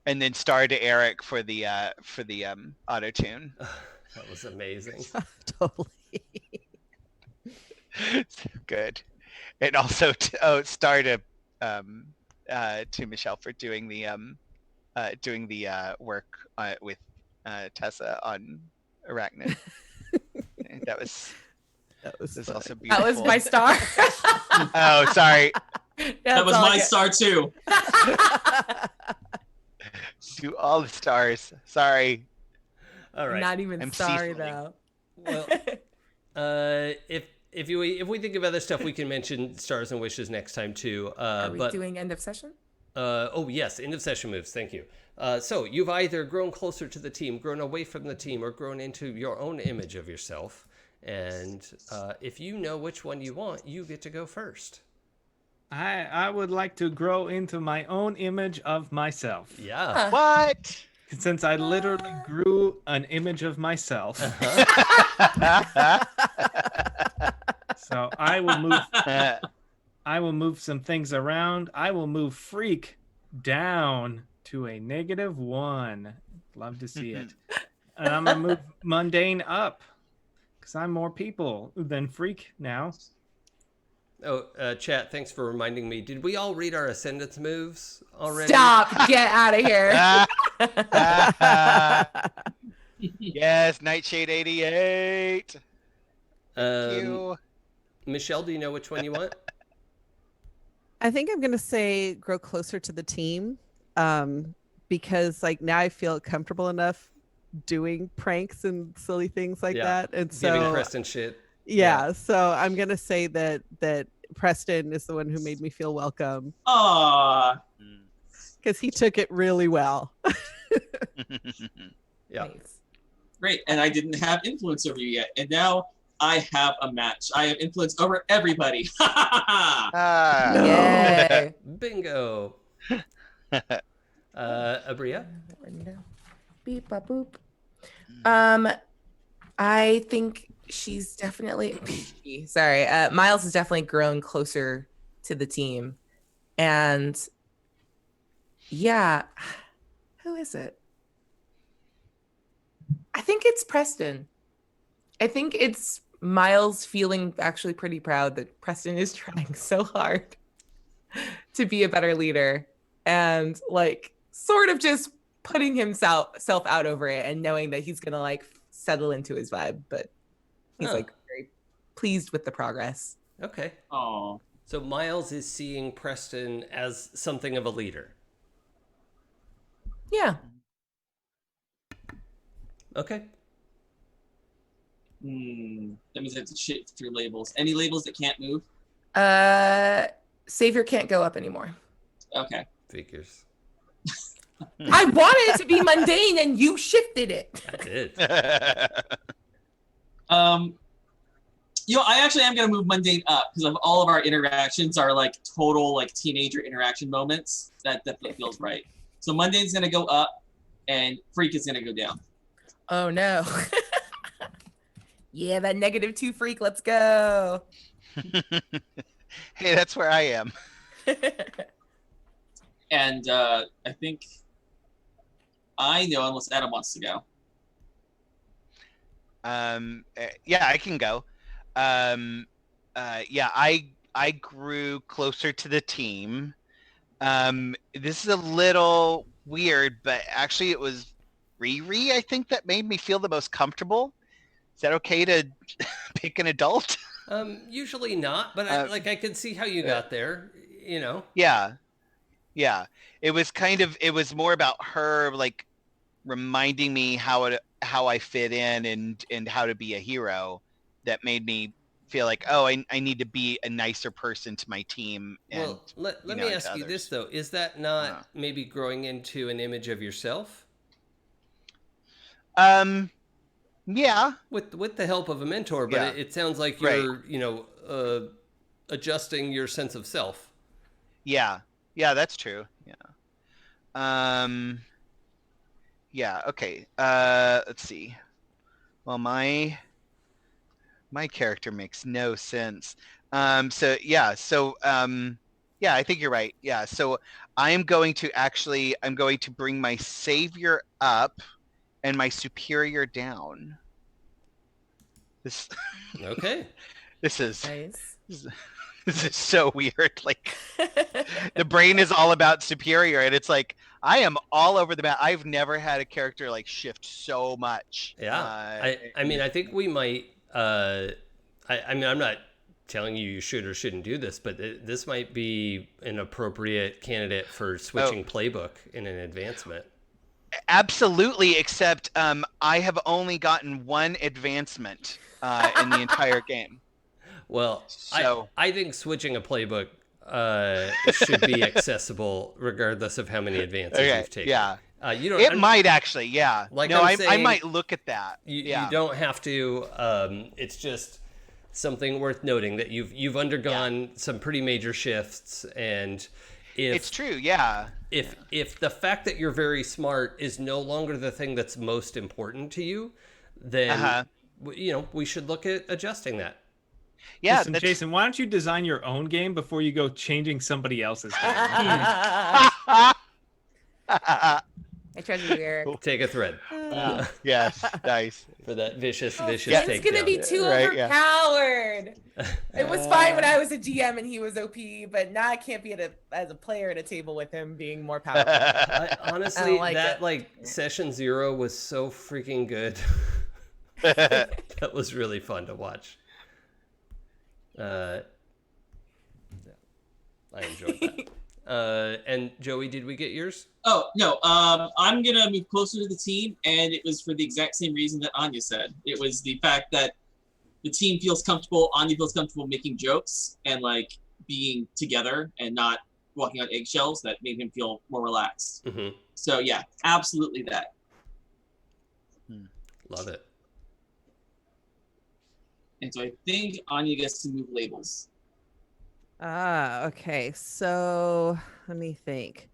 And then star to Eric for the auto tune. That was amazing. Totally. Good. And also star to Michelle for doing the work with Tessa on Arachnid. That was also beautiful. That was my star. Oh, sorry. That was my star too. Do all the stars. Sorry. All right. Not even I'm sorry seafoaming. though. Well, if we think of other stuff, we can mention stars and wishes next time too. Are we doing end of session? Oh yes, end of session moves. Thank you. So you've either grown closer to the team, grown away from the team, or grown into your own image of yourself. And if you know which one you want, you get to go first. I would like to grow into my own image of myself. Yeah. What? Since I literally grew an image of myself. So I will move some things around. I will move Freak down to a -1. Love to see it. And I'm going to move Mundane up because I'm more people than Freak now. Oh, chat, thanks for reminding me. Did we all read our Ascendance moves already? Stop! Get out of here. Yes, Nightshade 88. Thank you. Michelle, do you know which one you want? I think I'm going to say grow closer to the team because like now I feel comfortable enough doing pranks and silly things like that, and giving so Preston shit. yeah, so I'm gonna say that Preston is the one who made me feel welcome Aw. because he took it really well. Yeah. Nice. Great. And I didn't have influence over you yet. And now I have a match. I have influence over everybody. Ah. Yay. Bingo. Abria? Beep, bop, boop. I think she's definitely sorry. Miles has definitely grown closer to the team. And yeah, who is it? I think it's Preston. I think it's Miles feeling actually pretty proud that Preston is trying so hard to be a better leader and like sort of just putting himself out over it and knowing that he's gonna like settle into his vibe, but he's like very pleased with the progress. Okay. Oh. So Miles is seeing Preston as something of a leader. Yeah. Okay. That means I have to shit through labels. Any labels that can't move? Savior can't go up anymore. Okay. Figures. I wanted it to be mundane and you shifted it. I did. I actually am gonna move mundane up because of all of our interactions are like total like teenager interaction moments. That definitely feels right. So mundane's gonna go up, and freak is gonna go down. Oh no. Yeah, that -2 freak. Let's go. Hey, that's where I am. And I think I know unless Adam wants to go. Yeah, I can go. Yeah, I grew closer to the team. This is a little weird, but actually it was Riri, I think, that made me feel the most comfortable. Is that okay to pick an adult? Usually not, but I can see how you got there, you know. Yeah. It was more about her like reminding me how I fit in and how to be a hero that made me feel like, oh, I need to be a nicer person to my team. And, well, let me ask you this though: is that not maybe growing into an image of yourself? Yeah. With the help of a mentor, but it sounds like you're adjusting your sense of self. Yeah, that's true. Yeah. Okay. Let's see. Well, my character makes no sense. I think you're right. Yeah. So I'm going to bring my savior up and my superior down. Okay. This is Nice. this is so weird. Like the brain is all about superior, and it's like I am all over the map. I've never had a character like shift so much. Yeah. I mean, I think we might. I mean, I'm not telling you should or shouldn't do this, but this might be an appropriate candidate for switching playbook in an advancement. Absolutely, except I have only gotten one advancement in the entire game. Well, so I think switching a playbook should be accessible regardless of how many advances you've taken. Yeah. It might actually, yeah. Like no, I'm saying, I might look at that. You don't have to. It's just something worth noting that you've undergone some pretty major shifts, and it's true, yeah. If the fact that you're very smart is no longer the thing that's most important to you, then we should look at adjusting that. Yeah, listen, Jason, why don't you design your own game before you go changing somebody else's game? I trust you, Eric. Take a thread. Yes, nice. For that vicious It's takedown. gonna be too overpowered. It was fine when I was a GM and he was OP, but now I can't be as a player at a table with him being more powerful. Honestly, session 0 was so freaking good. That was really fun to watch. I enjoyed that. And Joey, did we get yours? Oh, no. I'm going to move closer to the team, and it was for the exact same reason that Anya said. It was the fact that the team feels comfortable, Anya feels comfortable making jokes and, like, being together and not walking on eggshells. That made him feel more relaxed. Mm-hmm. So, yeah, absolutely that. Love it. And so I think Anya gets to move labels. Okay. So let me think.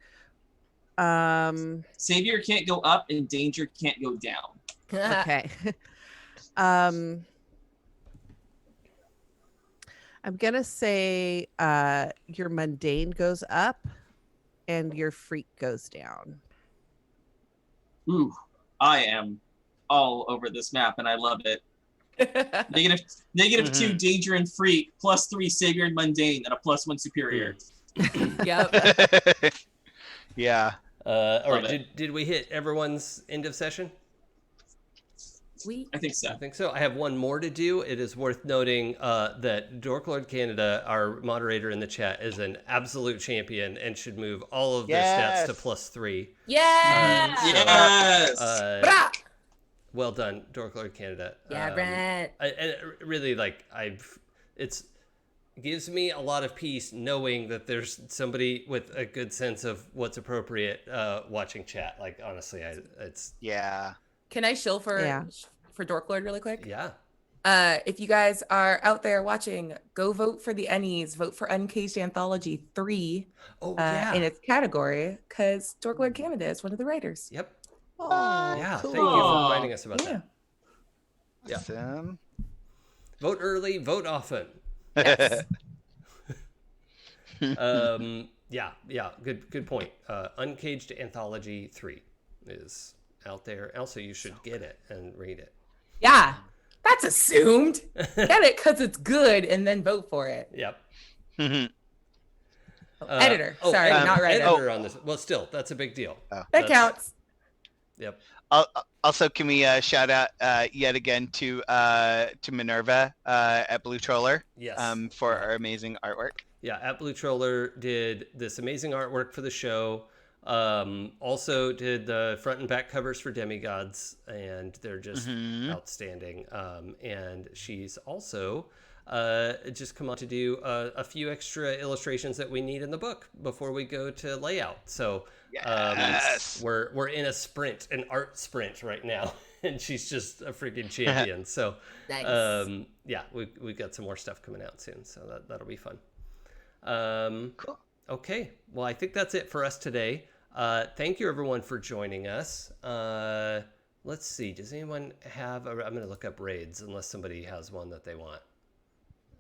Savior can't go up and danger can't go down. Okay. I'm gonna say your mundane goes up and your freak goes down. Ooh, I am all over this map and I love it. Negative 2 danger and freak, +3 savior and mundane, and a +1 superior. Yep. Yeah. All right. Did we hit everyone's end of session? I think so. I think so. I have one more to do. It is worth noting that Dorklord Canada, our moderator in the chat, is an absolute champion and should move all of their stats to +3. Yes. Well done, Dorklord Canada. Yeah, Brent. And really, like, it gives me a lot of peace knowing that there's somebody with a good sense of what's appropriate watching chat. Like, honestly, it's Can I shill for Dorklord really quick? Yeah. If you guys are out there watching, go vote for the Ennies. Vote for Uncaged Anthology 3 in its category, because Dorklord Canada is one of the writers. Yep. Oh, yeah. cool. Thank you for reminding us about that. Yeah. Awesome. Vote early, vote often. Yes. Yeah. Good point. Uncaged Anthology 3 is out there. Also, you should get it and read it. Yeah. That's assumed. Get it because it's good and then vote for it. Yep. Editor. Sorry, not writer. Editor on this. Well, still, that's a big deal. That counts. Yep. Also, can we shout out yet again to Minerva at Blue Troller? Yes. For our amazing artwork. Yeah, at Blue Troller did this amazing artwork for the show. Also did the front and back covers for Demigods, and they're just outstanding. And she's also just come on to do a few extra illustrations that we need in the book before we go to layout. So we're in an art sprint right now, and she's just a freaking champion. So nice. we got some more stuff coming out soon, so that'll be fun. Cool. Okay, well, I think that's it for us today. Thank you, everyone, for joining us. Let's see. Does anyone have... I'm going to look up raids, unless somebody has one that they want.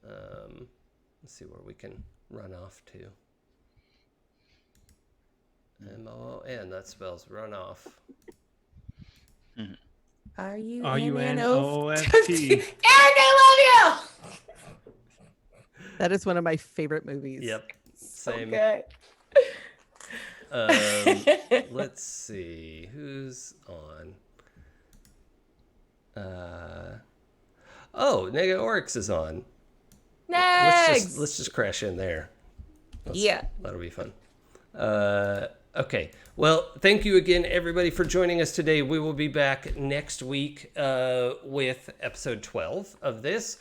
Let's see where we can run off to. M-O-N, that spells run off. R-U-N-O-F-T. Eric, I love you! That is one of my favorite movies. Yep. Same. Okay. Let's see who's on. Nega Oryx is on. Next. Let's just crash in there. That'll be fun. Okay. Well, thank you again, everybody, for joining us today. We will be back next week with episode 12 of this.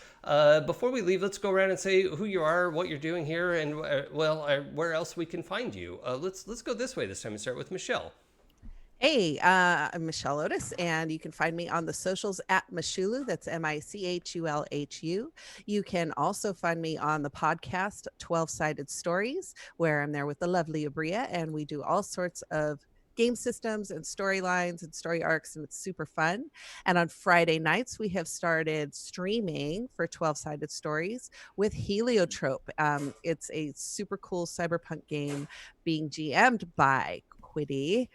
Before we leave, let's go around and say who you are, what you're doing here, and where else we can find you. Let's go this way this time and start with Michelle. Hey, I'm Michelle Otis, and you can find me on the socials at Michulu. That's M-I-C-H-U-L-H-U. You can also find me on the podcast 12-Sided Stories, where I'm there with the lovely Abria, and we do all sorts of game systems and storylines and story arcs, and it's super fun. And on Friday nights, we have started streaming for 12-Sided Stories with Heliotrope. It's a super cool cyberpunk game being GM'd by Quiddy.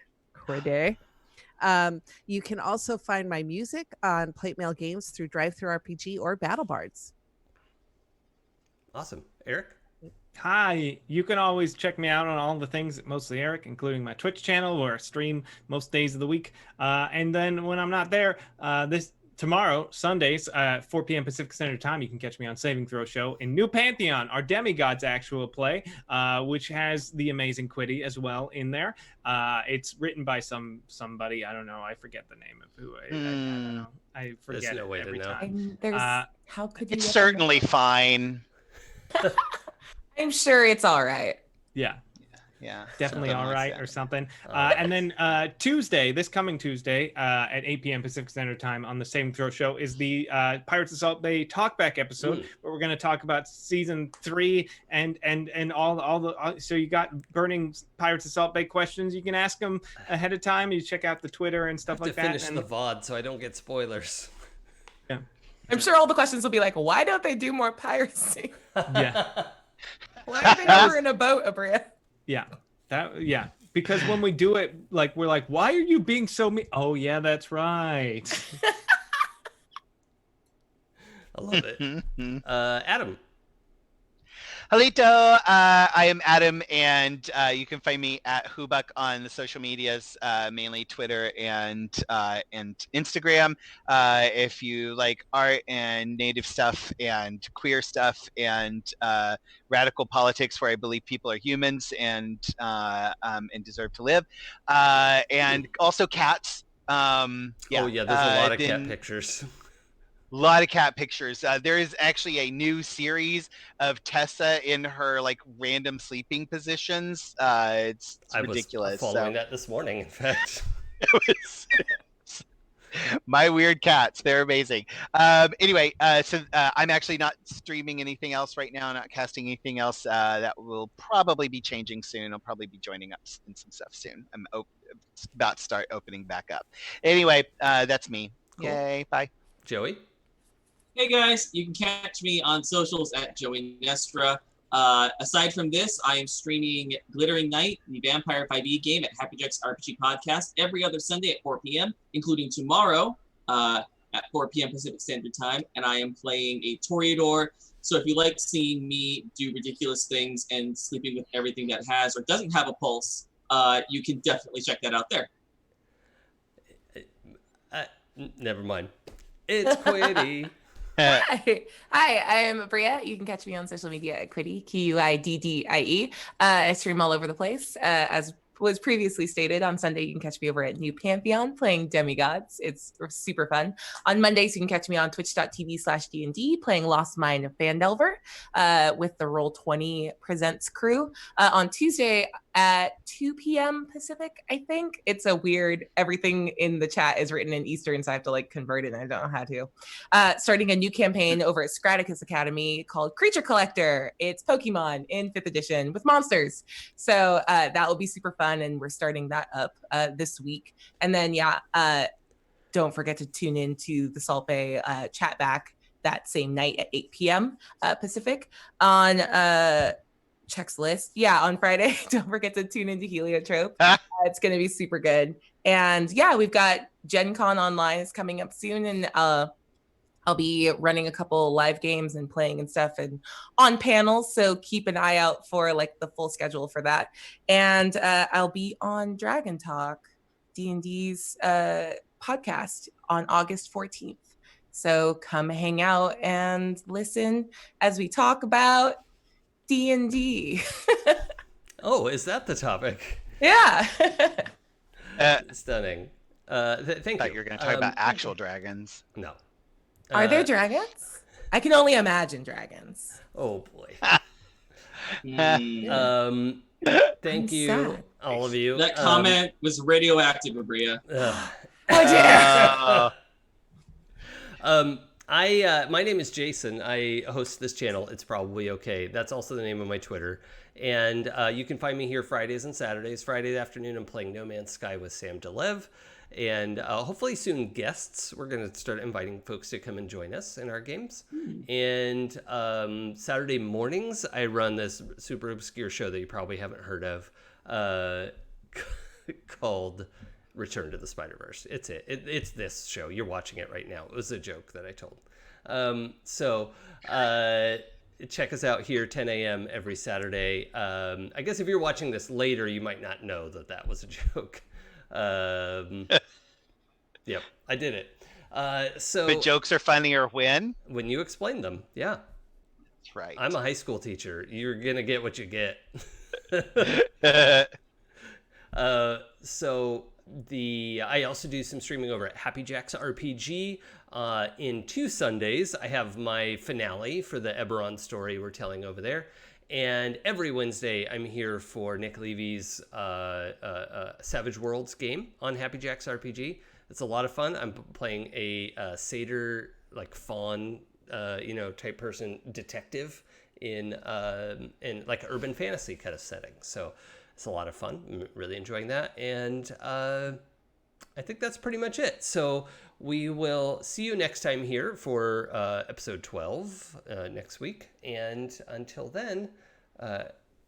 You can also find my music on Plate Mail Games through Drive-Thru RPG or BattleBards. Awesome. Eric? Hi, you can always check me out on all the things at Mostly Eric, including my Twitch channel where I stream most days of the week. And then when I'm not there, tomorrow, Sundays, 4 p.m. Pacific Standard Time, you can catch me on Saving Throw Show in New Pantheon, our Demigods actual play, which has the amazing Quiddy as well in there. It's written by somebody, I don't know, I forget the name of who. I don't know. I forget There's no it way to every know. time. How could you? It's certainly fine. I'm sure it's all right. Yeah. Yeah, Definitely something all like right that. or something. And then Tuesday, this coming Tuesday at 8 p.m. Pacific Standard Time on the Saving Throw Show is the Pirates of Salt Bay talkback episode where we're going to talk about season 3 and all the. So you got burning Pirates of Salt Bay questions. You can ask them ahead of time. You check out the Twitter and stuff like that. I have to finish the VOD so I don't get spoilers. Yeah. I'm sure all the questions will be like, why don't they do more piracy? Yeah. Why are they never in a boat, Abria? Yeah. Because when we do it, like we're like, why are you being so mean? Oh yeah, that's right. I love it. Adam. Halito, I am Adam, and you can find me at Hubak on the social medias, mainly Twitter and Instagram. If you like art and native stuff and queer stuff and radical politics, where I believe people are humans and deserve to live, and also cats. Oh yeah, there's a lot of cat pictures. A lot of cat pictures. There is actually a new series of Tessa in her like random sleeping positions. It's ridiculous. I was following that this morning, in fact. It was my weird cats. They're amazing. Anyway, so I'm actually not streaming anything else right now, not casting anything else. That will probably be changing soon. I'll probably be joining up in some stuff soon. I'm about to start opening back up. Anyway, that's me. Cool. Yay, bye. Joey? Hey guys, you can catch me on socials at Joey Nestra. Aside from this, I am streaming Glittering Night, the Vampire 5e game at Happy Jack's RPG Podcast every other Sunday at 4 p.m., including tomorrow at 4 p.m. Pacific Standard Time, and I am playing a Toreador. So if you like seeing me do ridiculous things and sleeping with everything that has or doesn't have a pulse, you can definitely check that out there. Never mind. It's Quiddy. Hi, I am Bria. You can catch me on social media at Quiddy, Quiddie. I stream all over the place. As was previously stated, on Sunday you can catch me over at New Pantheon playing Demigods. It's super fun. On Mondays you can catch me on twitch.tv/D&D playing Lost Mine of Phandelver with the Roll20 Presents crew. On Tuesday at 2 p.m. Pacific, I think. It's a weird, everything in the chat is written in Eastern, so I have to like convert it and I don't know how to. Starting a new campaign over at Straticus Academy called Creature Collector. It's Pokemon in 5th edition with monsters. So that will be super fun, and we're starting that up this week. And then don't forget to tune in to the Salt Bay chat back that same night at 8 p.m. Pacific on checks list. Yeah, on Friday. Don't forget to tune into Heliotrope. It's going to be super good. And yeah, we've got Gen Con Online is coming up soon, and I'll be running a couple live games and playing and stuff and on panels. So keep an eye out for like the full schedule for that. And I'll be on Dragon Talk, D&D's podcast on August 14th. So come hang out and listen as we talk about D&D. Oh, is that the topic? Yeah. Stunning. Thank I thought you. you were going to talk about actual dragons. No. Are there dragons? I can only imagine dragons. Oh boy. Mm. Thank you, sad. all of you. That comment was radioactive, Abria. Oh dear. My name is Jason. I host this channel. It's probably okay. That's also the name of my Twitter. And you can find me here Fridays and Saturdays. Friday afternoon, I'm playing No Man's Sky with Sam DeLev. And hopefully soon guests. We're going to start inviting folks to come and join us in our games. And Saturday mornings, I run this super obscure show that you probably haven't heard of called Return to the Spiderverse. It's this show. You're watching it right now. It was a joke that I told. Check us out here 10 a.m. every Saturday. I guess if you're watching this later, you might not know that was a joke. Yep, I did it. So The jokes are funnier when? when you explain them, yeah. That's right. I'm a high school teacher. You're gonna get what you get. So I also do some streaming over at Happy Jacks RPG. In 2 Sundays, I have my finale for the Eberron story we're telling over there. And every Wednesday, I'm here for Nick Levy's Savage Worlds game on Happy Jacks RPG. It's a lot of fun. I'm playing a satyr, like fawn, type person detective in like an urban fantasy kind of setting. So it's a lot of fun. I'm really enjoying that. And I think that's pretty much it. So we will see you next time here for episode 12 next week. And until then,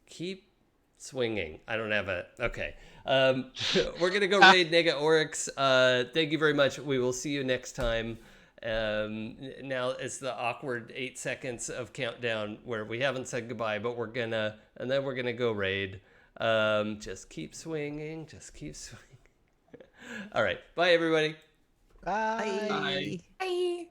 keep swinging. I don't have a... Okay. We're going to go raid Nega Oryx. Thank you very much. We will see you next time. Now it's the awkward 8 seconds of countdown where we haven't said goodbye, but we're going to... And then we're going to go raid. Just keep swinging. Just keep swinging. All right. Bye, everybody. Bye. Bye. Bye.